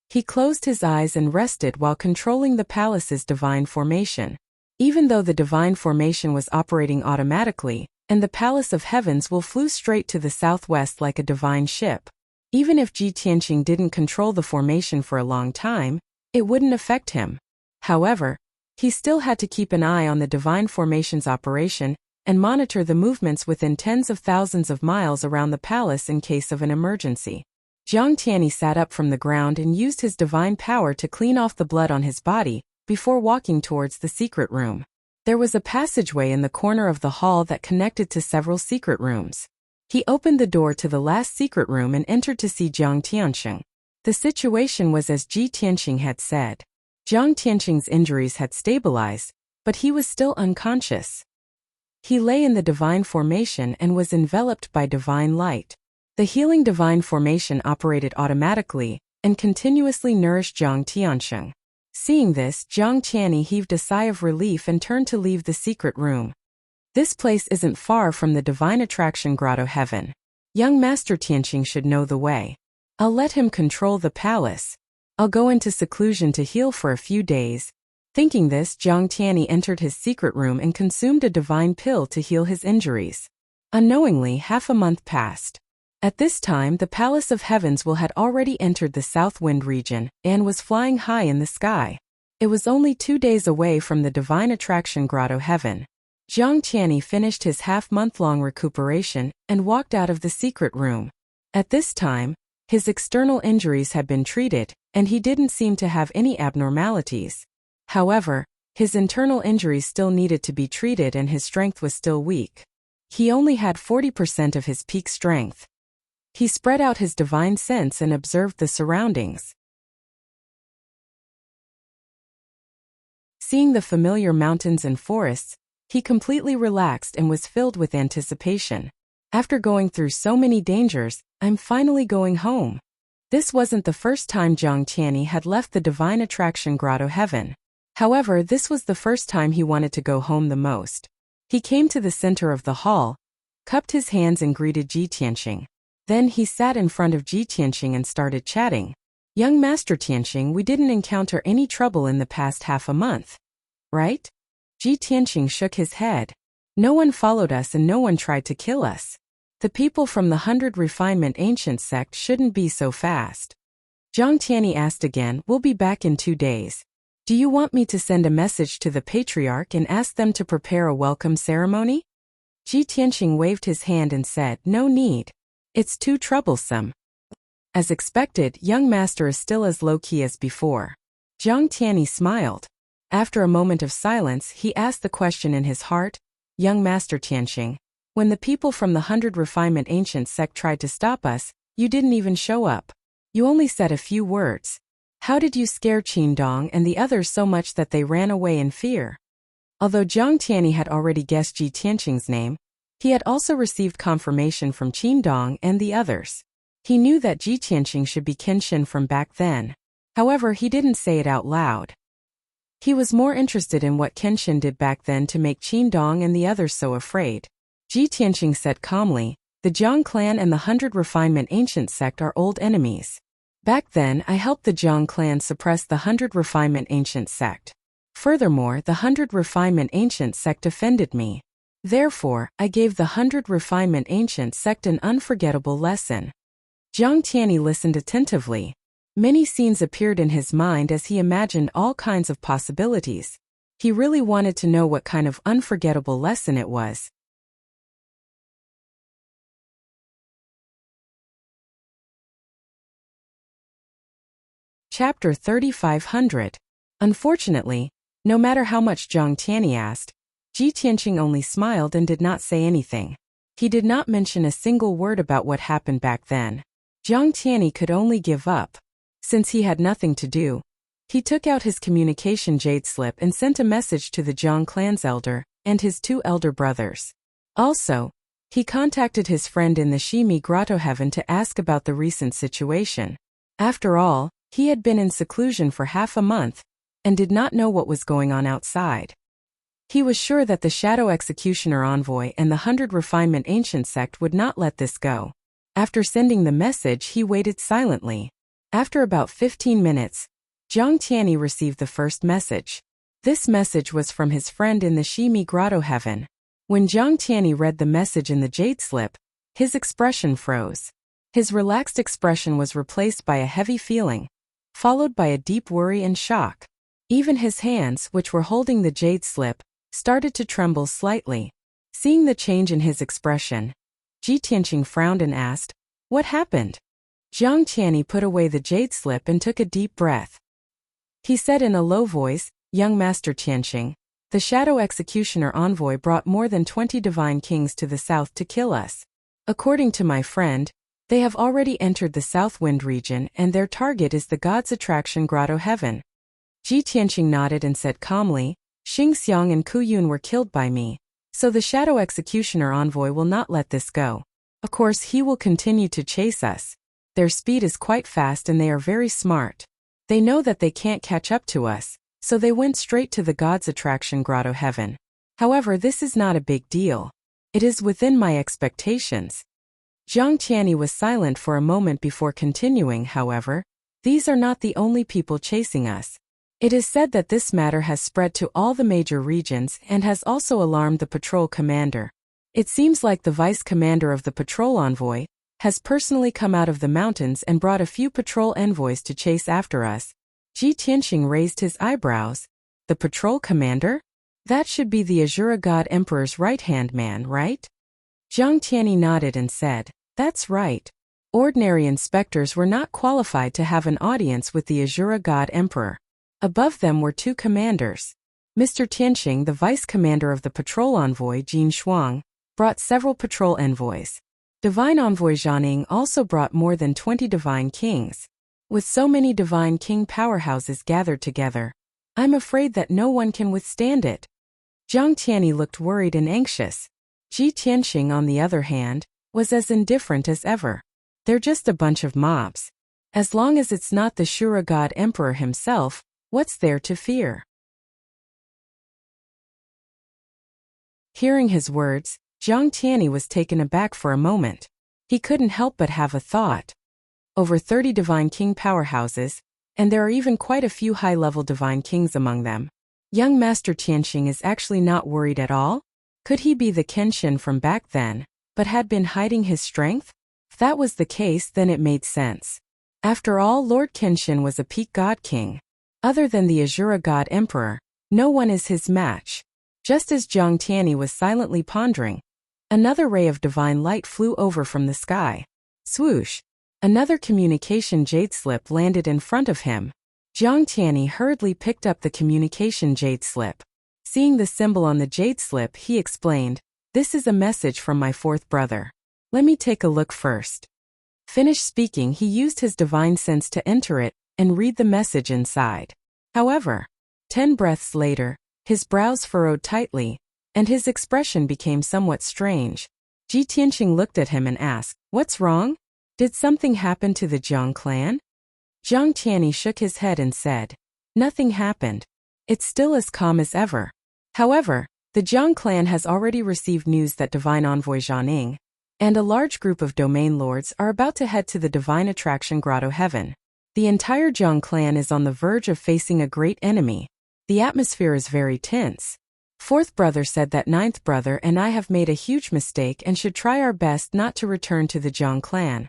He closed his eyes and rested while controlling the palace's divine formation. Even though the divine formation was operating automatically, and the palace of heavens will flew straight to the southwest like a divine ship. Even if Ji Tianqing didn't control the formation for a long time, it wouldn't affect him. However, he still had to keep an eye on the divine formation's operation and monitor the movements within tens of thousands of miles around the palace in case of an emergency. Zhang Tianyi sat up from the ground and used his divine power to clean off the blood on his body before walking towards the secret room. There was a passageway in the corner of the hall that connected to several secret rooms. He opened the door to the last secret room and entered to see Zhang Tianqing. The situation was as Ji Tianqing had said. Zhang Tianqing's injuries had stabilized, but he was still unconscious. He lay in the divine formation and was enveloped by divine light. The healing divine formation operated automatically and continuously nourished Zhang Tianqing. Seeing this, Zhang Tianyi heaved a sigh of relief and turned to leave the secret room. This place isn't far from the divine attraction grotto heaven. Young Master Tianqing should know the way. I'll let him control the palace. I'll go into seclusion to heal for a few days. Thinking this, Zhang Tianyi entered his secret room and consumed a divine pill to heal his injuries. Unknowingly, half a month passed. At this time, the Palace of Heavens had already entered the South Wind region and was flying high in the sky. It was only 2 days away from the divine attraction grotto heaven. Zhang Tianyi finished his half-month-long recuperation and walked out of the secret room. At this time, His external injuries had been treated, and he didn't seem to have any abnormalities. However, his internal injuries still needed to be treated and his strength was still weak. He only had 40% of his peak strength. He spread out his divine sense and observed the surroundings. Seeing the familiar mountains and forests, he completely relaxed and was filled with anticipation. After going through so many dangers, I'm finally going home. This wasn't the first time Jiang Tianyi had left the divine attraction grotto heaven. However, this was the first time he wanted to go home the most. He came to the center of the hall, cupped his hands and greeted Ji Tianxing. Then he sat in front of Ji Tianxing and started chatting. Young Master Tianxing, we didn't encounter any trouble in the past half a month, right? Ji Tianxing shook his head. No one followed us and no one tried to kill us. The people from the 100 Refinement Ancient sect shouldn't be so fast. Jiang Tianyi asked again, we'll be back in 2 days. Do you want me to send a message to the Patriarch and ask them to prepare a welcome ceremony? Ji Tianxing waved his hand and said, no need. It's too troublesome. As expected, young master is still as low-key as before. Jiang Tianyi smiled. After a moment of silence, he asked the question in his heart, young master Tianxing, when the people from the 100 Refinement Ancient sect tried to stop us, you didn't even show up. You only said a few words. How did you scare Qin Dong and the others so much that they ran away in fear? Although Jiang Tianyi had already guessed Ji Tianxing's name, he had also received confirmation from Qin Dong and the others. He knew that Ji Tianxing should be Kenshin from back then. However, he didn't say it out loud. He was more interested in what Kenshin did back then to make Qin Dong and the others so afraid. Ji Tianxing said calmly, the Jiang clan and the 100 Refinement Ancient sect are old enemies. Back then, I helped the Jiang clan suppress the 100 Refinement Ancient sect. Furthermore, the 100 Refinement Ancient sect offended me. Therefore, I gave the 100 Refinement Ancient sect an unforgettable lesson. Jiang Tianyi listened attentively. Many scenes appeared in his mind as he imagined all kinds of possibilities. He really wanted to know what kind of unforgettable lesson it was. Chapter 3500. Unfortunately, no matter how much Jiang Tianyi asked, Ji Tianxing only smiled and did not say anything. He did not mention a single word about what happened back then. Jiang Tianyi could only give up. Since he had nothing to do, he took out his communication jade slip and sent a message to the Jiang clan's elder and his 2 elder brothers. Also, he contacted his friend in the Shimi Grotto Heaven to ask about the recent situation. After all, he had been in seclusion for half a month and did not know what was going on outside. He was sure that the Shadow Executioner Envoy and the 100 Refinement Ancient sect would not let this go. After sending the message, he waited silently. After about 15 minutes, Jiang Tianyi received the first message. This message was from his friend in the Shimi Grotto Heaven. When Jiang Tianyi read the message in the jade slip, his expression froze. His relaxed expression was replaced by a heavy feeling, followed by a deep worry and shock. Even his hands, which were holding the jade slip, started to tremble slightly. Seeing the change in his expression, Ji Tianxing frowned and asked, what happened? Jiang Tianyi put away the jade slip and took a deep breath. He said in a low voice, young Master Tianxing, the Shadow Executioner Envoy brought more than 20 divine kings to the south to kill us. According to my friend, they have already entered the South Wind region and their target is the God's Attraction Grotto Heaven. Ji Tianxing nodded and said calmly, Xing Xiang and Ku Yun were killed by me, so the Shadow Executioner Envoy will not let this go. Of course, he will continue to chase us. Their speed is quite fast and they are very smart. They know that they can't catch up to us, so they went straight to the God's Attraction Grotto Heaven. However, this is not a big deal. It is within my expectations. Jiang Tianyi was silent for a moment before continuing, however, these are not the only people chasing us. It is said that this matter has spread to all the major regions and has also alarmed the patrol commander. It seems like the vice commander of the patrol envoy has personally come out of the mountains and brought a few patrol envoys to chase after us. Ji Tianxing raised his eyebrows. The patrol commander? That should be the Azura God Emperor's right-hand man, right? Jiang Tianyi nodded and said, that's right. Ordinary inspectors were not qualified to have an audience with the Azura God Emperor. Above them were two commanders. Mr. Tianxing, the vice commander of the patrol envoy Jin Shuang, brought several patrol envoys. Divine envoy Zhaning also brought more than 20 divine kings. With so many divine king powerhouses gathered together, I'm afraid that no one can withstand it. Jiang Tianyi looked worried and anxious. Ji Tianxing, on the other hand, was as indifferent as ever. They're just a bunch of mobs. As long as it's not the Shura God Emperor himself, what's there to fear? Hearing his words, Jiang Tianyi was taken aback for a moment. He couldn't help but have a thought. Over 30 divine king powerhouses, and there are even quite a few high-level divine kings among them. Young Master Tianxing is actually not worried at all? Could he be the Kenshin from back then, but had been hiding his strength? If that was the case, then it made sense. After all, Lord Kenshin was a peak god king. Other than the Azura God Emperor, no one is his match. Just as Jiang Tianyi was silently pondering, another ray of divine light flew over from the sky. Swoosh! Another communication jade slip landed in front of him. Jiang Tianyi hurriedly picked up the communication jade slip. Seeing the symbol on the jade slip, he explained, "This is a message from my fourth brother. Let me take a look first." Finished speaking, he used his divine sense to enter it and read the message inside. However, 10 breaths later, his brows furrowed tightly, and his expression became somewhat strange. Ji Tianxing looked at him and asked, "What's wrong? Did something happen to the Jiang clan?" Jiang Tianyi shook his head and said, "Nothing happened. It's still as calm as ever. However, the Jiang clan has already received news that Divine Envoy Zhaning and a large group of domain lords are about to head to the Divine Attraction Grotto Heaven. The entire Jiang clan is on the verge of facing a great enemy. The atmosphere is very tense. Fourth brother said that ninth brother and I have made a huge mistake and should try our best not to return to the Jiang clan.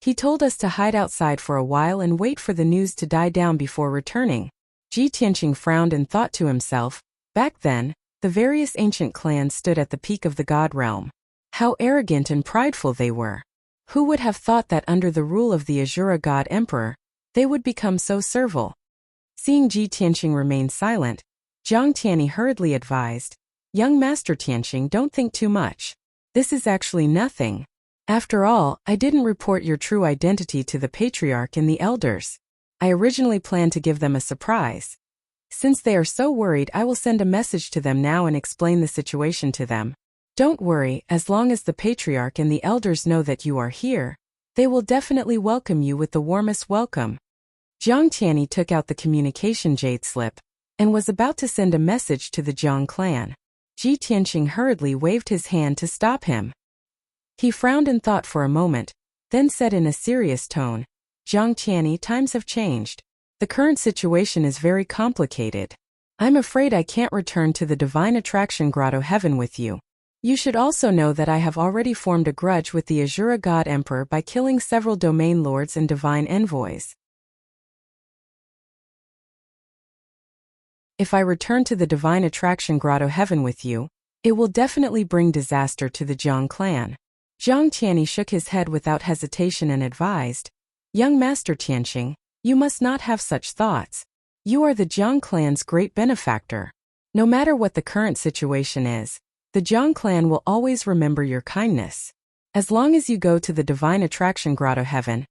He told us to hide outside for a while and wait for the news to die down before returning." Ji Tianxing frowned and thought to himself, back then, the various ancient clans stood at the peak of the god realm. How arrogant and prideful they were. Who would have thought that under the rule of the Azura God Emperor, they would become so servile? Seeing Ji Tianxing remain silent, Jiang Tianyi hurriedly advised, "Young Master Tianxing, don't think too much. This is actually nothing. After all, I didn't report your true identity to the Patriarch and the Elders. I originally planned to give them a surprise. Since they are so worried, I will send a message to them now and explain the situation to them. Don't worry, as long as the Patriarch and the Elders know that you are here, they will definitely welcome you with the warmest welcome." Jiang Tianyi took out the communication jade slip and was about to send a message to the Jiang clan. Ji Tianxing hurriedly waved his hand to stop him. He frowned and thought for a moment, then said in a serious tone, "Jiang Tianyi, times have changed. The current situation is very complicated. I'm afraid I can't return to the Divine Attraction Grotto Heaven with you. You should also know that I have already formed a grudge with the Azura God Emperor by killing several domain lords and divine envoys. If I return to the Divine Attraction Grotto Heaven with you, it will definitely bring disaster to the Jiang clan." Jiang Tianyi shook his head without hesitation and advised, "Young Master Tianxing, you must not have such thoughts. You are the Jiang clan's great benefactor. No matter what the current situation is, the Jiang clan will always remember your kindness. As long as you go to the Divine Attraction Grotto Heaven,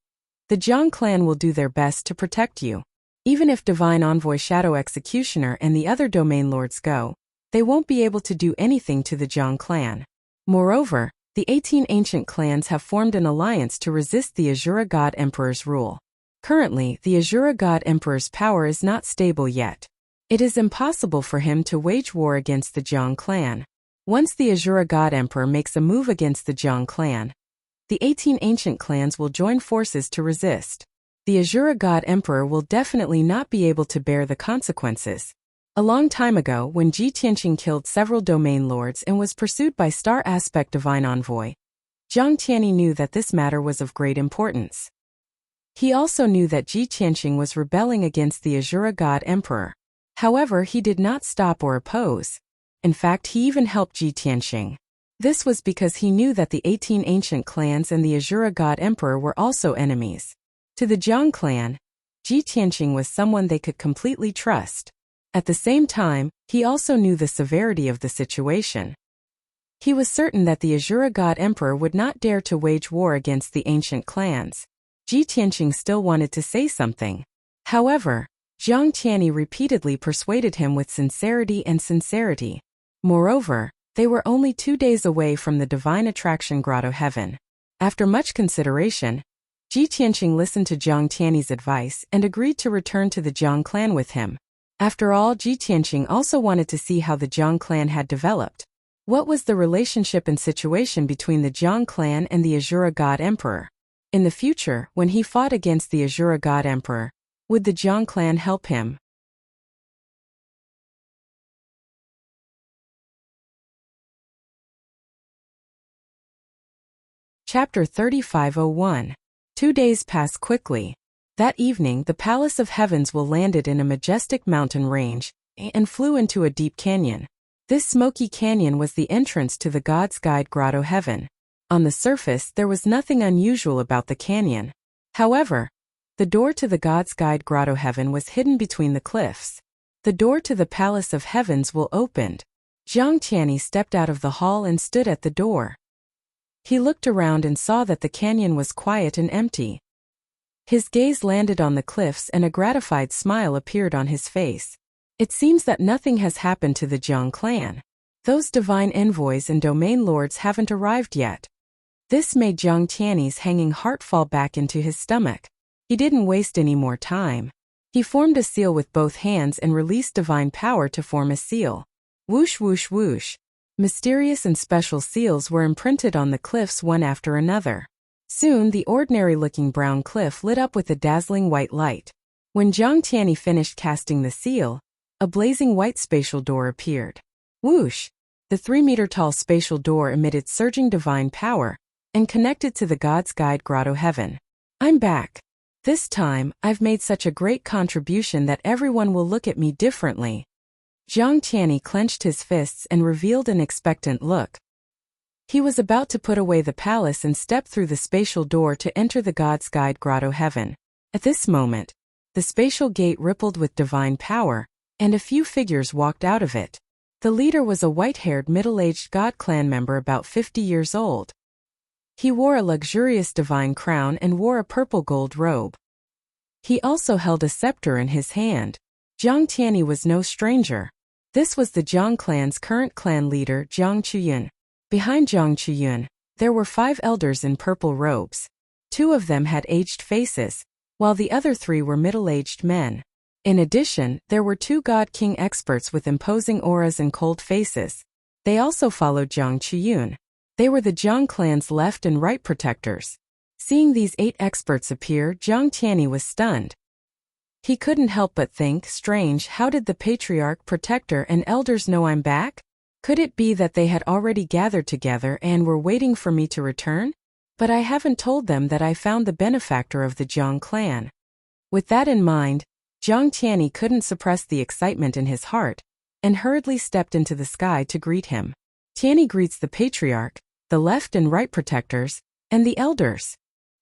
the Jiang clan will do their best to protect you. Even if Divine Envoy Shadow Executioner and the other domain lords go, they won't be able to do anything to the Jiang clan. Moreover, the 18 ancient clans have formed an alliance to resist the Azura God Emperor's rule. Currently, the Azura God Emperor's power is not stable yet. It is impossible for him to wage war against the Jiang clan. Once the Azura God Emperor makes a move against the Jiang clan, the 18 ancient clans will join forces to resist. The Azura God Emperor will definitely not be able to bear the consequences. A long time ago, when Ji Tianxing killed several domain lords and was pursued by Star Aspect Divine Envoy, Jiang Tianyi knew that this matter was of great importance. He also knew that Ji Tianxing was rebelling against the Azura God Emperor. However, he did not stop or oppose. In fact, he even helped Ji Tianxing. This was because he knew that the 18 ancient clans and the Azura God Emperor were also enemies. To the Jiang clan, Ji Tianqing was someone they could completely trust. At the same time, he also knew the severity of the situation. He was certain that the Azura God Emperor would not dare to wage war against the ancient clans. Ji Tianqing still wanted to say something. However, Jiang Tianyi repeatedly persuaded him with sincerity. Moreover, they were only 2 days away from the divine attraction grotto heaven. After much consideration, Ji Tianqing listened to Jiang Tianyi's advice and agreed to return to the Jiang clan with him. After all, Ji Tianqing also wanted to see how the Jiang clan had developed. What was the relationship and situation between the Jiang clan and the Azura God Emperor? In the future, when he fought against the Azura God Emperor, would the Jiang clan help him? Chapter 3501. 2 days pass quickly. That evening, the Palace of Heavens landed in a majestic mountain range and flew into a deep canyon. This smoky canyon was the entrance to the God's Guide Grotto Heaven. On the surface, there was nothing unusual about the canyon. However, the door to the God's Guide Grotto Heaven was hidden between the cliffs. The door to the Palace of Heavens opened. Jiang Tianyi stepped out of the hall and stood at the door. He looked around and saw that the canyon was quiet and empty. His gaze landed on the cliffs and a gratified smile appeared on his face. It seems that nothing has happened to the Jiang clan. Those divine envoys and domain lords haven't arrived yet. This made Jiang Tianyi's hanging heart fall back into his stomach. He didn't waste any more time. He formed a seal with both hands and released divine power to form a seal. Whoosh whoosh whoosh. Mysterious and special seals were imprinted on the cliffs one after another. Soon the ordinary-looking brown cliff lit up with a dazzling white light. When Jiang Tianyi finished casting the seal, a blazing white spatial door appeared. Whoosh! The 3-meter-tall spatial door emitted surging divine power and connected to the God's Guide Grotto Heaven. I'm back. This time, I've made such a great contribution that everyone will look at me differently. Jiang Tianyi clenched his fists and revealed an expectant look. He was about to put away the palace and step through the spatial door to enter the God's Guide Grotto Heaven. At this moment, the spatial gate rippled with divine power, and a few figures walked out of it. The leader was a white-haired middle-aged God clan member about 50 years old. He wore a luxurious divine crown and wore a purple gold robe. He also held a scepter in his hand. Jiang Tianyi was no stranger. This was the Jiang clan's current clan leader, Jiang Chuyun. Behind Jiang Chuyun, there were 5 elders in purple robes. 2 of them had aged faces, while the other 3 were middle-aged men. In addition, there were 2 God King experts with imposing auras and cold faces. They also followed Jiang Chuyun. They were the Jiang clan's left and right protectors. Seeing these 8 experts appear, Jiang Tianyi was stunned. He couldn't help but think, strange, how did the patriarch, protector, and elders know I'm back? Could it be that they had already gathered together and were waiting for me to return? But I haven't told them that I found the benefactor of the Jiang clan. With that in mind, Jiang Tianyi couldn't suppress the excitement in his heart, and hurriedly stepped into the sky to greet him. Tianyi greets the patriarch, the left and right protectors, and the elders.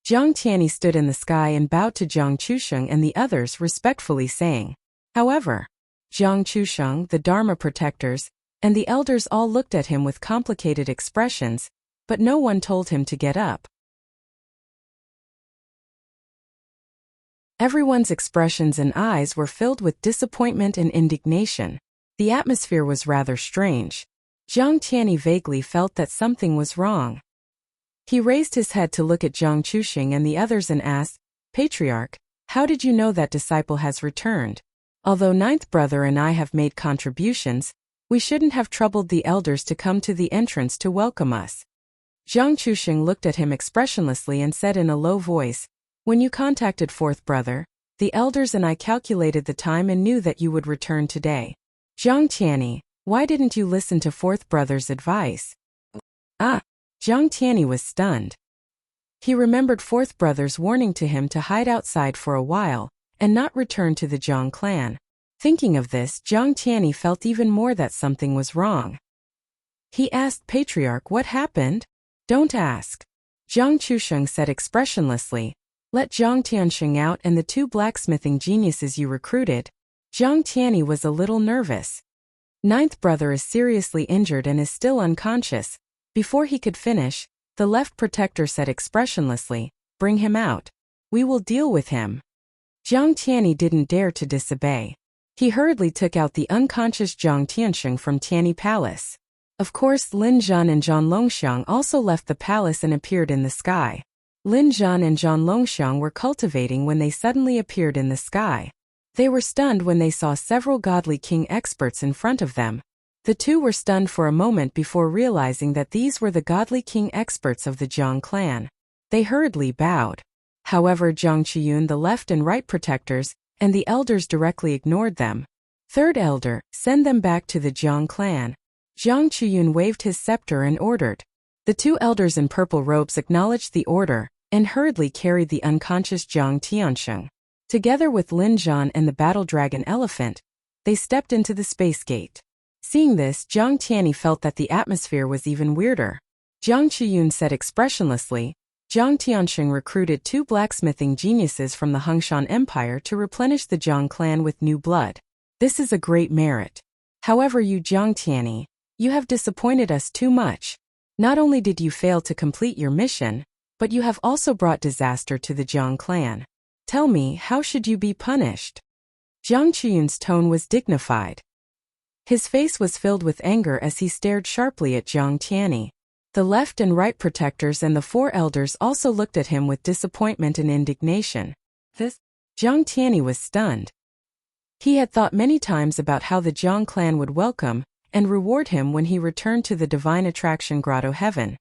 Jiang Tianyi stood in the sky and bowed to Jiang Chusheng and the others, respectfully saying. However, Jiang Chusheng, the Dharma protectors, and the elders all looked at him with complicated expressions, but no one told him to get up. Everyone's expressions and eyes were filled with disappointment and indignation. The atmosphere was rather strange. Jiang Tianyi vaguely felt that something was wrong. He raised his head to look at Jiang Chusheng and the others and asked, Patriarch, how did you know that disciple has returned? Although ninth brother and I have made contributions, we shouldn't have troubled the elders to come to the entrance to welcome us. Jiang Chusheng looked at him expressionlessly and said in a low voice, When you contacted fourth brother, the elders and I calculated the time and knew that you would return today. Jiang Tianyi, why didn't you listen to fourth brother's advice? Jiang Tianyi was stunned. He remembered fourth brother's warning to him to hide outside for a while and not return to the Jiang clan. Thinking of this, Jiang Tianyi felt even more that something was wrong. He asked Patriarch what happened. Don't ask. Jiang Chusheng said expressionlessly. Let Jiang Tianxing out and the 2 blacksmithing geniuses you recruited. Jiang Tianyi was a little nervous. 9th brother is seriously injured and is still unconscious. Before he could finish, the left protector said expressionlessly, bring him out. We will deal with him. Jiang Tianyi didn't dare to disobey. He hurriedly took out the unconscious Jiang Tianxing from Tianyi Palace. Of course, Lin Zhan and Zhang Longxiang also left the palace and appeared in the sky. Lin Zhan and Zhang Longxiang were cultivating when they suddenly appeared in the sky. They were stunned when they saw several godly king experts in front of them. The 2 were stunned for a moment before realizing that these were the godly king experts of the Jiang clan. They hurriedly bowed. However, Jiang Qiyun, the left and right protectors, and the elders directly ignored them. 3rd elder, send them back to the Jiang clan. Jiang Qiyun waved his scepter and ordered. The 2 elders in purple robes acknowledged the order, and hurriedly carried the unconscious Jiang Tianxing. Together with Lin Zhan and the battle dragon elephant, they stepped into the space gate. Seeing this, Jiang Tianyi felt that the atmosphere was even weirder. Jiang Qiyun said expressionlessly, Jiang Tianxing recruited 2 blacksmithing geniuses from the Hongshan Empire to replenish the Jiang clan with new blood. This is a great merit. However, you Jiang Tianyi, you have disappointed us too much. Not only did you fail to complete your mission, but you have also brought disaster to the Jiang clan. Tell me, how should you be punished? Jiang Qiyun's tone was dignified. His face was filled with anger as he stared sharply at Jiang Tianyi. The left and right protectors and the 4 elders also looked at him with disappointment and indignation. Jiang Tianyi was stunned. He had thought many times about how the Jiang clan would welcome and reward him when he returned to the divine attraction grotto heaven.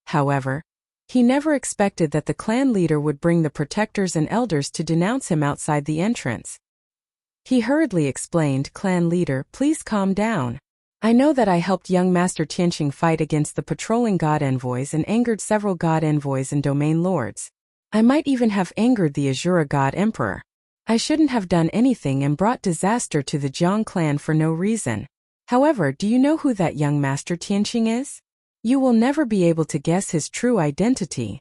However, he never expected that the clan leader would bring the protectors and elders to denounce him outside the entrance. He hurriedly explained, Clan leader, please calm down. I know that I helped young Master Tianxing fight against the patrolling god envoys and angered several god envoys and domain lords. I might even have angered the Azura god emperor. I shouldn't have done anything and brought disaster to the Jiang clan for no reason. However, do you know who that young Master Tianxing is? You will never be able to guess his true identity.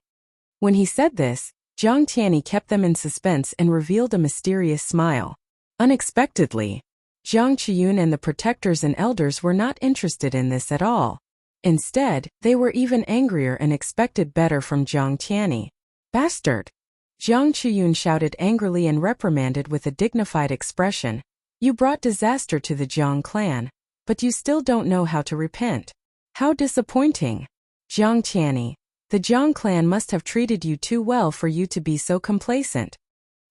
When he said this, Jiang Tianyi kept them in suspense and revealed a mysterious smile. Unexpectedly, Jiang Qiyun and the protectors and elders were not interested in this at all. Instead, they were even angrier and expected better from Jiang Tianyi. Bastard! Jiang Qiyun shouted angrily and reprimanded with a dignified expression. You brought disaster to the Jiang clan, but you still don't know how to repent. How disappointing! Jiang Tianyi, the Jiang clan must have treated you too well for you to be so complacent.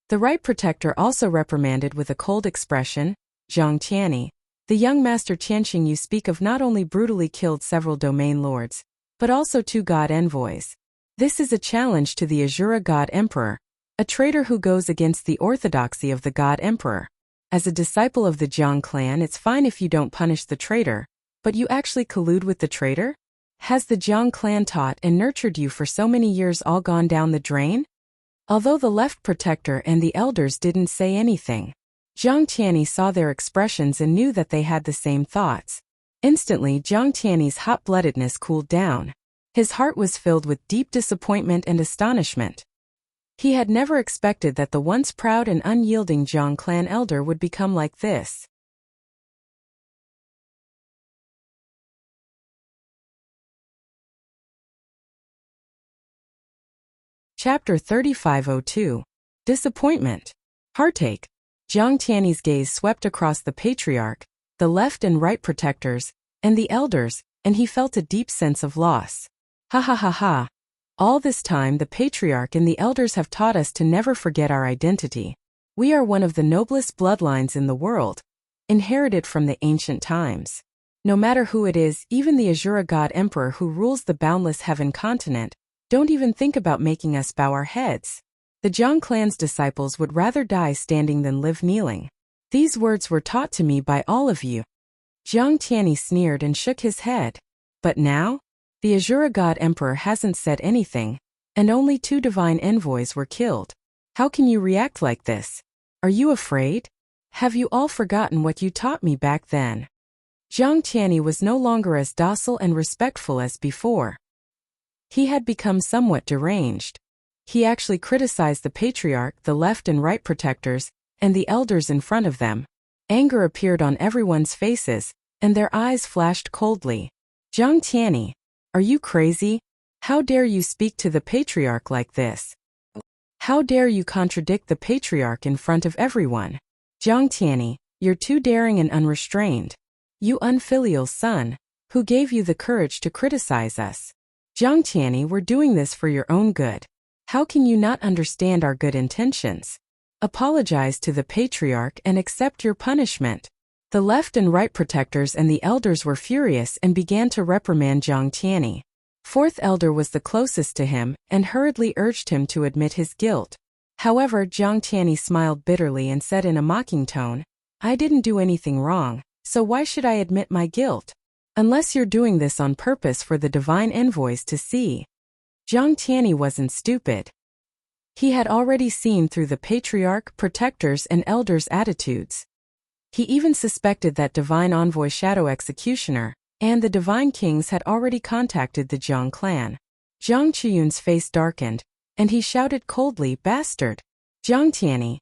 The right protector also reprimanded with a cold expression. Jiang Tianyi, the young Master Tianxing you speak of not only brutally killed several domain lords, but also 2 god envoys. This is a challenge to the Azura god emperor, a traitor who goes against the orthodoxy of the god emperor. As a disciple of the Jiang clan, it's fine if you don't punish the traitor, but you actually collude with the traitor? Has the Jiang clan taught and nurtured you for so many years all gone down the drain? Although the left protector and the elders didn't say anything, Jiang Tianyi saw their expressions and knew that they had the same thoughts. Instantly, Jiang Tianyi's hot-bloodedness cooled down. His heart was filled with deep disappointment and astonishment. He had never expected that the once proud and unyielding Jiang clan elder would become like this. Chapter 3502. Disappointment. Heartache. Jiang Tianyi's gaze swept across the patriarch, the left and right protectors, and the elders, and he felt a deep sense of loss. Ha ha ha ha. All this time the patriarch and the elders have taught us to never forget our identity. We are one of the noblest bloodlines in the world, inherited from the ancient times. No matter who it is, even the Azura god emperor who rules the boundless heaven continent, don't even think about making us bow our heads. The Jiang clan's disciples would rather die standing than live kneeling. These words were taught to me by all of you. Jiang Tianyi sneered and shook his head. But now? The Azura god emperor hasn't said anything, and only 2 divine envoys were killed. How can you react like this? Are you afraid? Have you all forgotten what you taught me back then? Jiang Tianyi was no longer as docile and respectful as before. He had become somewhat deranged. He actually criticized the patriarch, the left and right protectors, and the elders in front of them. Anger appeared on everyone's faces, and their eyes flashed coldly. Jiang Tianyi, are you crazy? How dare you speak to the patriarch like this? How dare you contradict the patriarch in front of everyone? Jiang Tianyi, you're too daring and unrestrained. You unfilial son, who gave you the courage to criticize us? Jiang Tianyi, we're doing this for your own good. How can you not understand our good intentions? Apologize to the patriarch and accept your punishment. The left and right protectors and the elders were furious and began to reprimand Jiang Tianyi. Fourth elder was the closest to him and hurriedly urged him to admit his guilt. However, Jiang Tianyi smiled bitterly and said in a mocking tone, I didn't do anything wrong, so why should I admit my guilt? Unless you're doing this on purpose for the divine envoys to see. Jiang Tianyi wasn't stupid. He had already seen through the patriarch, protectors, and elders' attitudes. He even suspected that divine envoy Shadow Executioner and the divine kings had already contacted the Jiang clan. Jiang Qiyun's face darkened, and he shouted coldly, Bastard! Jiang Tianyi,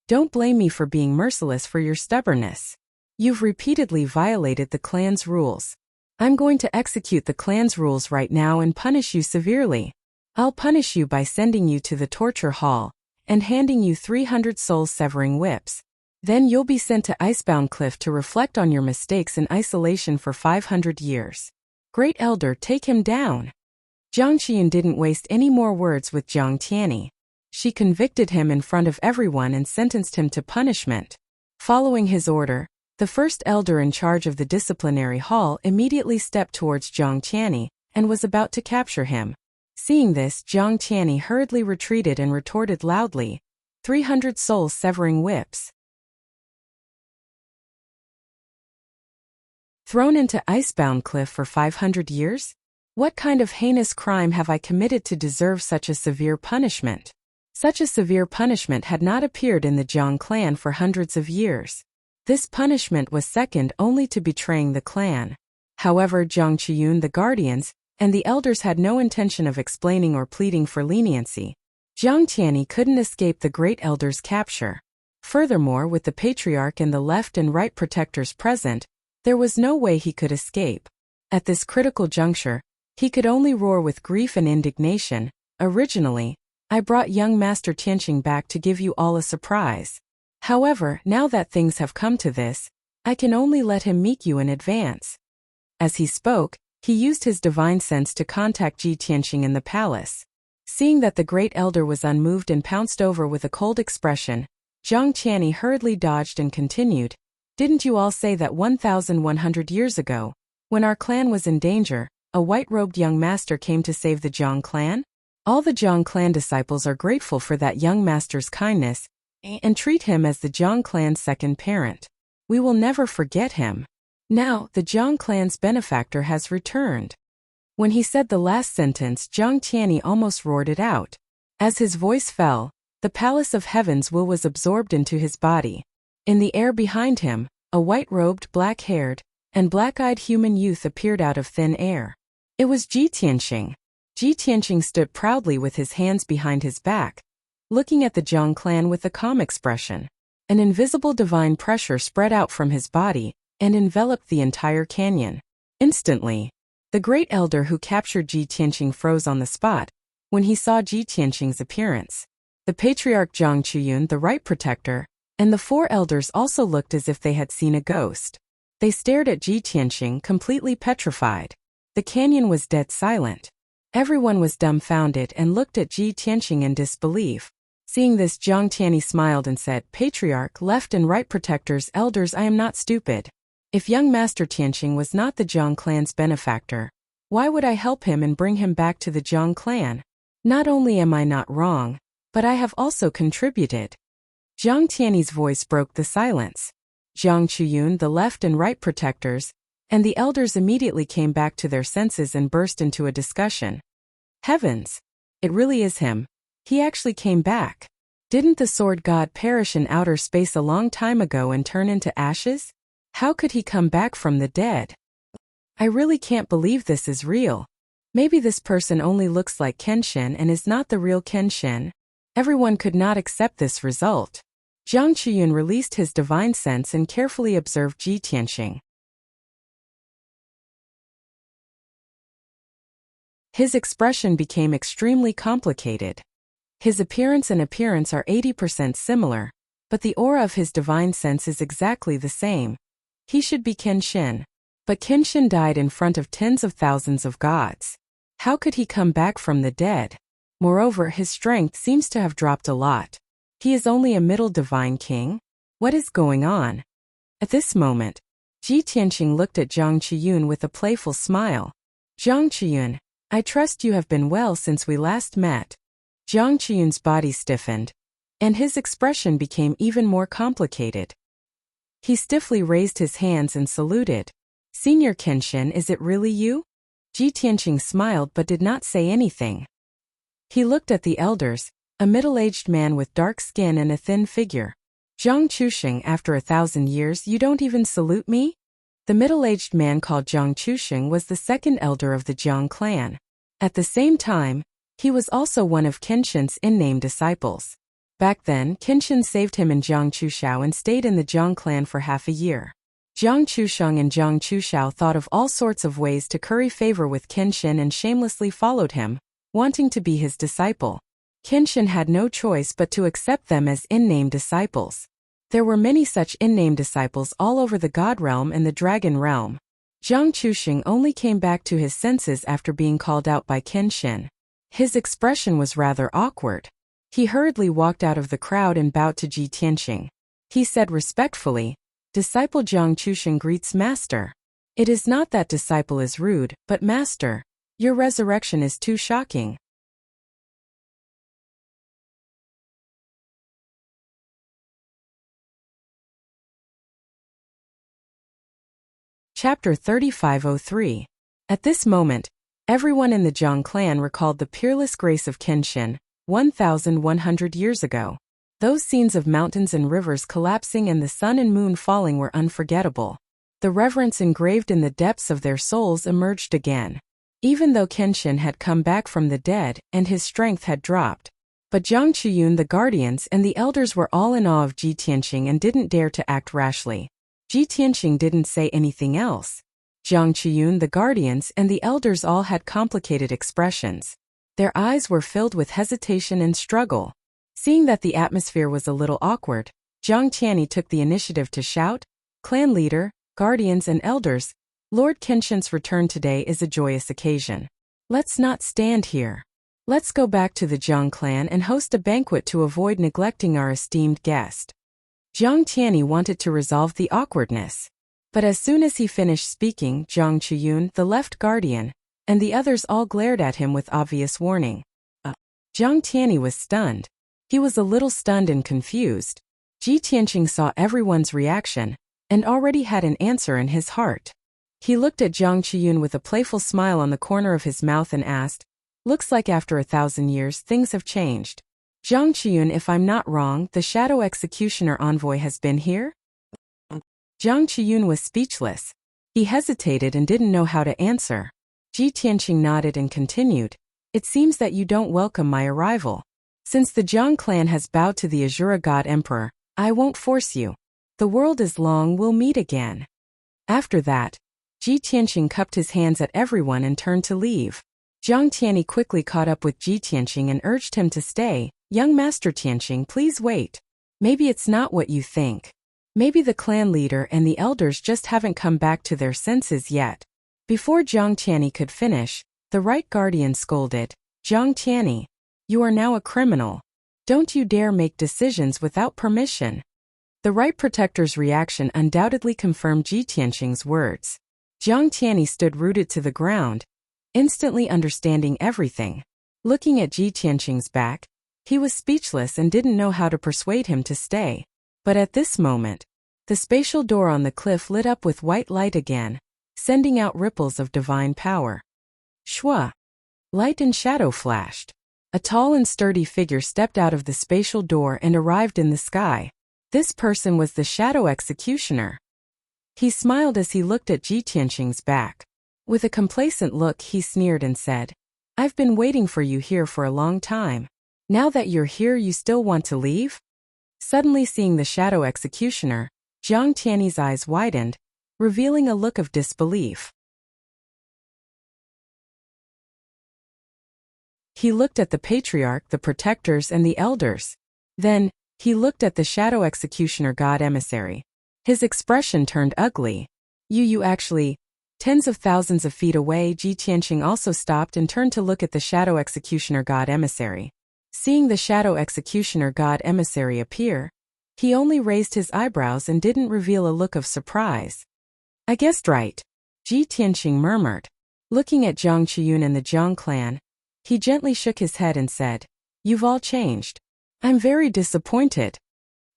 don't blame me for being merciless for your stubbornness. You've repeatedly violated the clan's rules. I'm going to execute the clan's rules right now and punish you severely. I'll punish you by sending you to the torture hall and handing you 300 soul-severing whips. Then you'll be sent to Icebound Cliff to reflect on your mistakes in isolation for 500 years. Great Elder, take him down. Jiang Qiyun didn't waste any more words with Jiang Tianyi. She convicted him in front of everyone and sentenced him to punishment. Following his order, the first elder in charge of the disciplinary hall immediately stepped towards Jiang Tianyi and was about to capture him. Seeing this, Jiang Tianyi hurriedly retreated and retorted loudly, 300 soul-severing whips. Thrown into Icebound Cliff for 500 years? What kind of heinous crime have I committed to deserve such a severe punishment? Such a severe punishment had not appeared in the Jiang clan for hundreds of years. This punishment was second only to betraying the clan. However, Jiang Qiyun, the guardians, and the elders had no intention of explaining or pleading for leniency. Jiang Tianyi couldn't escape the great elder's capture. Furthermore, with the patriarch and the left and right protectors present, there was no way he could escape. At this critical juncture, he could only roar with grief and indignation. Originally, I brought young Master Tianqing back to give you all a surprise. However, now that things have come to this, I can only let him meet you in advance. As he spoke, he used his divine sense to contact Ji Tianqing in the palace. Seeing that the great elder was unmoved and pounced over with a cold expression, Jiang Tianyi hurriedly dodged and continued, Didn't you all say that 1,100 years ago, when our clan was in danger, a white-robed young master came to save the Jiang clan? All the Jiang clan disciples are grateful for that young master's kindness and treat him as the Jiang clan's second parent. We will never forget him. Now, the Jiang clan's benefactor has returned. When he said the last sentence, Jiang Tianyi almost roared it out. As his voice fell, the palace of heaven's will was absorbed into his body. In the air behind him, a white-robed, black-haired, and black-eyed human youth appeared out of thin air. It was Ji Tianqing. Ji Tianqing stood proudly with his hands behind his back, looking at the Jiang clan with a calm expression. An invisible divine pressure spread out from his body and enveloped the entire canyon. Instantly, the great elder who captured Ji Tianqing froze on the spot when he saw Ji Tianqing's appearance. The patriarch Jiang Qiyun, the right protector, and the four elders also looked as if they had seen a ghost. They stared at Ji Tianqing, completely petrified. The canyon was dead silent. Everyone was dumbfounded and looked at Ji Tianqing in disbelief. Seeing this, Jiang Tianyi smiled and said, Patriarch, left and right protectors, elders, I am not stupid. If young Master Tianqing was not the Jiang clan's benefactor, why would I help him and bring him back to the Jiang clan? Not only am I not wrong, but I have also contributed. Jiang Tianyi's voice broke the silence. Jiang Qiyun, the left and right protectors, and the elders immediately came back to their senses and burst into a discussion. Heavens! It really is him. He actually came back. Didn't the sword god perish in outer space a long time ago and turn into ashes? How could he come back from the dead? I really can't believe this is real. Maybe this person only looks like Kenshin and is not the real Kenshin. Everyone could not accept this result. Jiang Qiyun released his divine sense and carefully observed Ji Tianqing. His expression became extremely complicated. His appearance and appearance are 80% similar, but the aura of his divine sense is exactly the same. He should be Kenshin. But Kenshin died in front of tens of thousands of gods. How could he come back from the dead? Moreover, his strength seems to have dropped a lot. He is only a middle divine king? What is going on? At this moment, Ji Tianqing looked at Jiang Qiyun with a playful smile. Jiang Qiyun, I trust you have been well since we last met. Jiang Qiyun's body stiffened, and his expression became even more complicated. He stiffly raised his hands and saluted. Senior Kenshin, is it really you? Ji Tianqing smiled but did not say anything. He looked at the elders, a middle-aged man with dark skin and a thin figure. Jiang Chusheng, after 1,000 years you don't even salute me? The middle-aged man called Jiang Chusheng was the second elder of the Jiang clan. At the same time, he was also one of Kenshin's in-name disciples. Back then, Kenshin saved him in Jiang Chushao and stayed in the Jiang clan for half a year. Jiang Chusheng and Jiang Chushao thought of all sorts of ways to curry favor with Kenshin and shamelessly followed him, wanting to be his disciple. Kenshin had no choice but to accept them as in-name disciples. There were many such in-name disciples all over the God realm and the Dragon realm. Jiang Chusheng only came back to his senses after being called out by Kenshin. His expression was rather awkward. He hurriedly walked out of the crowd and bowed to Ji Tianqing. He said respectfully, Disciple Jiang Chusheng greets Master. It is not that disciple is rude, but Master, your resurrection is too shocking. Chapter 3503. At this moment, everyone in the Jiang clan recalled the peerless grace of Kenshin, 1,100 years ago. Those scenes of mountains and rivers collapsing and the sun and moon falling were unforgettable. The reverence engraved in the depths of their souls emerged again. Even though Kenshin had come back from the dead and his strength had dropped. But Jiang Qiyun, the guardians and the elders were all in awe of Ji Tianqing and didn't dare to act rashly. Ji Tianqing didn't say anything else. Jiang Qiyun, the guardians and the elders all had complicated expressions. Their eyes were filled with hesitation and struggle. Seeing that the atmosphere was a little awkward, Jiang Tianyi took the initiative to shout, Clan leader, guardians and elders, Lord Kenshin's return today is a joyous occasion. Let's not stand here. Let's go back to the Jiang clan and host a banquet to avoid neglecting our esteemed guest. Jiang Tianyi wanted to resolve the awkwardness. But as soon as he finished speaking, Jiang Qiyun, the left guardian, and the others all glared at him with obvious warning. Jiang Tianyi was stunned. He was a little stunned and confused. Ji Tianqing saw everyone's reaction, and already had an answer in his heart. He looked at Jiang Qiyun with a playful smile on the corner of his mouth and asked, Looks like after 1,000 years things have changed. Jiang Qiyun, if I'm not wrong, the Shadow Executioner envoy has been here? Jiang Qiyun was speechless. He hesitated and didn't know how to answer. Ji Tianqing nodded and continued, It seems that you don't welcome my arrival. Since the Jiang clan has bowed to the Azura God Emperor, I won't force you. The world is long, we'll meet again. After that, Ji Tianqing cupped his hands at everyone and turned to leave. Jiang Tianyi quickly caught up with Ji Tianqing and urged him to stay. Young Master Tianqing, please wait. Maybe it's not what you think. Maybe the clan leader and the elders just haven't come back to their senses yet. Before Jiang Tianyi could finish, the right guardian scolded, Jiang Tianyi, you are now a criminal. Don't you dare make decisions without permission. The right protector's reaction undoubtedly confirmed Ji Tianqing's words. Jiang Tianyi stood rooted to the ground, instantly understanding everything. Looking at Ji Tianqing's back, he was speechless and didn't know how to persuade him to stay. But at this moment, the spatial door on the cliff lit up with white light again, sending out ripples of divine power. Shwa! Light and shadow flashed. A tall and sturdy figure stepped out of the spatial door and arrived in the sky. This person was the Shadow Executioner. He smiled as he looked at Ji Tianqing's back. With a complacent look, he sneered and said, "I've been waiting for you here for a long time. Now that you're here, you still want to leave?" Suddenly seeing the Shadow Executioner, Jiang Tianyi's eyes widened, revealing a look of disbelief. He looked at the Patriarch, the Protectors, and the Elders. Then, he looked at the Shadow Executioner God Emissary. His expression turned ugly. You actually... Tens of thousands of feet away, Ji Tianqing also stopped and turned to look at the Shadow Executioner God Emissary. Seeing the Shadow Executioner God Emissary appear, he only raised his eyebrows and didn't reveal a look of surprise. "I guessed right," Ji Tianqing murmured. Looking at Zhang Qiyun and the Zhang clan, he gently shook his head and said, "You've all changed. I'm very disappointed."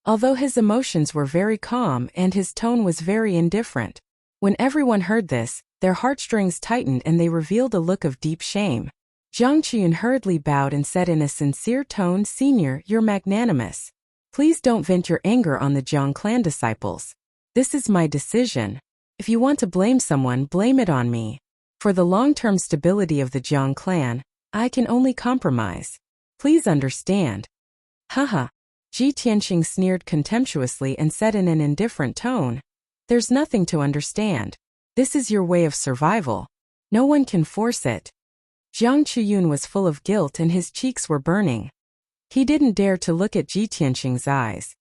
Although his emotions were very calm and his tone was very indifferent, when everyone heard this, their heartstrings tightened and they revealed a look of deep shame. Zhang Qiyun hurriedly bowed and said in a sincere tone, "Senior, you're magnanimous. Please don't vent your anger on the Zhang clan disciples. This is my decision. If you want to blame someone, blame it on me. For the long-term stability of the Zhang clan, I can only compromise. Please understand." Haha. Ji Tianqing sneered contemptuously and said in an indifferent tone, "There's nothing to understand. This is your way of survival. No one can force it." Zhang Qiyun was full of guilt and his cheeks were burning. He didn't dare to look at Ji Tianqing's eyes.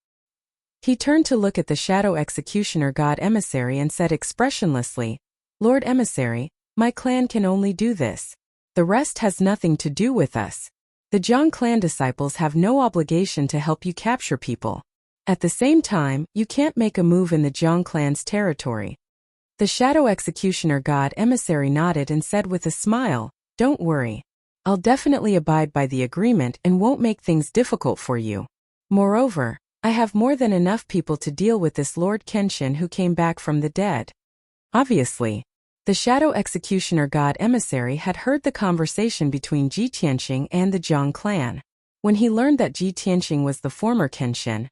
He turned to look at the Shadow Executioner God Emissary and said expressionlessly, "Lord Emissary, my clan can only do this. The rest has nothing to do with us. The Zhang clan disciples have no obligation to help you capture people. At the same time, you can't make a move in the Zhang clan's territory." The Shadow Executioner God Emissary nodded and said with a smile, "Don't worry. I'll definitely abide by the agreement and won't make things difficult for you. Moreover, I have more than enough people to deal with this Lord Kenshin who came back from the dead." Obviously, the Shadow Executioner God Emissary had heard the conversation between Ji Tianqing and the Zhang clan. When he learned that Ji Tianqing was the former Kenshin,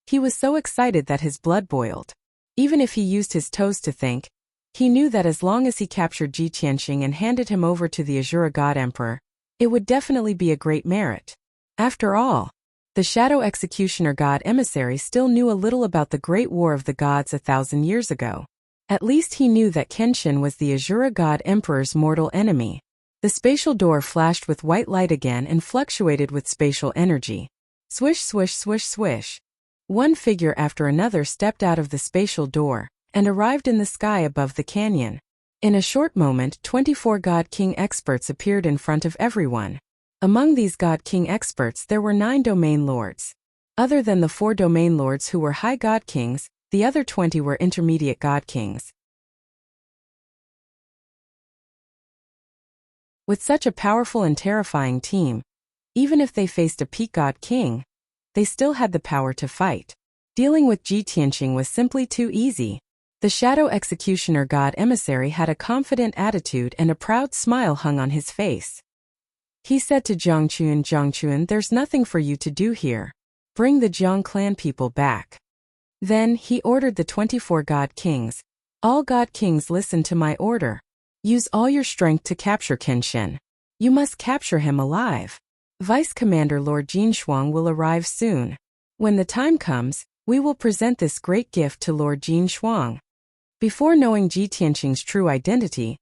he was so excited that his blood boiled. Even if he used his toes to think, he knew that as long as he captured Ji Tianqing and handed him over to the Azura God Emperor, it would definitely be a great merit. After all, the Shadow Executioner God Emissary still knew a little about the Great War of the Gods 1,000 years ago. At least he knew that Kenshin was the Azura God Emperor's mortal enemy. The spatial door flashed with white light again and fluctuated with spatial energy. Swish, swish, swish, swish. One figure after another stepped out of the spatial door and arrived in the sky above the canyon. In a short moment, 24 God King experts appeared in front of everyone. Among these God King experts there were 9 domain lords. Other than the 4 domain lords who were high God Kings, the other 20 were intermediate God Kings. With such a powerful and terrifying team, even if they faced a peak God King, they still had the power to fight. Dealing with Ji Tianqing was simply too easy. The Shadow Executioner God Emissary had a confident attitude and a proud smile hung on his face. He said to Zhang Qiyun, "There's nothing for you to do here. Bring the Zhang clan people back." Then, he ordered the 24 God Kings, "All God Kings listen to my order. Use all your strength to capture Kenshin. You must capture him alive. Vice Commander Lord Jin Shuang will arrive soon. When the time comes, we will present this great gift to Lord Jin Shuang." Before knowing Ji Tianqing's true identity,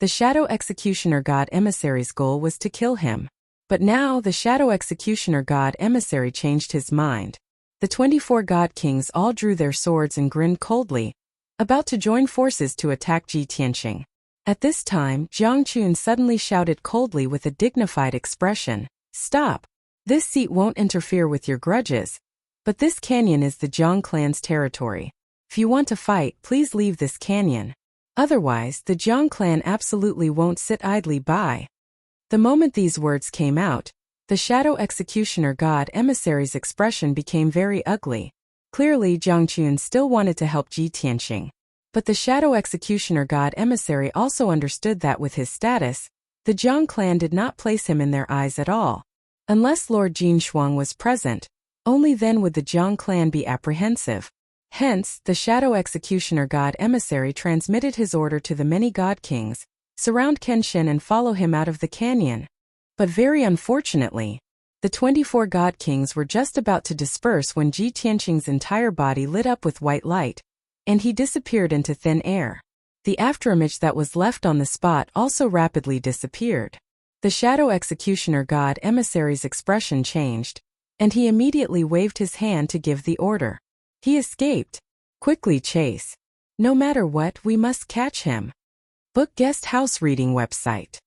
the Shadow Executioner God Emissary's goal was to kill him. But now the Shadow Executioner God Emissary changed his mind. The 24 God Kings all drew their swords and grinned coldly, about to join forces to attack Ji Tianqing. At this time, Zhang Qiyun suddenly shouted coldly with a dignified expression, "Stop! This seat won't interfere with your grudges. But this canyon is the Zhang clan's territory. If you want to fight, please leave this canyon. Otherwise, the Zhang clan absolutely won't sit idly by." The moment these words came out, the Shadow Executioner God Emissary's expression became very ugly. Clearly, Zhang Qiyun still wanted to help Ji Tianqing. But the Shadow Executioner God Emissary also understood that with his status, the Zhang clan did not place him in their eyes at all. Unless Lord Jin Shuang was present, only then would the Jiang clan be apprehensive. Hence, the Shadow Executioner God Emissary transmitted his order to the many God Kings, surround Kenshin and follow him out of the canyon. But very unfortunately, the 24 God Kings were just about to disperse when Ji Tianqing's entire body lit up with white light, and he disappeared into thin air. The afterimage that was left on the spot also rapidly disappeared. The Shadow Executioner God Emissary's expression changed, and he immediately waved his hand to give the order. He escaped. Quickly chase. No matter what, we must catch him. Book Guest House Reading Website.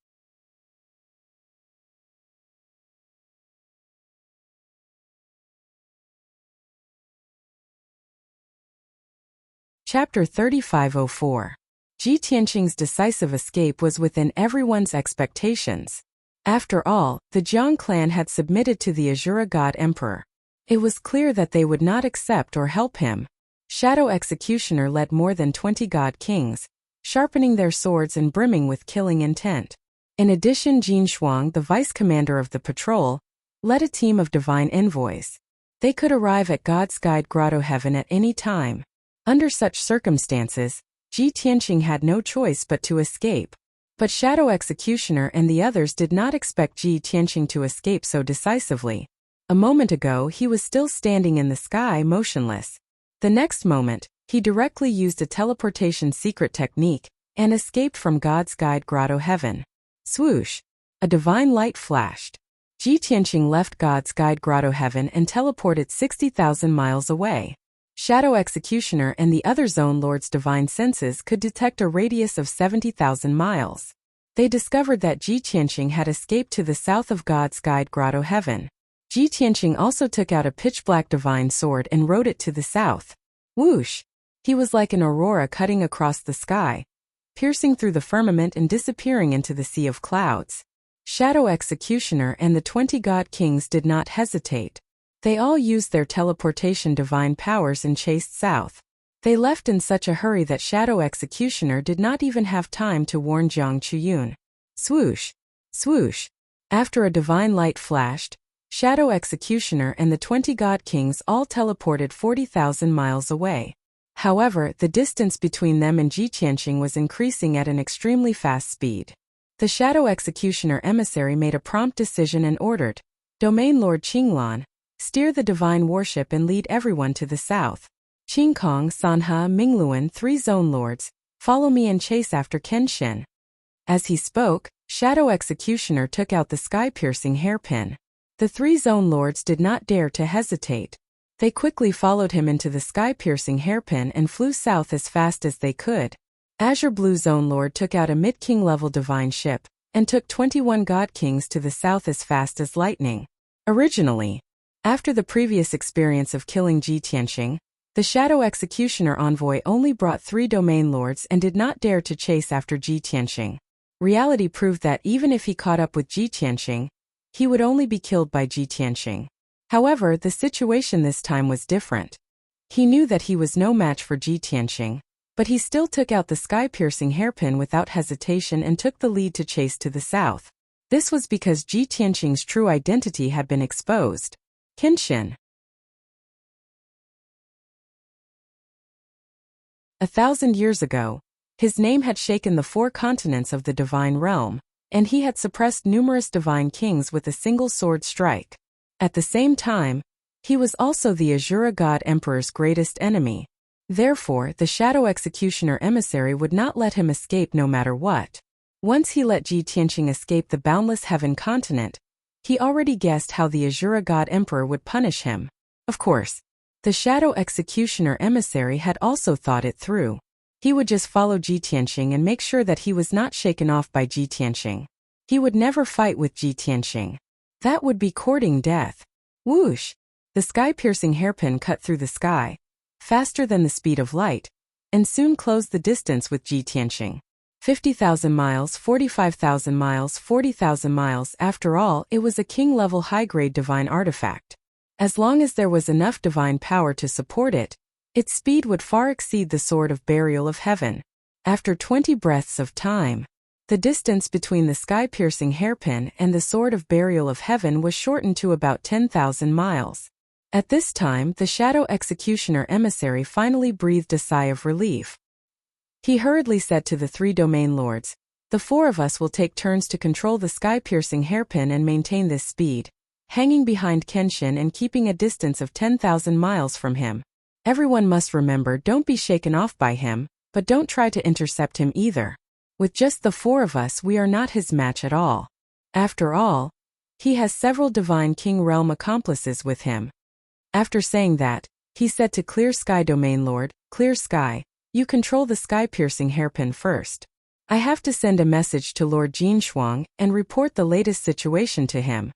Chapter 3504. Ji Tianqing's decisive escape was within everyone's expectations. After all, the Jiang clan had submitted to the Azura God Emperor. It was clear that they would not accept or help him. Shadow Executioner led more than 20 God Kings, sharpening their swords and brimming with killing intent. In addition, Jin Shuang, the vice commander of the patrol, led a team of divine envoys. They could arrive at God's Guide Grotto Heaven at any time. Under such circumstances, Ji Tianqing had no choice but to escape. But Shadow Executioner and the others did not expect Ji Tianqing to escape so decisively. A moment ago he was still standing in the sky motionless. The next moment, he directly used a teleportation secret technique and escaped from God's Guide Grotto Heaven. Swoosh! A divine light flashed. Ji Tianqing left God's Guide Grotto Heaven and teleported 60,000 miles away. Shadow Executioner and the other Zone Lord's divine senses could detect a radius of 70,000 miles. They discovered that Ji Tianqing had escaped to the south of God's Guide Grotto Heaven. Ji Tianqing also took out a pitch-black divine sword and rode it to the south. Whoosh! He was like an aurora cutting across the sky, piercing through the firmament and disappearing into the sea of clouds. Shadow Executioner and the 20 God Kings did not hesitate. They all used their teleportation divine powers and chased south. They left in such a hurry that Shadow Executioner did not even have time to warn Jiang Chuyun. Swoosh! Swoosh! After a divine light flashed, Shadow Executioner and the 20 God Kings all teleported 40,000 miles away. However, the distance between them and Ji Tianqing was increasing at an extremely fast speed. The Shadow Executioner emissary made a prompt decision and ordered, Domain Lord Qinglan, steer the divine warship and lead everyone to the south. Qingkong, Sanhe, Mingluan, 3 Zone Lords, follow me and chase after Kenshin. As he spoke, Shadow Executioner took out the sky-piercing hairpin. The 3 Zone Lords did not dare to hesitate. They quickly followed him into the sky-piercing hairpin and flew south as fast as they could. Azure Blue Zone Lord took out a mid-king level divine ship and took 21 God Kings to the south as fast as lightning. Originally, after the previous experience of killing Ji Tianqing, the Shadow Executioner envoy only brought 3 Domain Lords and did not dare to chase after Ji Tianqing. Reality proved that even if he caught up with Ji Tianqing, he would only be killed by Ji Tianqing. However, the situation this time was different. He knew that he was no match for Ji Tianqing, but he still took out the sky-piercing hairpin without hesitation and took the lead to chase to the south. This was because Ji Tianqing's true identity had been exposed. Kenshin. 1,000 years ago, his name had shaken the 4 continents of the divine realm, and he had suppressed numerous divine kings with a single sword strike. At the same time, he was also the Azura God Emperor's greatest enemy. Therefore, the Shadow Executioner emissary would not let him escape no matter what. Once he let Ji Tianqing escape the boundless heaven continent, he already guessed how the Azura God Emperor would punish him. Of course, the Shadow Executioner emissary had also thought it through. He would just follow Ji Tianqing and make sure that he was not shaken off by Ji Tianqing. He would never fight with Ji Tianqing. That would be courting death. Whoosh! The sky-piercing hairpin cut through the sky, faster than the speed of light, and soon closed the distance with Ji Tianqing. 50,000 miles, 45,000 miles, 40,000 miles. After all, it was a king-level high-grade divine artifact. As long as there was enough divine power to support it, its speed would far exceed the Sword of Burial of Heaven. After 20 breaths of time, The distance between the sky-piercing hairpin and the sword of burial of heaven was shortened to about 10,000 miles. At this time, the shadow executioner emissary finally breathed a sigh of relief. He hurriedly said to the 3 domain lords, "The 4 of us will take turns to control the sky-piercing hairpin and maintain this speed, hanging behind Kenshin and keeping a distance of 10,000 miles from him. Everyone must remember, don't be shaken off by him, but don't try to intercept him either. With just the 4 of us, we are not his match at all. After all, he has several divine king realm accomplices with him." After saying that, he said to Clear Sky Domain Lord, "Clear Sky, you control the sky-piercing hairpin first. I have to send a message to Lord Jinshuang and report the latest situation to him."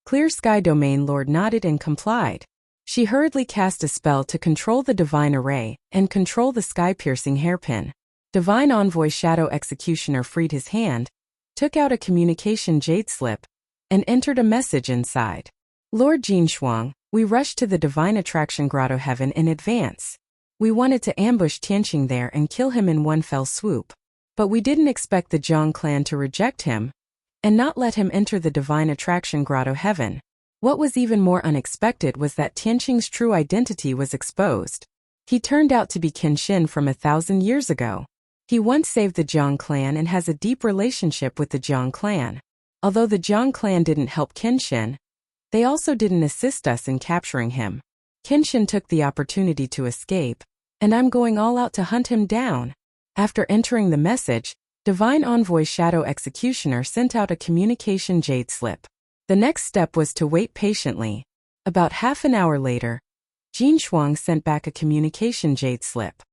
Clear Sky Domain Lord nodded and complied. She hurriedly cast a spell to control the divine array and control the sky-piercing hairpin. Divine Envoy Shadow Executioner freed his hand, took out a communication jade slip, and entered a message inside. "Lord Jinshuang, we rushed to the Divine Attraction Grotto Heaven in advance. We wanted to ambush Tianqing there and kill him in one fell swoop. But we didn't expect the Jiang clan to reject him and not let him enter the Divine Attraction Grotto Heaven. What was even more unexpected was that Tianqing's true identity was exposed. He turned out to be Kenshin from 1,000 years ago. He once saved the Jiang clan and has a deep relationship with the Jiang clan. Although the Jiang clan didn't help Kenshin, they also didn't assist us in capturing him. Kenshin took the opportunity to escape, and I'm going all out to hunt him down." After entering the message, Divine Envoy Shadow Executioner sent out a communication jade slip. The next step was to wait patiently. About half an hour later, Jinshuang sent back a communication jade slip.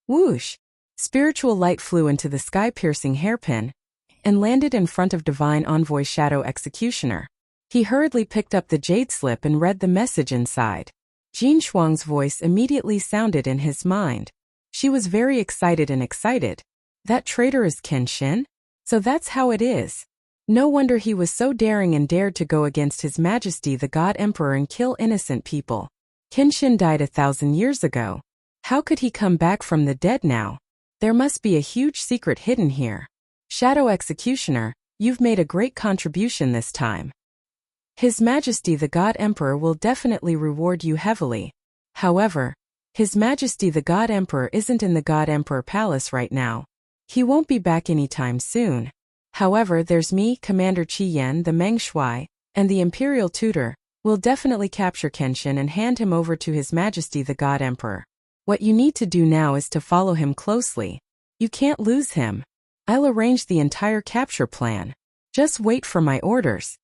Whoosh! Spiritual light flew into the sky-piercing hairpin and landed in front of Divine Envoy Shadow Executioner. He hurriedly picked up the jade slip and read the message inside. Jinshuang's voice immediately sounded in his mind. She was very excited. That traitor is Kenshin? So that's how it is. No wonder he was so daring and dared to go against His Majesty the God Emperor and kill innocent people. Kenshin died 1,000 years ago. How could he come back from the dead now? There must be a huge secret hidden here. Shadow Executioner, you've made a great contribution this time. His Majesty the God Emperor will definitely reward you heavily. However, His Majesty the God Emperor isn't in the God Emperor Palace right now. He won't be back anytime soon. However, there's me, Commander Qi Yan the Meng Shuai, and the Imperial Tutor, will definitely capture Kenshin and hand him over to His Majesty the God Emperor. What you need to do now is to follow him closely. You can't lose him. I'll arrange the entire capture plan. Just wait for my orders."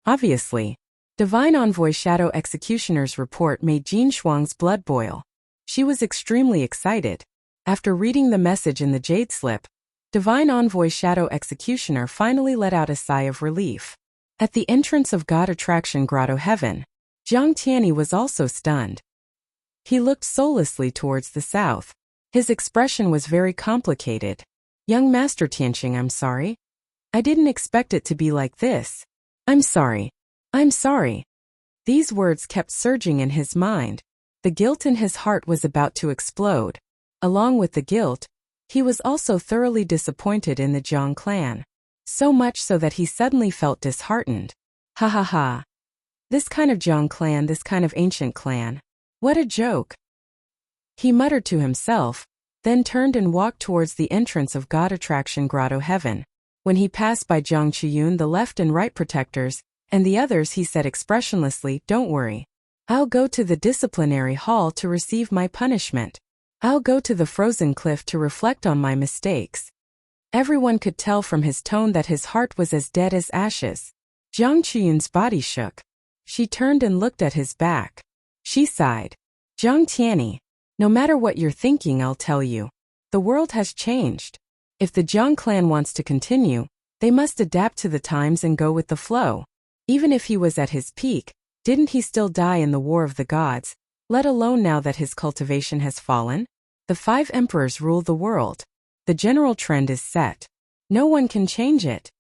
Obviously, Divine Envoy Shadow Executioner's report made Jinshuang's blood boil. She was extremely excited. After reading the message in the jade slip, Divine Envoy Shadow Executioner finally let out a sigh of relief. At the entrance of God Attraction Grotto Heaven, Jiang Tianyi was also stunned. He looked soullessly towards the south. His expression was very complicated. "Young Master Tianqing, I'm sorry. I didn't expect it to be like this. I'm sorry. I'm sorry." These words kept surging in his mind. The guilt in his heart was about to explode. Along with the guilt, he was also thoroughly disappointed in the Jiang clan. So much so that he suddenly felt disheartened. Ha ha ha. This kind of Jiang clan, this kind of ancient clan. What a joke. He muttered to himself, then turned and walked towards the entrance of God Attraction Grotto Heaven. When he passed by Jiang Qiyun the left and right protectors, and the others, he said expressionlessly, "Don't worry. I'll go to the disciplinary hall to receive my punishment. I'll go to the frozen cliff to reflect on my mistakes." Everyone could tell from his tone that his heart was as dead as ashes. Jiang Qiyun's body shook. She turned and looked at his back. She sighed. "Jiang Tianyi, no matter what you're thinking, I'll tell you. The world has changed. If the Jiang clan wants to continue, they must adapt to the times and go with the flow. Even if he was at his peak, didn't he still die in the War of the Gods, let alone now that his cultivation has fallen? The 5 emperors rule the world. The general trend is set. No one can change it.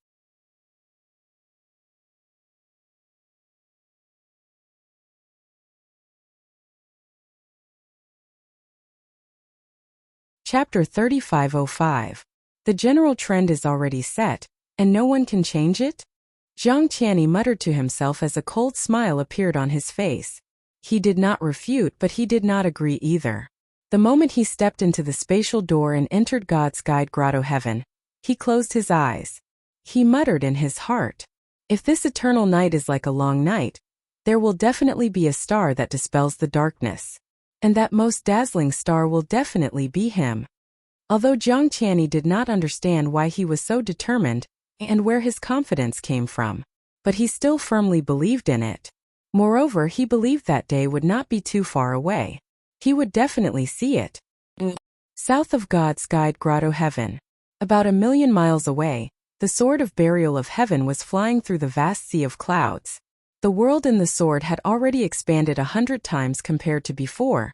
Chapter 3505. The general trend is already set, and no one can change it? Zhang Qianni muttered to himself as a cold smile appeared on his face. He did not refute, but he did not agree either. The moment he stepped into the spatial door and entered God's guide grotto heaven, he closed his eyes. He muttered in his heart, "If this eternal night is like a long night, there will definitely be a star that dispels the darkness. And that most dazzling star will definitely be him." Although Zhang Qianni did not understand why he was so determined and where his confidence came from, but he still firmly believed in it. Moreover, he believed that day would not be too far away. He would definitely see it. South of God's guide grotto heaven, about 1,000,000 miles away, the sword of burial of heaven was flying through the vast sea of clouds. The world in the sword had already expanded 100 times compared to before,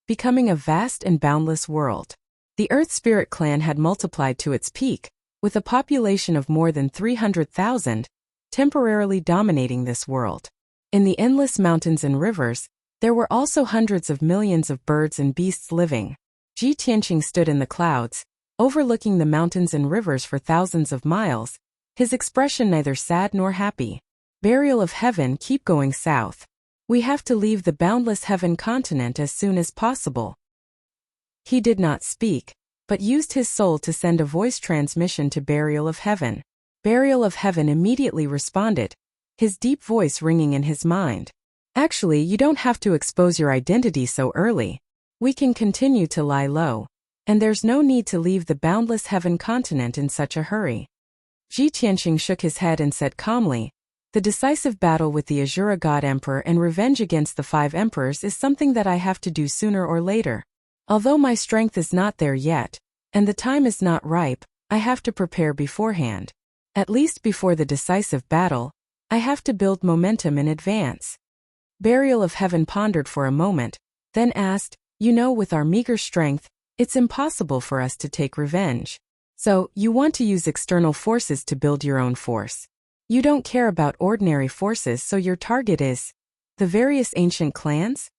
becoming a vast and boundless world. The Earth Spirit clan had multiplied to its peak, with a population of more than 300,000, temporarily dominating this world. In the endless mountains and rivers, there were also hundreds of millions of birds and beasts living. Ji Tianqing stood in the clouds, overlooking the mountains and rivers for thousands of miles, his expression neither sad nor happy. Burial of heaven, keep going south. We have to leave the boundless heaven continent as soon as possible. He did not speak, but used his soul to send a voice transmission to Burial of Heaven. Burial of Heaven immediately responded, his deep voice ringing in his mind. "Actually, you don't have to expose your identity so early. We can continue to lie low, and there's no need to leave the boundless heaven continent in such a hurry." Ji Tianqing shook his head and said calmly, "The decisive battle with the Azura God Emperor and revenge against the 5 emperors is something that I have to do sooner or later. Although my strength is not there yet, and the time is not ripe, I have to prepare beforehand. At least before the decisive battle, I have to build momentum in advance." Burial of Heaven pondered for a moment, then asked, "You know, with our meager strength, it's impossible for us to take revenge. So, you want to use external forces to build your own force. You don't care about ordinary forces, so your target is the various ancient clans?"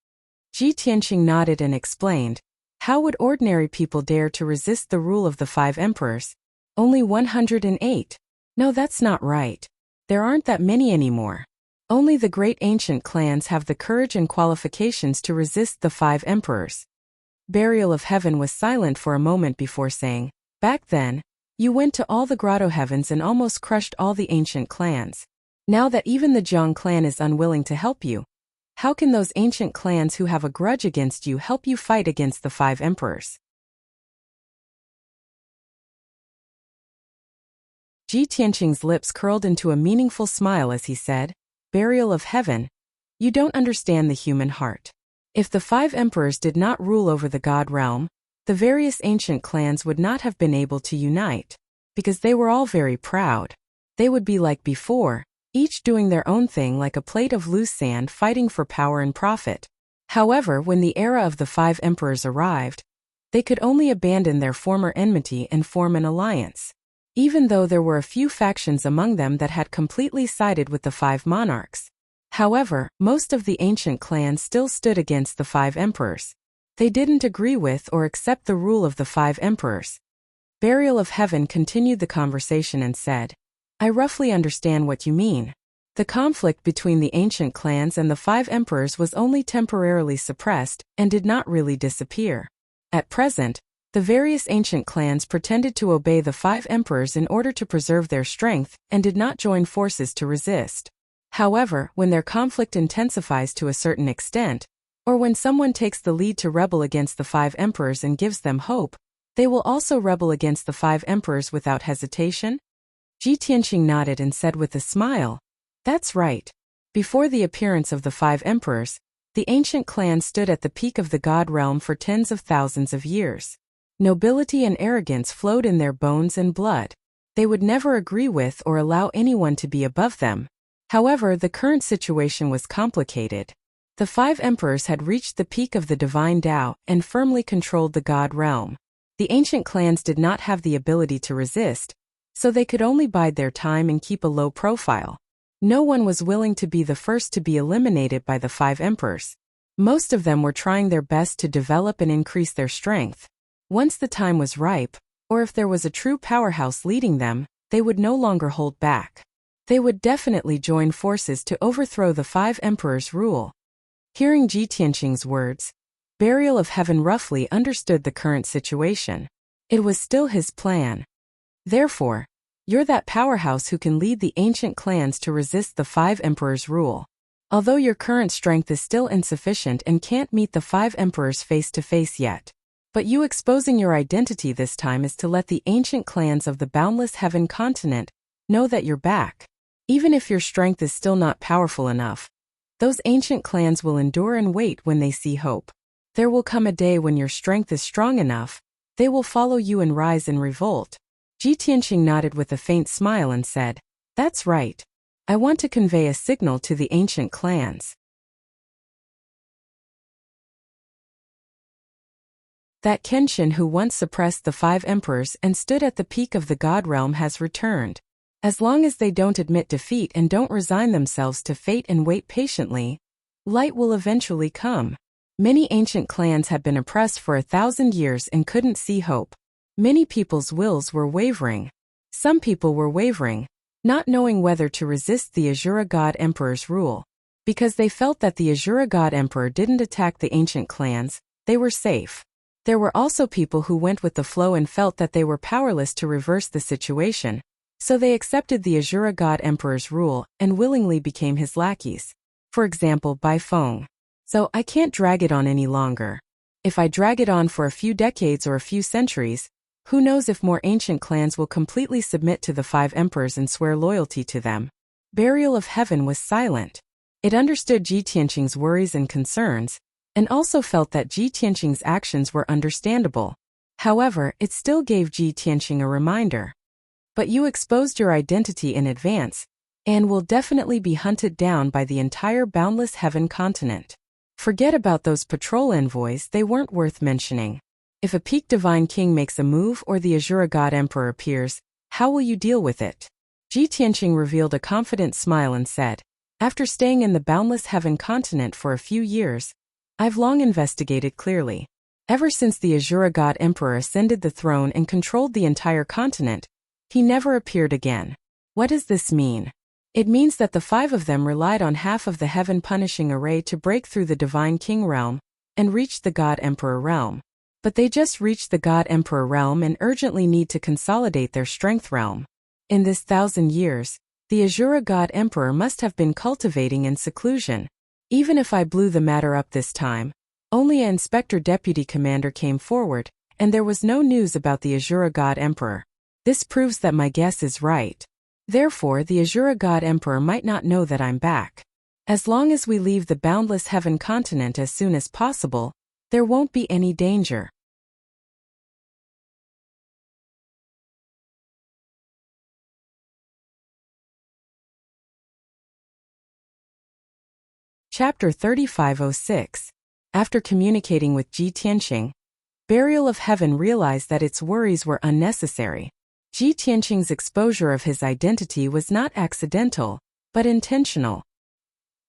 Ji Tianqing nodded and explained, "How would ordinary people dare to resist the rule of the 5 emperors? Only 108. No, that's not right. There aren't that many anymore. Only the great ancient clans have the courage and qualifications to resist the 5 emperors." Burial of Heaven was silent for a moment before saying, "Back then, you went to all the grotto heavens and almost crushed all the ancient clans. Now that even the Zhang clan is unwilling to help you, how can those ancient clans who have a grudge against you help you fight against the 5 emperors?" Ji Tianqing's lips curled into a meaningful smile as he said, "Burial of Heaven, you don't understand the human heart. If the 5 emperors did not rule over the God realm, the various ancient clans would not have been able to unite, because they were all very proud. They would be like before, each doing their own thing like a plate of loose sand fighting for power and profit. However, when the era of the 5 emperors arrived, they could only abandon their former enmity and form an alliance. Even though there were a few factions among them that had completely sided with the 5 monarchs. However, most of the ancient clans still stood against the 5 emperors. They didn't agree with or accept the rule of the 5 emperors." Burial of Heaven continued the conversation and said, "I roughly understand what you mean. The conflict between the ancient clans and the 5 emperors was only temporarily suppressed and did not really disappear. At present, the various ancient clans pretended to obey the 5 emperors in order to preserve their strength and did not join forces to resist. However, when their conflict intensifies to a certain extent, or when someone takes the lead to rebel against the 5 emperors and gives them hope, they will also rebel against the 5 emperors without hesitation?" Ji Tianqing nodded and said with a smile, "That's right. Before the appearance of the 5 emperors, the ancient clans stood at the peak of the God realm for tens of thousands of years. Nobility and arrogance flowed in their bones and blood. They would never agree with or allow anyone to be above them. However, the current situation was complicated. The 5 emperors had reached the peak of the divine Tao and firmly controlled the God realm. The ancient clans did not have the ability to resist, so they could only bide their time and keep a low profile. No one was willing to be the first to be eliminated by the 5 emperors. Most of them were trying their best to develop and increase their strength. Once the time was ripe, or if there was a true powerhouse leading them, they would no longer hold back. They would definitely join forces to overthrow the 5 emperors' rule. Hearing Ji Tianqing's words, Burial of Heaven roughly understood the current situation. It was still his plan. Therefore, you're that powerhouse who can lead the ancient clans to resist the 5 emperors' rule. Although your current strength is still insufficient and can't meet the 5 emperors face to face yet. But you exposing your identity this time is to let the ancient clans of the boundless heaven continent know that you're back. Even if your strength is still not powerful enough, those ancient clans will endure and wait when they see hope. There will come a day when your strength is strong enough, they will follow you and rise in revolt. Ji Tianqing nodded with a faint smile and said, "That's right. I want to convey a signal to the ancient clans. That Kenshin who once suppressed the 5 emperors and stood at the peak of the God realm has returned. As long as they don't admit defeat and don't resign themselves to fate and wait patiently, light will eventually come." Many ancient clans had been oppressed for 1,000 years and couldn't see hope. Many people's wills were wavering. Some people were wavering, not knowing whether to resist the Azura God Emperor's rule. Because they felt that the Azura God Emperor didn't attack the ancient clans, they were safe. There were also people who went with the flow and felt that they were powerless to reverse the situation. So they accepted the Azura God Emperor's rule and willingly became his lackeys. For example, Bai Feng. So I can't drag it on any longer. If I drag it on for a few decades or a few centuries, who knows if more ancient clans will completely submit to the 5 emperors and swear loyalty to them. Burial of Heaven was silent. It understood Ji Tianqing's worries and concerns, and also felt that Ji Tianqing's actions were understandable. However, it still gave Ji Tianqing a reminder. But you exposed your identity in advance, and will definitely be hunted down by the entire boundless heaven continent. Forget about those patrol envoys, they weren't worth mentioning. If a peak divine king makes a move or the Azura God Emperor appears, how will you deal with it? Ji Tianqing revealed a confident smile and said, "After staying in the boundless heaven continent for a few years, I've long investigated clearly. Ever since the Azura God Emperor ascended the throne and controlled the entire continent, he never appeared again. What does this mean? It means that the 5 of them relied on half of the heaven-punishing array to break through the Divine King realm and reach the God Emperor realm. But they just reached the God Emperor realm and urgently need to consolidate their strength realm. In this 1,000 years, the Azura God Emperor must have been cultivating in seclusion. Even if I blew the matter up this time, only an Inspector Deputy Commander came forward, and there was no news about the Azura God Emperor. This proves that my guess is right. Therefore, the Azura God Emperor might not know that I'm back. As long as we leave the boundless heaven continent as soon as possible, there won't be any danger." Chapter 3506. After communicating with Ji Tianqing, Burial of Heaven realized that its worries were unnecessary. Ji Tianqing's exposure of his identity was not accidental, but intentional.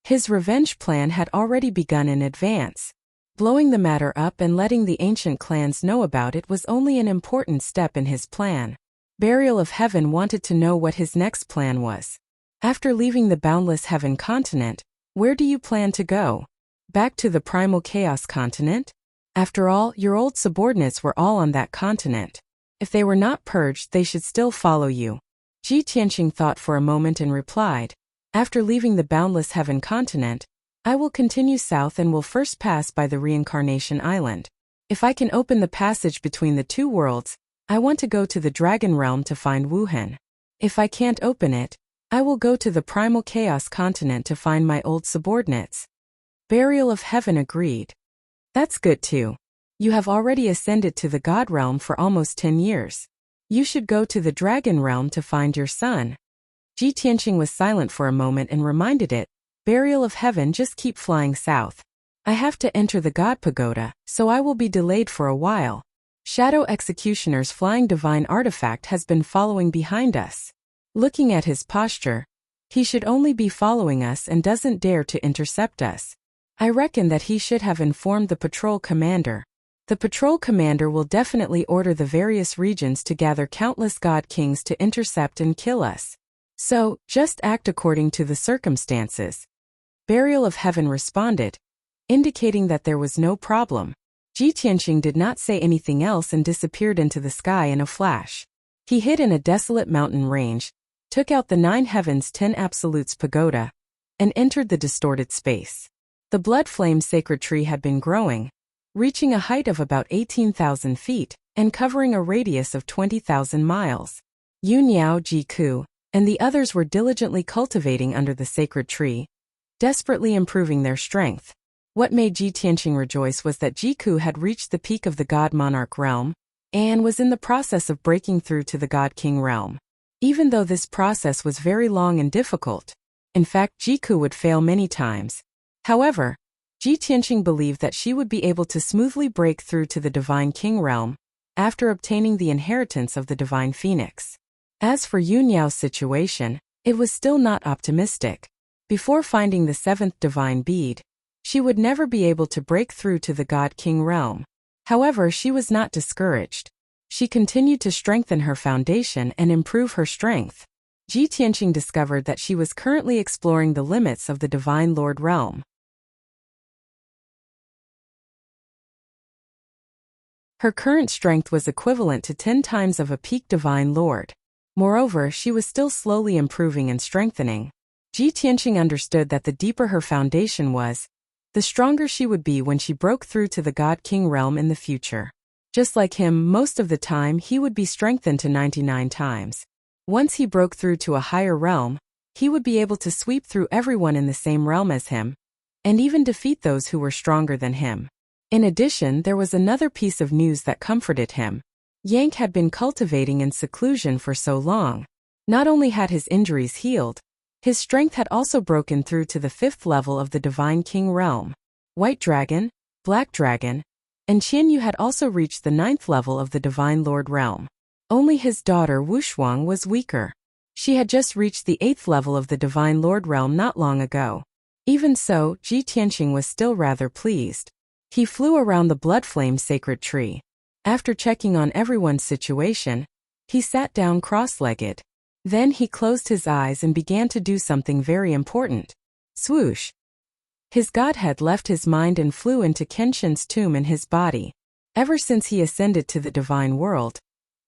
His revenge plan had already begun in advance. Blowing the matter up and letting the ancient clans know about it was only an important step in his plan. Burial of Heaven wanted to know what his next plan was. After leaving the boundless heaven continent, where do you plan to go? Back to the primal chaos continent? After all, your old subordinates were all on that continent. If they were not purged, they should still follow you. Ji Tianqing thought for a moment and replied, "After leaving the boundless heaven continent, I will continue south and will first pass by the reincarnation island. If I can open the passage between the 2 worlds, I want to go to the dragon realm to find Wuhan. If I can't open it, I will go to the primal chaos continent to find my old subordinates." Burial of Heaven agreed. "That's good too. You have already ascended to the God realm for almost 10 years. You should go to the dragon realm to find your son." Ji Tianqing was silent for a moment and reminded it, "Burial of Heaven, just keep flying south. I have to enter the God Pagoda, so I will be delayed for a while. Shadow Executioner's flying divine artifact has been following behind us. Looking at his posture, he should only be following us and doesn't dare to intercept us. I reckon that he should have informed the patrol commander." The patrol commander will definitely order the various regions to gather countless god kings to intercept and kill us. So, just act according to the circumstances. Burial of Heaven responded, indicating that there was no problem. Ji Tianqing did not say anything else and disappeared into the sky in a flash. He hid in a desolate mountain range, took out the 9 Heavens 10 Absolutes pagoda, and entered the distorted space. The blood flame sacred tree had been growing, reaching a height of about 18,000 feet and covering a radius of 20,000 miles. Yun Yao, Ji Ku, and the others were diligently cultivating under the sacred tree, desperately improving their strength. What made Ji Tianqing rejoice was that Ji Ku had reached the peak of the God Monarch realm and was in the process of breaking through to the God King realm. Even though this process was very long and difficult, in fact Ji Ku would fail many times. However, Ji Tianqing believed that she would be able to smoothly break through to the Divine King realm after obtaining the inheritance of the Divine Phoenix. As for Yun Yao's situation, it was still not optimistic. Before finding the 7th divine bead, she would never be able to break through to the God King realm. However, she was not discouraged. She continued to strengthen her foundation and improve her strength. Ji Tianqing discovered that she was currently exploring the limits of the Divine Lord realm. Her current strength was equivalent to 10 times of a peak Divine Lord. Moreover, she was still slowly improving and strengthening. Ji Tianqing understood that the deeper her foundation was, the stronger she would be when she broke through to the God King realm in the future. Just like him, most of the time he would be strengthened to 99 times. Once he broke through to a higher realm, he would be able to sweep through everyone in the same realm as him, and even defeat those who were stronger than him. In addition, there was another piece of news that comforted him. Yang had been cultivating in seclusion for so long. Not only had his injuries healed, his strength had also broken through to the 5th level of the Divine King realm. White Dragon, Black Dragon, and Qian Yu had also reached the 9th level of the Divine Lord realm. Only his daughter Wu Shuang was weaker. She had just reached the 8th level of the Divine Lord realm not long ago. Even so, Ji Tianqing was still rather pleased. He flew around the blood flame sacred tree. After checking on everyone's situation, he sat down cross-legged. Then he closed his eyes and began to do something very important. Swoosh! His godhead left his mind and flew into Kenshin's tomb in his body. Ever since he ascended to the divine world,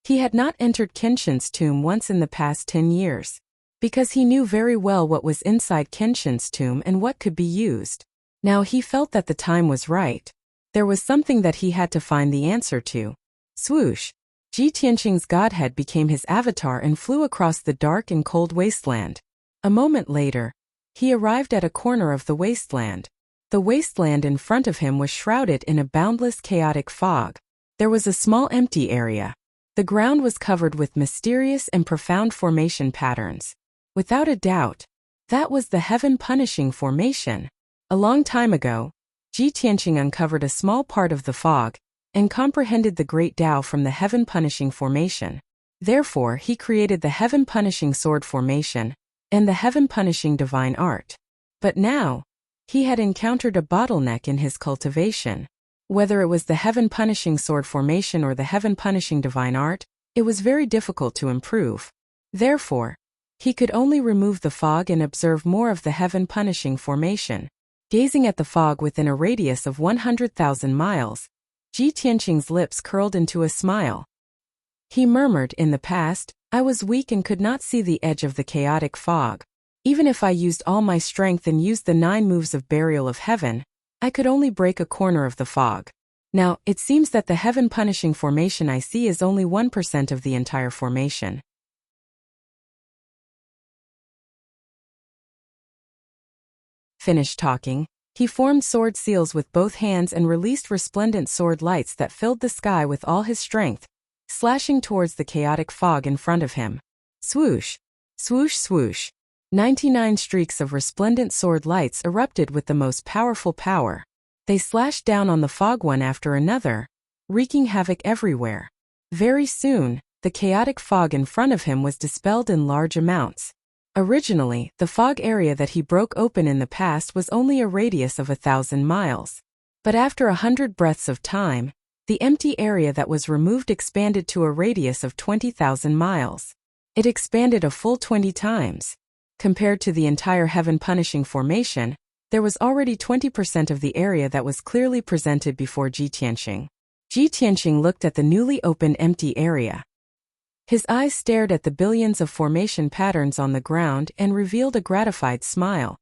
he had not entered Kenshin's tomb once in the past 10 years, because he knew very well what was inside Kenshin's tomb and what could be used. Now he felt that the time was right. There was something that he had to find the answer to. Swoosh! Ji Tianqing's godhead became his avatar and flew across the dark and cold wasteland. A moment later, he arrived at a corner of the wasteland. The wasteland in front of him was shrouded in a boundless chaotic fog. There was a small empty area. The ground was covered with mysterious and profound formation patterns. Without a doubt, that was the Heaven Punishing Formation. A long time ago, Ji Tianqing uncovered a small part of the fog and comprehended the great Tao from the Heaven Punishing Formation. Therefore, he created the Heaven Punishing Sword Formation and the Heaven Punishing Divine Art. But now, he had encountered a bottleneck in his cultivation. Whether it was the Heaven Punishing Sword Formation or the Heaven Punishing Divine Art, it was very difficult to improve. Therefore, he could only remove the fog and observe more of the Heaven Punishing Formation. Gazing at the fog within a radius of 100,000 miles, Ji Tianqing's lips curled into a smile. He murmured, "In the past, I was weak and could not see the edge of the chaotic fog. Even if I used all my strength and used the 9 moves of Burial of Heaven, I could only break a corner of the fog. Now, it seems that the Heaven Punishing Formation I see is only 1% of the entire formation." Finished talking, he formed sword seals with both hands and released resplendent sword lights that filled the sky with all his strength, slashing towards the chaotic fog in front of him. Swoosh! Swoosh swoosh! 99 streaks of resplendent sword lights erupted with the most powerful power. They slashed down on the fog one after another, wreaking havoc everywhere. Very soon, the chaotic fog in front of him was dispelled in large amounts. Originally, the fog area that he broke open in the past was only a radius of 1,000 miles. But after 100 breaths of time, The empty area that was removed expanded to a radius of 20,000 miles. It expanded a full 20 times. Compared to the entire heaven-punishing formation, there was already 20% of the area that was clearly presented before Ji Tianqing. Ji Tianqing looked at the newly opened empty area. His eyes stared at the billions of formation patterns on the ground and revealed a gratified smile.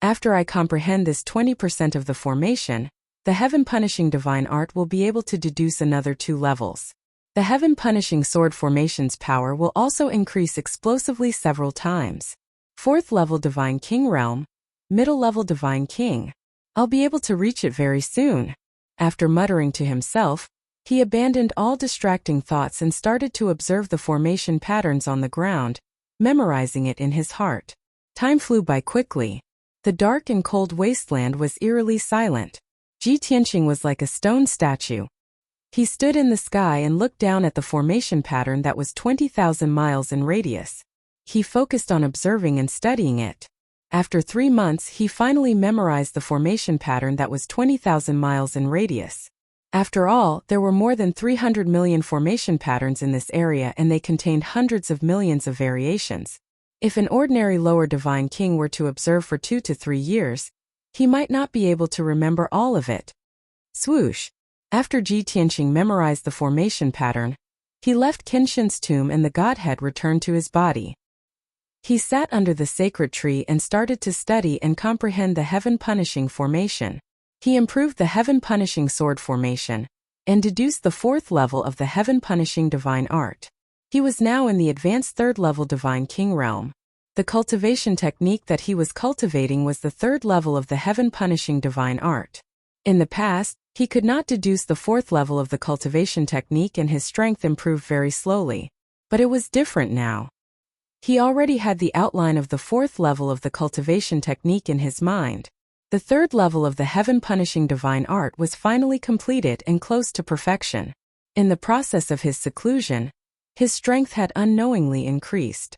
After I comprehend this 20% of the formation, the heaven-punishing divine art will be able to deduce another 2 levels. The heaven-punishing sword formation's power will also increase explosively several times. 4th level Divine King Realm, middle level Divine King. I'll be able to reach it very soon. After muttering to himself, he abandoned all distracting thoughts and started to observe the formation patterns on the ground, memorizing it in his heart. Time flew by quickly. The dark and cold wasteland was eerily silent. Ji Tianqing was like a stone statue. He stood in the sky and looked down at the formation pattern that was 20,000 miles in radius. He focused on observing and studying it. After 3 months, he finally memorized the formation pattern that was 20,000 miles in radius. After all, there were more than 300 million formation patterns in this area and they contained hundreds of millions of variations. If an ordinary lower divine king were to observe for 2 to 3 years, he might not be able to remember all of it. Swoosh! After Ji Tianqing memorized the formation pattern, he left Kenshin's tomb and the godhead returned to his body. He sat under the sacred tree and started to study and comprehend the heaven-punishing formation. He improved the heaven-punishing sword formation and deduced the 4th level of the heaven-punishing divine art. He was now in the advanced 3rd level Divine King Realm. The cultivation technique that he was cultivating was the 3rd level of the heaven-punishing divine art. In the past, he could not deduce the 4th level of the cultivation technique and his strength improved very slowly. But it was different now. He already had the outline of the 4th level of the cultivation technique in his mind. The 3rd level of the heaven-punishing divine art was finally completed and close to perfection. In the process of his seclusion, his strength had unknowingly increased.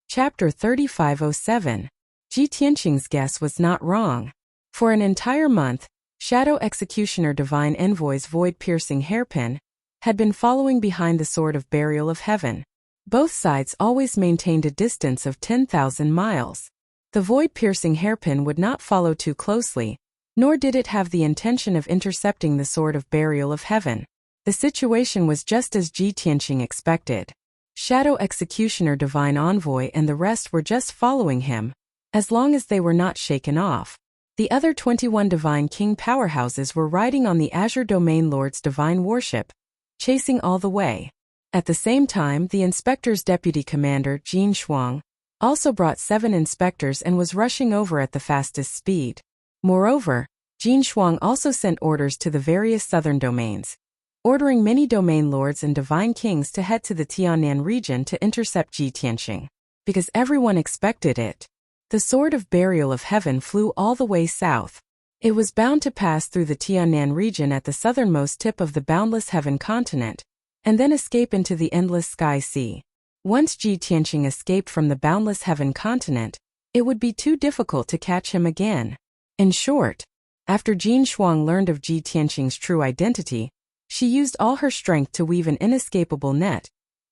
Chapter 3507. Ji Tianqing's guess was not wrong. For an entire month, Shadow Executioner Divine Envoy's void-piercing hairpin had been following behind the Sword of Burial of Heaven. Both sides always maintained a distance of 10,000 miles. The void-piercing hairpin would not follow too closely, nor did it have the intention of intercepting the Sword of Burial of Heaven. The situation was just as Ji Tianqing expected. Shadow Executioner Divine Envoy and the rest were just following him, as long as they were not shaken off. The other 21 Divine King powerhouses were riding on the Azure Domain Lord's divine warship, chasing all the way. At the same time, the inspector's deputy commander, Jin Shuang, also brought 7 inspectors and was rushing over at the fastest speed. Moreover, Jin Shuang also sent orders to the various southern domains, ordering many domain lords and divine kings to head to the Tiannan region to intercept Ji Tianqing. Because everyone expected it. The Sword of Burial of Heaven flew all the way south. It was bound to pass through the Tiannan region at the southernmost tip of the boundless heaven continent, and then escape into the endless sky sea. Once Ji Tianqing escaped from the boundless heaven continent, it would be too difficult to catch him again. In short, after Jin Shuang learned of Ji Tianqing's true identity, she used all her strength to weave an inescapable net,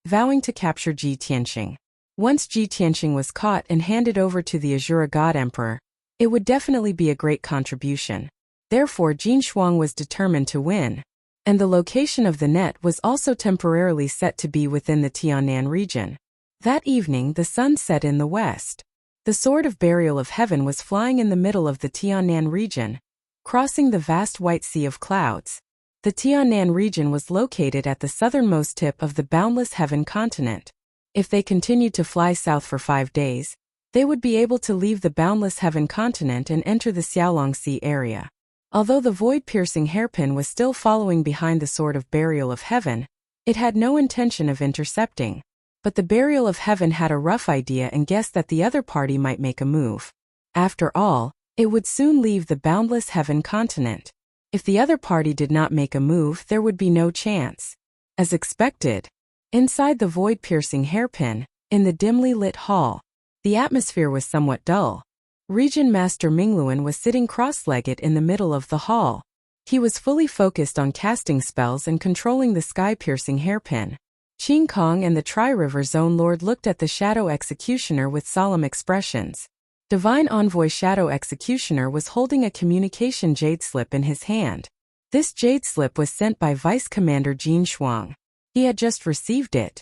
vowing to capture Ji Tianqing. Once Ji Tianqing was caught and handed over to the Azura God Emperor, it would definitely be a great contribution. Therefore Jin Shuang was determined to win. And the location of the net was also temporarily set to be within the Tiannan region. That evening the sun set in the west. The Sword of Burial of Heaven was flying in the middle of the Tiannan region, crossing the vast white sea of clouds. The Tiannan region was located at the southernmost tip of the boundless heaven continent. If they continued to fly south for 5 days, they would be able to leave the boundless heaven continent and enter the Xiaolong Sea area. Although the void-piercing hairpin was still following behind the Sword of Burial of Heaven, it had no intention of intercepting. But the Burial of Heaven had a rough idea and guessed that the other party might make a move. After all, it would soon leave the boundless heaven continent. If the other party did not make a move, there would be no chance. As expected, inside the void-piercing hairpin, In the dimly lit hall, the atmosphere was somewhat dull. Region Master Mingluan was sitting cross-legged in the middle of the hall. He was fully focused on casting spells and controlling the sky-piercing hairpin. Qing Kong and the Tri-River Zone Lord looked at the Shadow Executioner with solemn expressions. Divine Envoy Shadow Executioner was holding a communication jade slip in his hand. This jade slip was sent by Vice Commander Jin Shuang. He had just received it.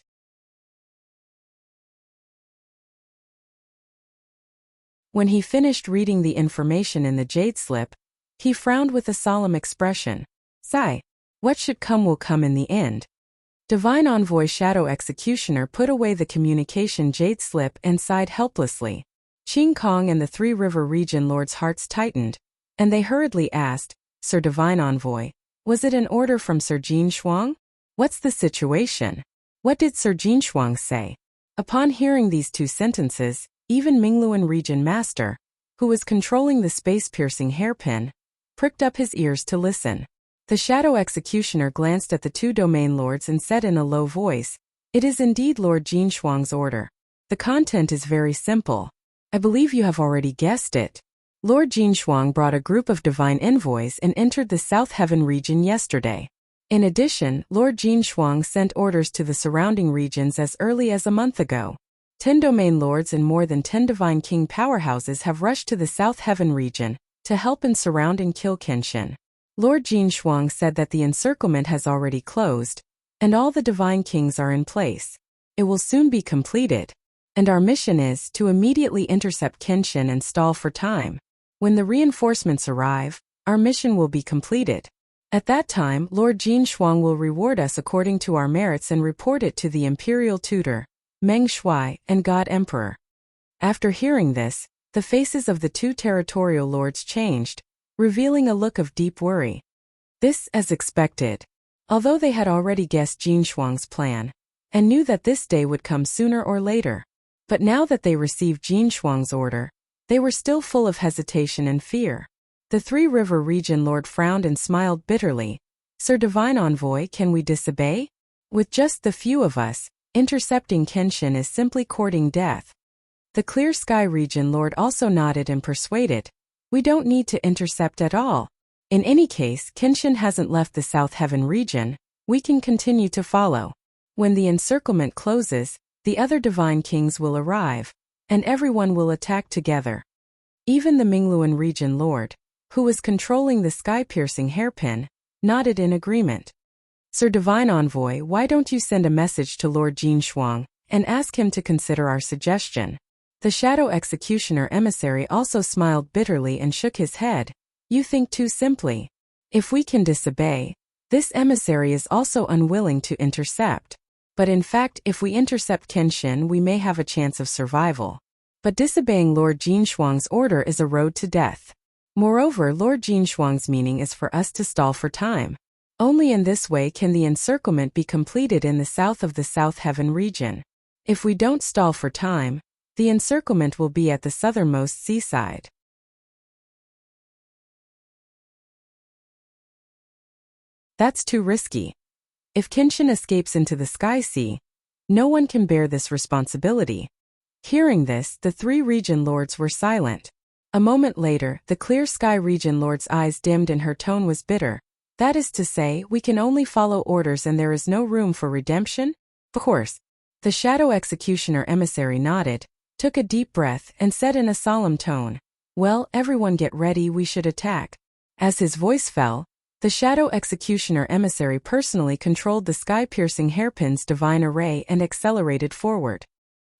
When he finished reading the information in the jade slip, he frowned with a solemn expression. Sigh. What should come will come in the end. Divine Envoy Shadow Executioner put away the communication jade slip and sighed helplessly. Qing Kong and the Three River Region Lord's hearts tightened, and they hurriedly asked, Sir Divine Envoy, was it an order from Sir Jin Shuang? What's the situation? What did Sir Jin Shuang say? Upon hearing these two sentences, even Mingluan Region Master, who was controlling the space-piercing hairpin, pricked up his ears to listen. The Shadow Executioner glanced at the two domain lords and said in a low voice, It is indeed Lord Jin Shuang's order. The content is very simple. I believe you have already guessed it. Lord Jin Shuang brought a group of divine envoys and entered the South Heaven region yesterday. In addition, Lord Jin Shuang sent orders to the surrounding regions as early as a month ago. 10 domain lords and more than 10 divine king powerhouses have rushed to the South Heaven region to help and surround and kill Kenshin. Lord Jin Shuang said that the encirclement has already closed, and all the divine kings are in place. It will soon be completed, and our mission is to immediately intercept Kenshin and stall for time. When the reinforcements arrive, our mission will be completed. At that time, Lord Jin Shuang will reward us according to our merits and report it to the Imperial Tutor, Meng Shuai, and God Emperor. After hearing this, the faces of the two territorial lords changed, revealing a look of deep worry. This as expected. Although they had already guessed Jin Shuang's plan, and knew that this day would come sooner or later. But now that they received Jin Shuang's order, they were still full of hesitation and fear. The Three River Region Lord frowned and smiled bitterly. Sir Divine Envoy, can we disobey? With just the few of us, intercepting Kenshin is simply courting death. The Clear Sky Region Lord also nodded and persuaded. We don't need to intercept at all. In any case, Kenshin hasn't left the South Heaven region. We can continue to follow. When the encirclement closes, the other divine kings will arrive, and everyone will attack together. Even the Mingluan Region Lord, who was controlling the sky-piercing hairpin, nodded in agreement. Sir Divine Envoy, why don't you send a message to Lord Jin Shuang and ask him to consider our suggestion? The Shadow Executioner emissary also smiled bitterly and shook his head. You think too simply. If we can disobey, this emissary is also unwilling to intercept. But in fact, if we intercept Kenshin, we may have a chance of survival. But disobeying Lord Jin Shuang's order is a road to death. Moreover, Lord Jin Shuang's meaning is for us to stall for time. Only in this way can the encirclement be completed in the south of the South Heaven region. If we don't stall for time, the encirclement will be at the southernmost seaside. That's too risky. If Kenshin escapes into the Sky Sea, no one can bear this responsibility. Hearing this, the three region lords were silent. A moment later, the Clear Sky Region Lord's eyes dimmed and her tone was bitter. That is to say, we can only follow orders and there is no room for redemption? Of course. The Shadow Executioner emissary nodded, took a deep breath, and said in a solemn tone, Well, everyone get ready, we should attack. As his voice fell, the Shadow Executioner emissary personally controlled the sky-piercing hairpin's divine array and accelerated forward.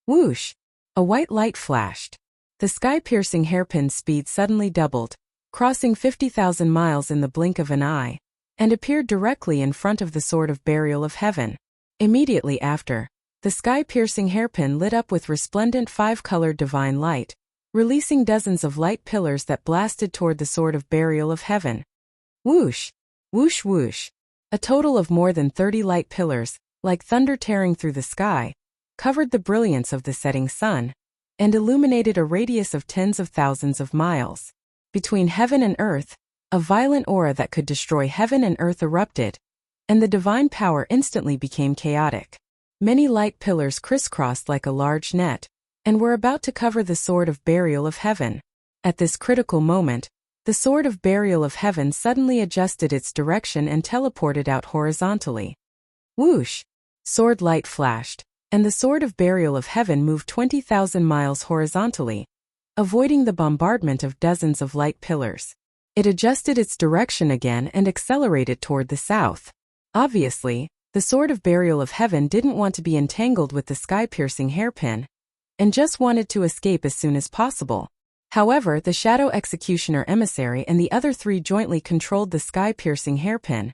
Whoosh! A white light flashed. The sky-piercing hairpin's speed suddenly doubled, crossing 50,000 miles in the blink of an eye, and appeared directly in front of the Sword of Burial of Heaven. Immediately after, the sky-piercing hairpin lit up with resplendent five-colored divine light, releasing dozens of light pillars that blasted toward the Sword of Burial of Heaven. Whoosh! Whoosh whoosh! A total of more than 30 light pillars, like thunder tearing through the sky, covered the brilliance of the setting sun, and illuminated a radius of tens of thousands of miles. Between heaven and earth, a violent aura that could destroy heaven and earth erupted, and the divine power instantly became chaotic. Many light pillars crisscrossed like a large net, and were about to cover the sword of burial of heaven. At this critical moment, the sword of burial of heaven suddenly adjusted its direction and teleported out horizontally. Whoosh! Sword light flashed, and the sword of burial of heaven moved 20,000 miles horizontally, avoiding the bombardment of dozens of light pillars. It adjusted its direction again and accelerated toward the south. Obviously, the sword of burial of heaven didn't want to be entangled with the sky-piercing hairpin, and just wanted to escape as soon as possible. However, the Shadow Executioner Emissary and the other three jointly controlled the sky-piercing hairpin,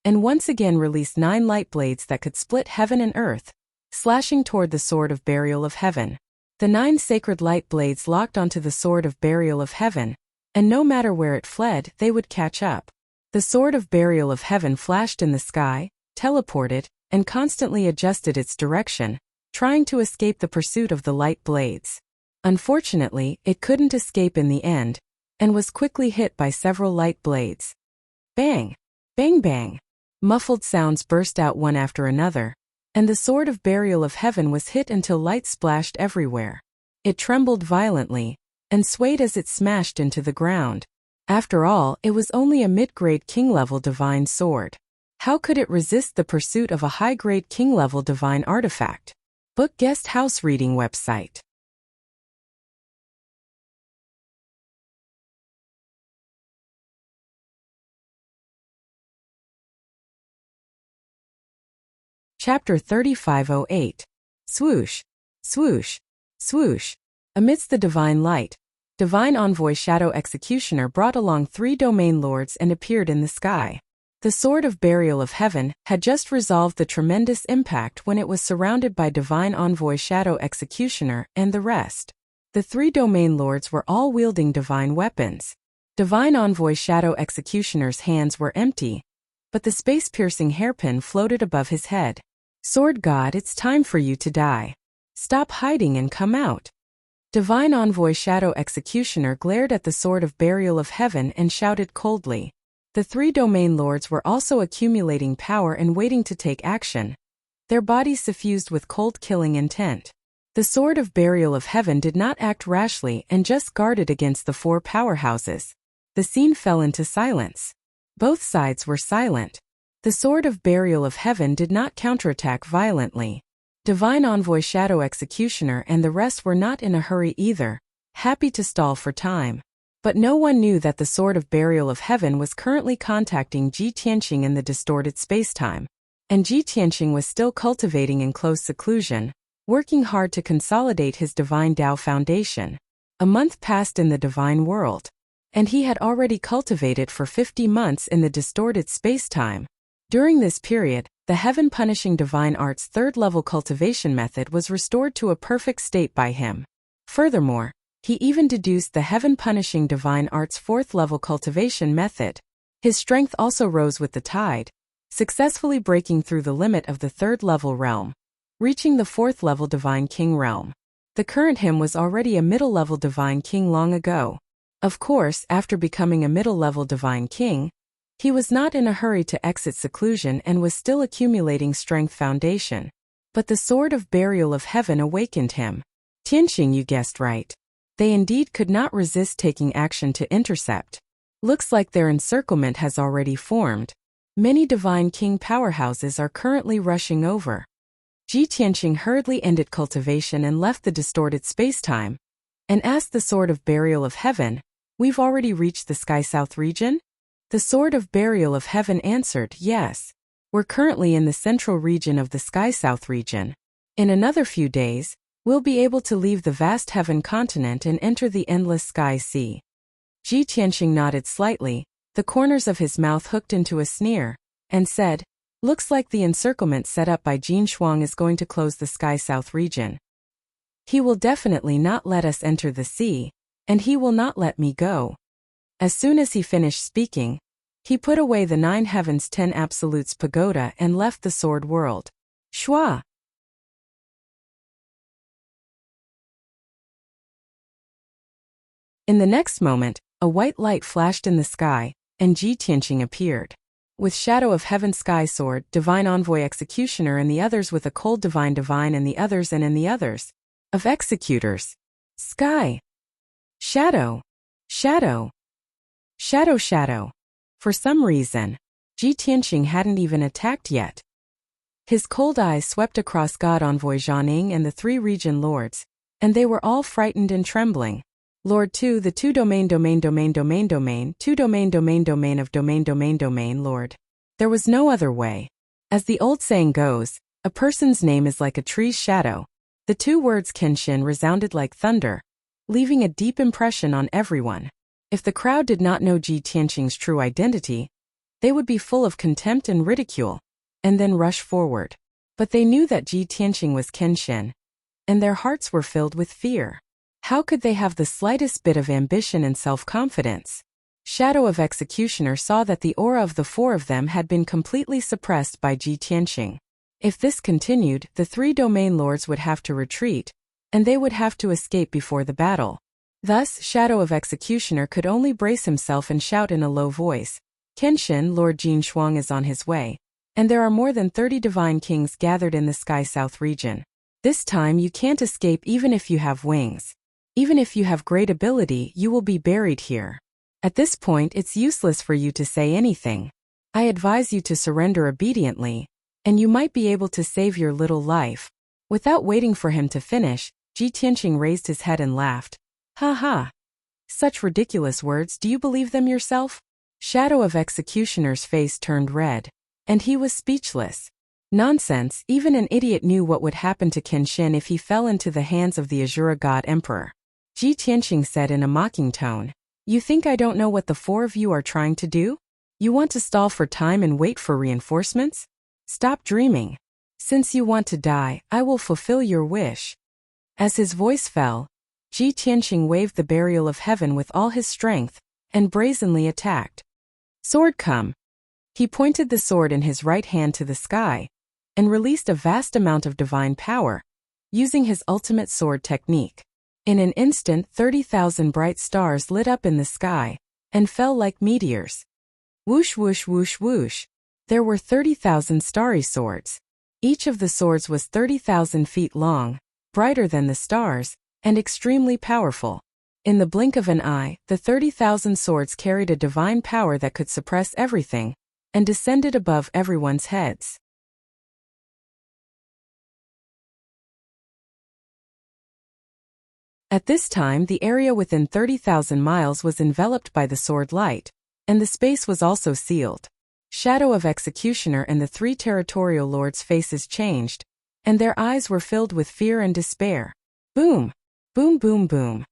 and once again released 9 light blades that could split heaven and earth, slashing toward the sword of burial of heaven. The 9 sacred light blades locked onto the sword of burial of heaven, and no matter where it fled, they would catch up. The sword of burial of heaven flashed in the sky, teleported, and constantly adjusted its direction, trying to escape the pursuit of the light blades. Unfortunately, it couldn't escape in the end, and was quickly hit by several light blades. Bang! Bang bang! Muffled sounds burst out one after another, and the sword of burial of heaven was hit until light splashed everywhere. It trembled violently, and swayed as it smashed into the ground. After all, it was only a mid-grade king-level divine sword. How could it resist the pursuit of a high-grade king-level divine artifact? Book Guest House Reading Website. Chapter 3508. Swoosh, swoosh, swoosh. Amidst the divine light, Divine Envoy Shadow Executioner brought along 3 domain lords and appeared in the sky. The Sword of Burial of Heaven had just resolved the tremendous impact when it was surrounded by Divine Envoy Shadow Executioner and the rest. The 3 domain lords were all wielding divine weapons. Divine Envoy Shadow Executioner's hands were empty, but the space-piercing hairpin floated above his head. Sword God, it's time for you to die. Stop hiding and come out. Divine Envoy Shadow Executioner glared at the Sword of Burial of Heaven and shouted coldly. The 3 domain lords were also accumulating power and waiting to take action, their bodies suffused with cold killing intent. The Sword of Burial of Heaven did not act rashly and just guarded against the 4 powerhouses. The scene fell into silence. Both sides were silent. The Sword of Burial of Heaven did not counterattack violently. Divine Envoy Shadow Executioner and the rest were not in a hurry either, happy to stall for time. But no one knew that the Sword of Burial of Heaven was currently contacting Ji Tianqing in the distorted spacetime, and Ji Tianqing was still cultivating in close seclusion, working hard to consolidate his divine Tao foundation. A month passed in the divine world, and he had already cultivated for 50 months in the distorted spacetime. During this period, the heaven-punishing divine art's 3rd-level cultivation method was restored to a perfect state by him. Furthermore, he even deduced the heaven-punishing divine art's 4th-level cultivation method. His strength also rose with the tide, successfully breaking through the limit of the 3rd-level realm, reaching the 4th-level divine king realm. The current him was already a middle-level divine king long ago. Of course, after becoming a middle-level divine king, he was not in a hurry to exit seclusion and was still accumulating strength foundation. But the Sword of Burial of Heaven awakened him. Tianqing, you guessed right. They indeed could not resist taking action to intercept. Looks like their encirclement has already formed. Many divine king powerhouses are currently rushing over. Ji Tianqing hurriedly ended cultivation and left the distorted spacetime, and asked the Sword of Burial of Heaven, "We've already reached the Sky South region?" The Sword of Burial of Heaven answered, "Yes. We're currently in the central region of the Sky South region. In another few days, we'll be able to leave the vast heaven continent and enter the endless sky sea." Ji Tianqing nodded slightly, the corners of his mouth hooked into a sneer, and said, "Looks like the encirclement set up by Jin Shuang is going to close the Sky South region. He will definitely not let us enter the sea, and he will not let me go." As soon as he finished speaking, he put away the 9 Heavens 10 Absolutes pagoda and left the sword world. Shua! In the next moment, a white light flashed in the sky, and Ji Tianqing appeared. with Shadow of Heaven Sky Sword, Divine Envoy Executioner, and the others with a Cold Divine Divine, and the others and in the others of Executors. Sky. Shadow. Shadow. Shadow. Shadow. For some reason, Ji Tianqing hadn't even attacked yet. His cold eyes swept across God Envoy Zhaning and the 3 region lords, and they were all frightened and trembling. Lord 2, the 2 domain 2 domain of domain Lord. There was no other way. As the old saying goes, a person's name is like a tree's shadow. The 2 words Kenshin resounded like thunder, leaving a deep impression on everyone. If the crowd did not know Ji Tianqing's true identity, they would be full of contempt and ridicule, and then rush forward. But they knew that Ji Tianqing was Kenshin, and their hearts were filled with fear. How could they have the slightest bit of ambition and self-confidence? Shadow of Executioner saw that the aura of the 4 of them had been completely suppressed by Ji Tianqing. If this continued, the 3 domain lords would have to retreat, and they would have to escape before the battle. Thus, Shadow of Executioner could only brace himself and shout in a low voice, Kenshin, Lord Jin Shuang is on his way, and there are more than 30 divine kings gathered in the Sky South region. This time you can't escape even if you have wings. Even if you have great ability, you will be buried here. At this point, it's useless for you to say anything. I advise you to surrender obediently, and you might be able to save your little life. Without waiting for him to finish, Ji Tianqing raised his head and laughed. Ha ha. Such ridiculous words, do you believe them yourself? Shadow of Executioner's face turned red, and he was speechless. Nonsense, even an idiot knew what would happen to Kenshin if he fell into the hands of the Azura God Emperor. Ji Tianqing said in a mocking tone, You think I don't know what the 4 of you are trying to do? You want to stall for time and wait for reinforcements? Stop dreaming. Since you want to die, I will fulfill your wish. As his voice fell, Ji Tianqing waved the burial of heaven with all his strength, and brazenly attacked. Sword come. He pointed the sword in his right hand to the sky, and released a vast amount of divine power, using his ultimate sword technique. In an instant 30,000 bright stars lit up in the sky, and fell like meteors. Whoosh whoosh whoosh whoosh. There were 30,000 starry swords. Each of the swords was 30,000 feet long, brighter than the stars, and extremely powerful. In the blink of an eye, the 30,000 swords carried a divine power that could suppress everything, and descended above everyone's heads. At this time, the area within 30,000 miles was enveloped by the sword light, and the space was also sealed. Shadow of Executioner and the 3 territorial lords' faces changed, and their eyes were filled with fear and despair. Boom! Boom boom boom.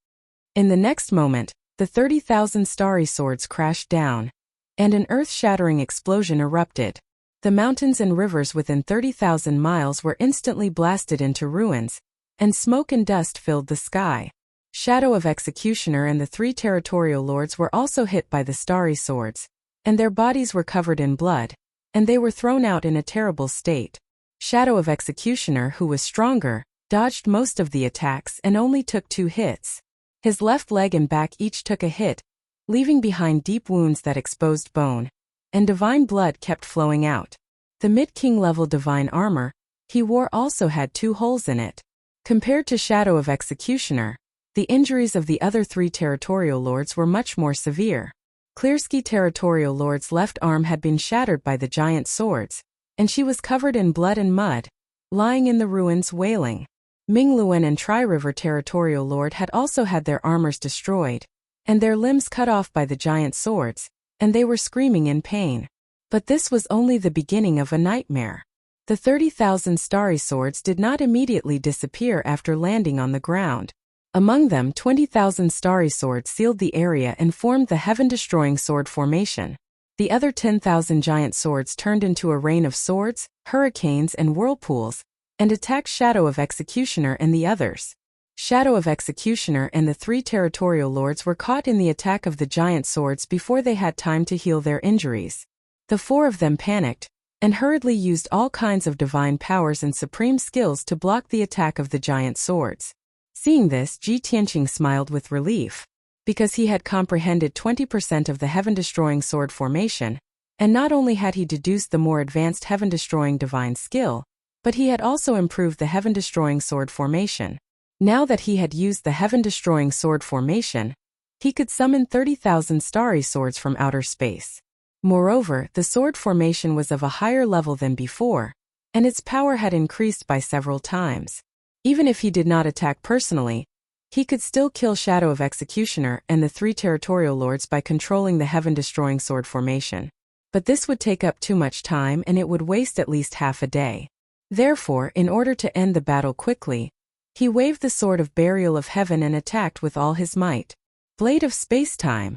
In the next moment, the 30,000 starry swords crashed down, and an earth-shattering explosion erupted. The mountains and rivers within 30,000 miles were instantly blasted into ruins, and smoke and dust filled the sky. Shadow of Executioner and the 3 territorial lords were also hit by the starry swords, and their bodies were covered in blood, and they were thrown out in a terrible state. Shadow of Executioner, who was stronger, dodged most of the attacks and only took 2 hits. His left leg and back each took a hit, leaving behind deep wounds that exposed bone, and divine blood kept flowing out. The mid-king level divine armor he wore also had 2 holes in it. Compared to Shadow of Executioner, the injuries of the other 3 territorial lords were much more severe. Clearsky territorial lord's left arm had been shattered by the giant swords, and she was covered in blood and mud, lying in the ruins wailing. Mingluen and Tri-River territorial lord had also had their armors destroyed, and their limbs cut off by the giant swords, and they were screaming in pain. But this was only the beginning of a nightmare. The 30,000 starry swords did not immediately disappear after landing on the ground. Among them 20,000 starry swords sealed the area and formed the heaven-destroying sword formation. The other 10,000 giant swords turned into a rain of swords, hurricanes and whirlpools, and attacked Shadow of Executioner and the others. Shadow of Executioner and the 3 territorial lords were caught in the attack of the giant swords before they had time to heal their injuries. The 4 of them panicked, and hurriedly used all kinds of divine powers and supreme skills to block the attack of the giant swords. Seeing this, Ji Tianqing smiled with relief. Because he had comprehended 20% of the heaven-destroying sword formation, And not only had he deduced the more advanced heaven-destroying divine skill, but he had also improved the heaven-destroying sword formation. Now that he had used the heaven-destroying sword formation, he could summon 30,000 starry swords from outer space. Moreover, the sword formation was of a higher level than before, and its power had increased by several times. Even if he did not attack personally, he could still kill Shadow of Executioner and the 3 territorial lords by controlling the heaven-destroying sword formation. But this would take up too much time and it would waste at least half a day. Therefore, in order to end the battle quickly, he waved the Sword of Burial of Heaven and attacked with all his might. Blade of Space-Time!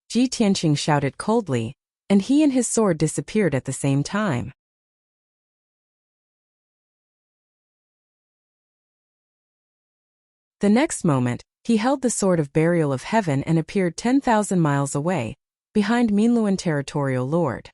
Ji Tianqing shouted coldly, and he and his sword disappeared at the same time. The next moment, he held the Sword of Burial of Heaven and appeared 10,000 miles away, behind Minluan Territorial Lord.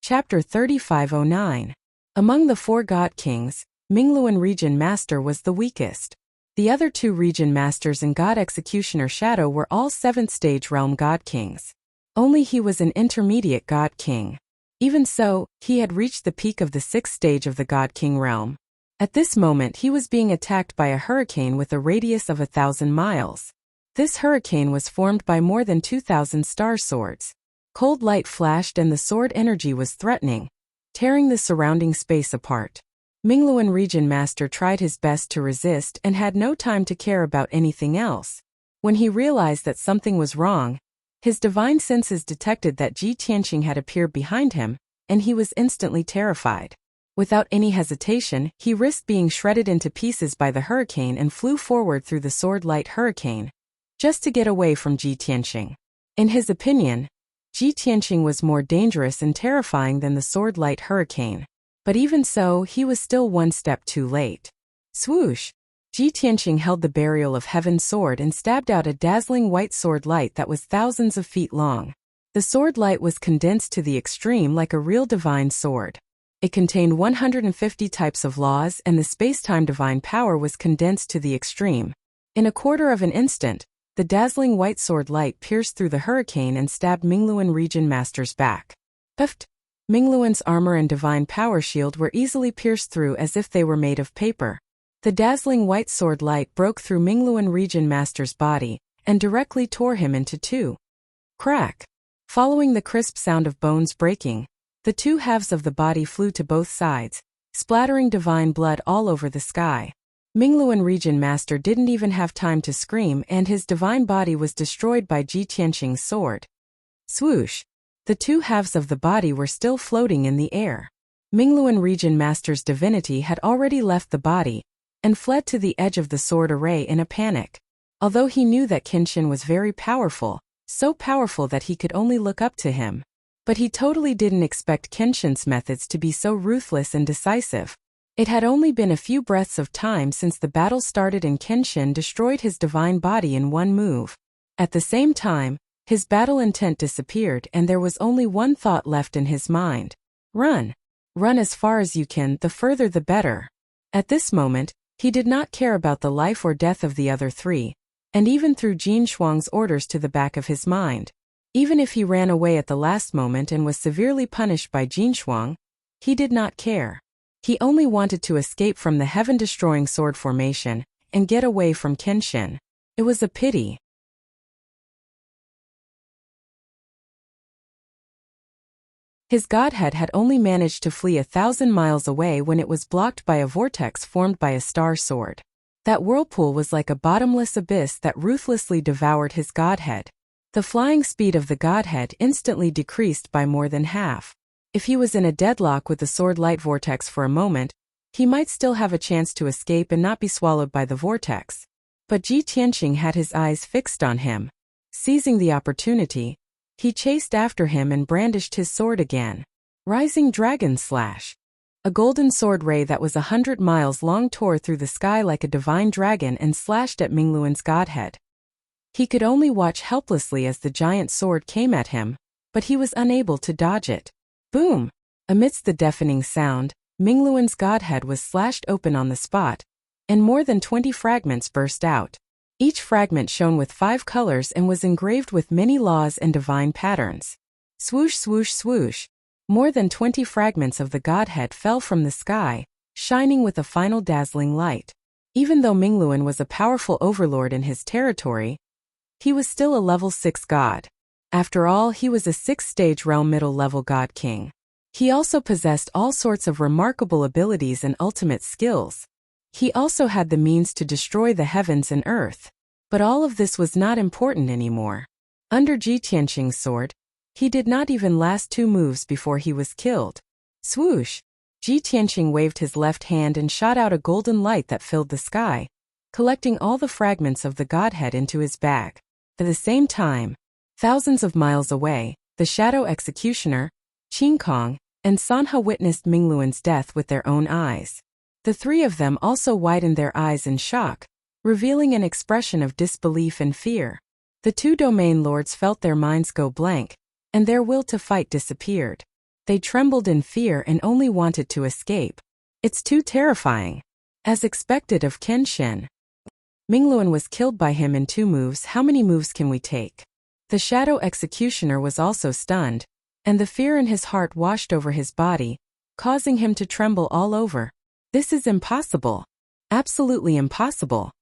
Chapter 3509. Among the 4 God Kings, Minluan Region Master was the weakest. The other 2 Region Masters and God Executioner Shadow were all 7th Stage Realm God Kings. Only he was an intermediate God King. Even so, he had reached the peak of the 6th stage of the God King realm. At this moment he was being attacked by a hurricane with a radius of 1,000 miles. This hurricane was formed by more than 2,000 star swords. Cold light flashed and the sword energy was threatening, tearing the surrounding space apart. Minluan Region Master tried his best to resist and had no time to care about anything else. When he realized that something was wrong, his divine senses detected that Ji Tianqing had appeared behind him, and he was instantly terrified. Without any hesitation, he risked being shredded into pieces by the hurricane and flew forward through the sword-light hurricane, just to get away from Ji Tianqing. In his opinion, Ji Tianqing was more dangerous and terrifying than the sword-light hurricane. But even so, he was still one step too late. Swoosh! Ji Tianqing held the Burial of Heaven sword and stabbed out a dazzling white sword light that was thousands of feet long. The sword light was condensed to the extreme like a real divine sword. It contained 150 types of laws and the space-time divine power was condensed to the extreme. In a quarter of an instant, the dazzling white sword light pierced through the hurricane and stabbed Minluan Region Master's back. Puffed! Minluan's armor and divine power shield were easily pierced through as if they were made of paper. The dazzling white sword light broke through Minluan Region Master's body and directly tore him into 2. Crack! Following the crisp sound of bones breaking, the 2 halves of the body flew to both sides, splattering divine blood all over the sky. Minluan Region Master didn't even have time to scream and his divine body was destroyed by Ji Tianqing's sword. Swoosh! The 2 halves of the body were still floating in the air. Minluan Region Master's divinity had already left the body and fled to the edge of the sword array in a panic. Although he knew that Kenshin was very powerful, so powerful that he could only look up to him. But he totally didn't expect Kenshin's methods to be so ruthless and decisive. It had only been a few breaths of time since the battle started and Kenshin destroyed his divine body in one move. At the same time, his battle intent disappeared and there was only one thought left in his mind. Run! Run as far as you can, the further the better. At this moment, he did not care about the life or death of the other 3, and even threw Jin Shuang's orders to the back of his mind. Even if he ran away at the last moment and was severely punished by Jin Shuang, he did not care. He only wanted to escape from the heaven-destroying sword formation and get away from Kenshin. It was a pity. His godhead had only managed to flee 1,000 miles away when it was blocked by a vortex formed by a star sword. That whirlpool was like a bottomless abyss that ruthlessly devoured his godhead. The flying speed of the godhead instantly decreased by more than half. If he was in a deadlock with the sword light vortex for a moment, he might still have a chance to escape and not be swallowed by the vortex. But Ji Tianqing had his eyes fixed on him. Seizing the opportunity, he chased after him and brandished his sword again. Rising Dragon Slash! A golden sword ray that was 100 miles long tore through the sky like a divine dragon and slashed at Minluan's godhead. He could only watch helplessly as the giant sword came at him, but he was unable to dodge it. Boom! Amidst the deafening sound, Mingluan's godhead was slashed open on the spot, and more than 20 fragments burst out. Each fragment shone with 5 colors and was engraved with many laws and divine patterns. Swoosh, swoosh, swoosh. More than 20 fragments of the godhead fell from the sky, shining with a final dazzling light. Even though Mingluan was a powerful overlord in his territory, he was still a level 6 god. After all, he was a 6th-stage realm middle-level god king. He also possessed all sorts of remarkable abilities and ultimate skills. He also had the means to destroy the heavens and earth. But all of this was not important anymore. Under Ji Tianqing's sword, he did not even last 2 moves before he was killed. Swoosh! Ji Tianqing waved his left hand and shot out a golden light that filled the sky, collecting all the fragments of the godhead into his bag. At the same time, thousands of miles away, the Shadow Executioner, Qin Kong, and Sanhe witnessed Mingluan's death with their own eyes. The 3 of them also widened their eyes in shock, revealing an expression of disbelief and fear. The 2 domain lords felt their minds go blank, and their will to fight disappeared. They trembled in fear and only wanted to escape. It's too terrifying. As expected of Kenshin, Mingluan was killed by him in 2 moves. How many moves can we take? The Shadow Executioner was also stunned, and the fear in his heart washed over his body, causing him to tremble all over. This is impossible. Absolutely impossible.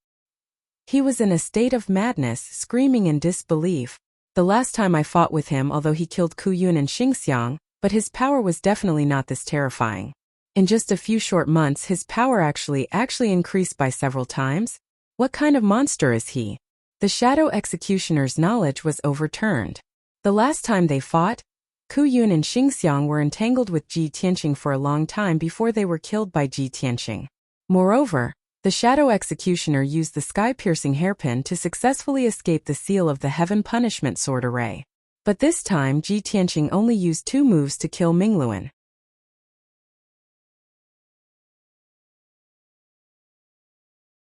He was in a state of madness, screaming in disbelief. The last time I fought with him, although he killed Ku Yun and Xingxiang, but his power was definitely not this terrifying. In just a few short months, his power actually increased by several times. What kind of monster is he? The Shadow Executioner's knowledge was overturned. The last time they fought, Ku Yun and Xingxiang were entangled with Ji Tianqing for a long time before they were killed by Ji Tianqing. Moreover, the Shadow Executioner used the sky-piercing hairpin to successfully escape the seal of the Heaven Punishment Sword Array. But this time Ji Tianqing only used 2 moves to kill Mingluan.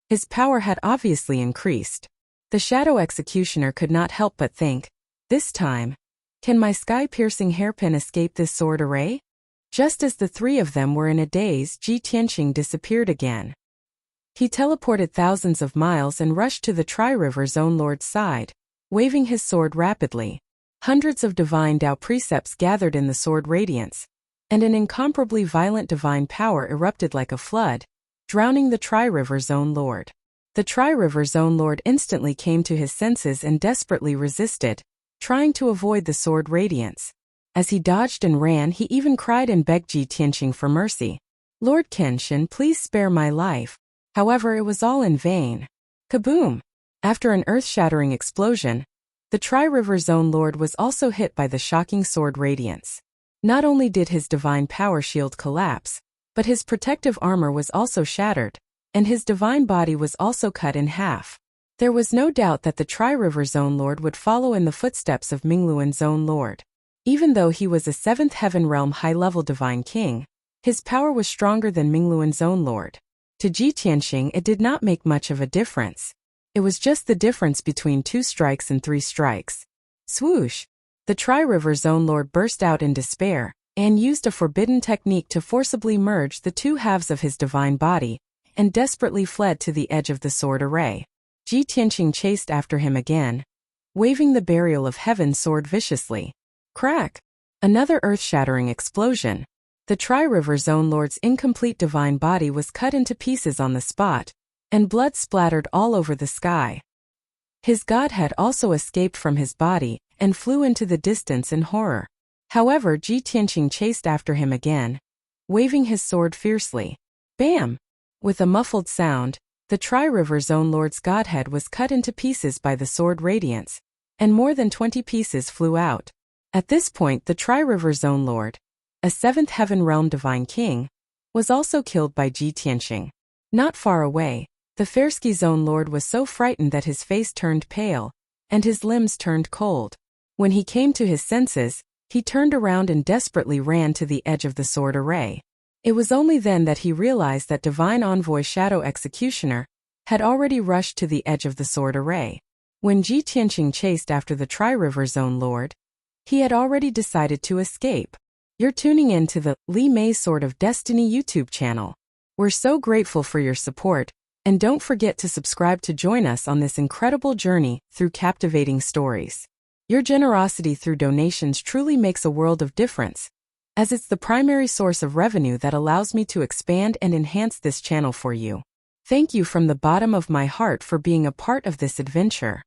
His power had obviously increased. The Shadow Executioner could not help but think, this time, can my sky-piercing hairpin escape this sword array? Just as the 3 of them were in a daze, Ji Tianqing disappeared again. He teleported thousands of miles and rushed to the Tri-River Zone Lord's side, waving his sword rapidly. Hundreds of divine Dao precepts gathered in the sword radiance, and an incomparably violent divine power erupted like a flood, drowning the Tri-River Zone Lord. The Tri-River Zone Lord instantly came to his senses and desperately resisted, trying to avoid the sword radiance. As he dodged and ran, he even cried and begged Ji Tianqing for mercy. Lord Kenshin, please spare my life. However, it was all in vain. Kaboom! After an earth-shattering explosion, the Tri-River Zone Lord was also hit by the shocking sword radiance. Not only did his divine power shield collapse, but his protective armor was also shattered, and his divine body was also cut in half. There was no doubt that the Tri-River Zone Lord would follow in the footsteps of Mingluan Zone Lord. Even though he was a 7th Heaven Realm high-level divine king, his power was stronger than Mingluan Zone Lord. To Ji Tianqing, it did not make much of a difference. It was just the difference between 2 strikes and 3 strikes. Swoosh! The Tri-River Zone Lord burst out in despair, and used a forbidden technique to forcibly merge the 2 halves of his divine body, and desperately fled to the edge of the sword array. Ji Tianqing chased after him again, waving the Burial of Heaven sword viciously. Crack! Another earth-shattering explosion. The Tri-River Zone Lord's incomplete divine body was cut into pieces on the spot, and blood splattered all over the sky. His godhead also escaped from his body, and flew into the distance in horror. However, Ji Tianqing chased after him again, waving his sword fiercely. Bam! With a muffled sound, the Tri-River Zone Lord's godhead was cut into pieces by the sword radiance, and more than 20 pieces flew out. At this point, the Tri-River Zone Lord, a 7th Heaven Realm divine king, was also killed by Ji Tianqing. Not far away, the Fersky Zone Lord was so frightened that his face turned pale, and his limbs turned cold. When he came to his senses, he turned around and desperately ran to the edge of the sword array. It was only then that he realized that Divine Envoy Shadow Executioner had already rushed to the edge of the sword array. When Ji Tianqing chased after the Tri-River Zone Lord, he had already decided to escape. You're tuning in to the Lee May Sword of Destiny YouTube channel. We're so grateful for your support, and don't forget to subscribe to join us on this incredible journey through captivating stories. Your generosity through donations truly makes a world of difference, as it's the primary source of revenue that allows me to expand and enhance this channel for you. Thank you from the bottom of my heart for being a part of this adventure.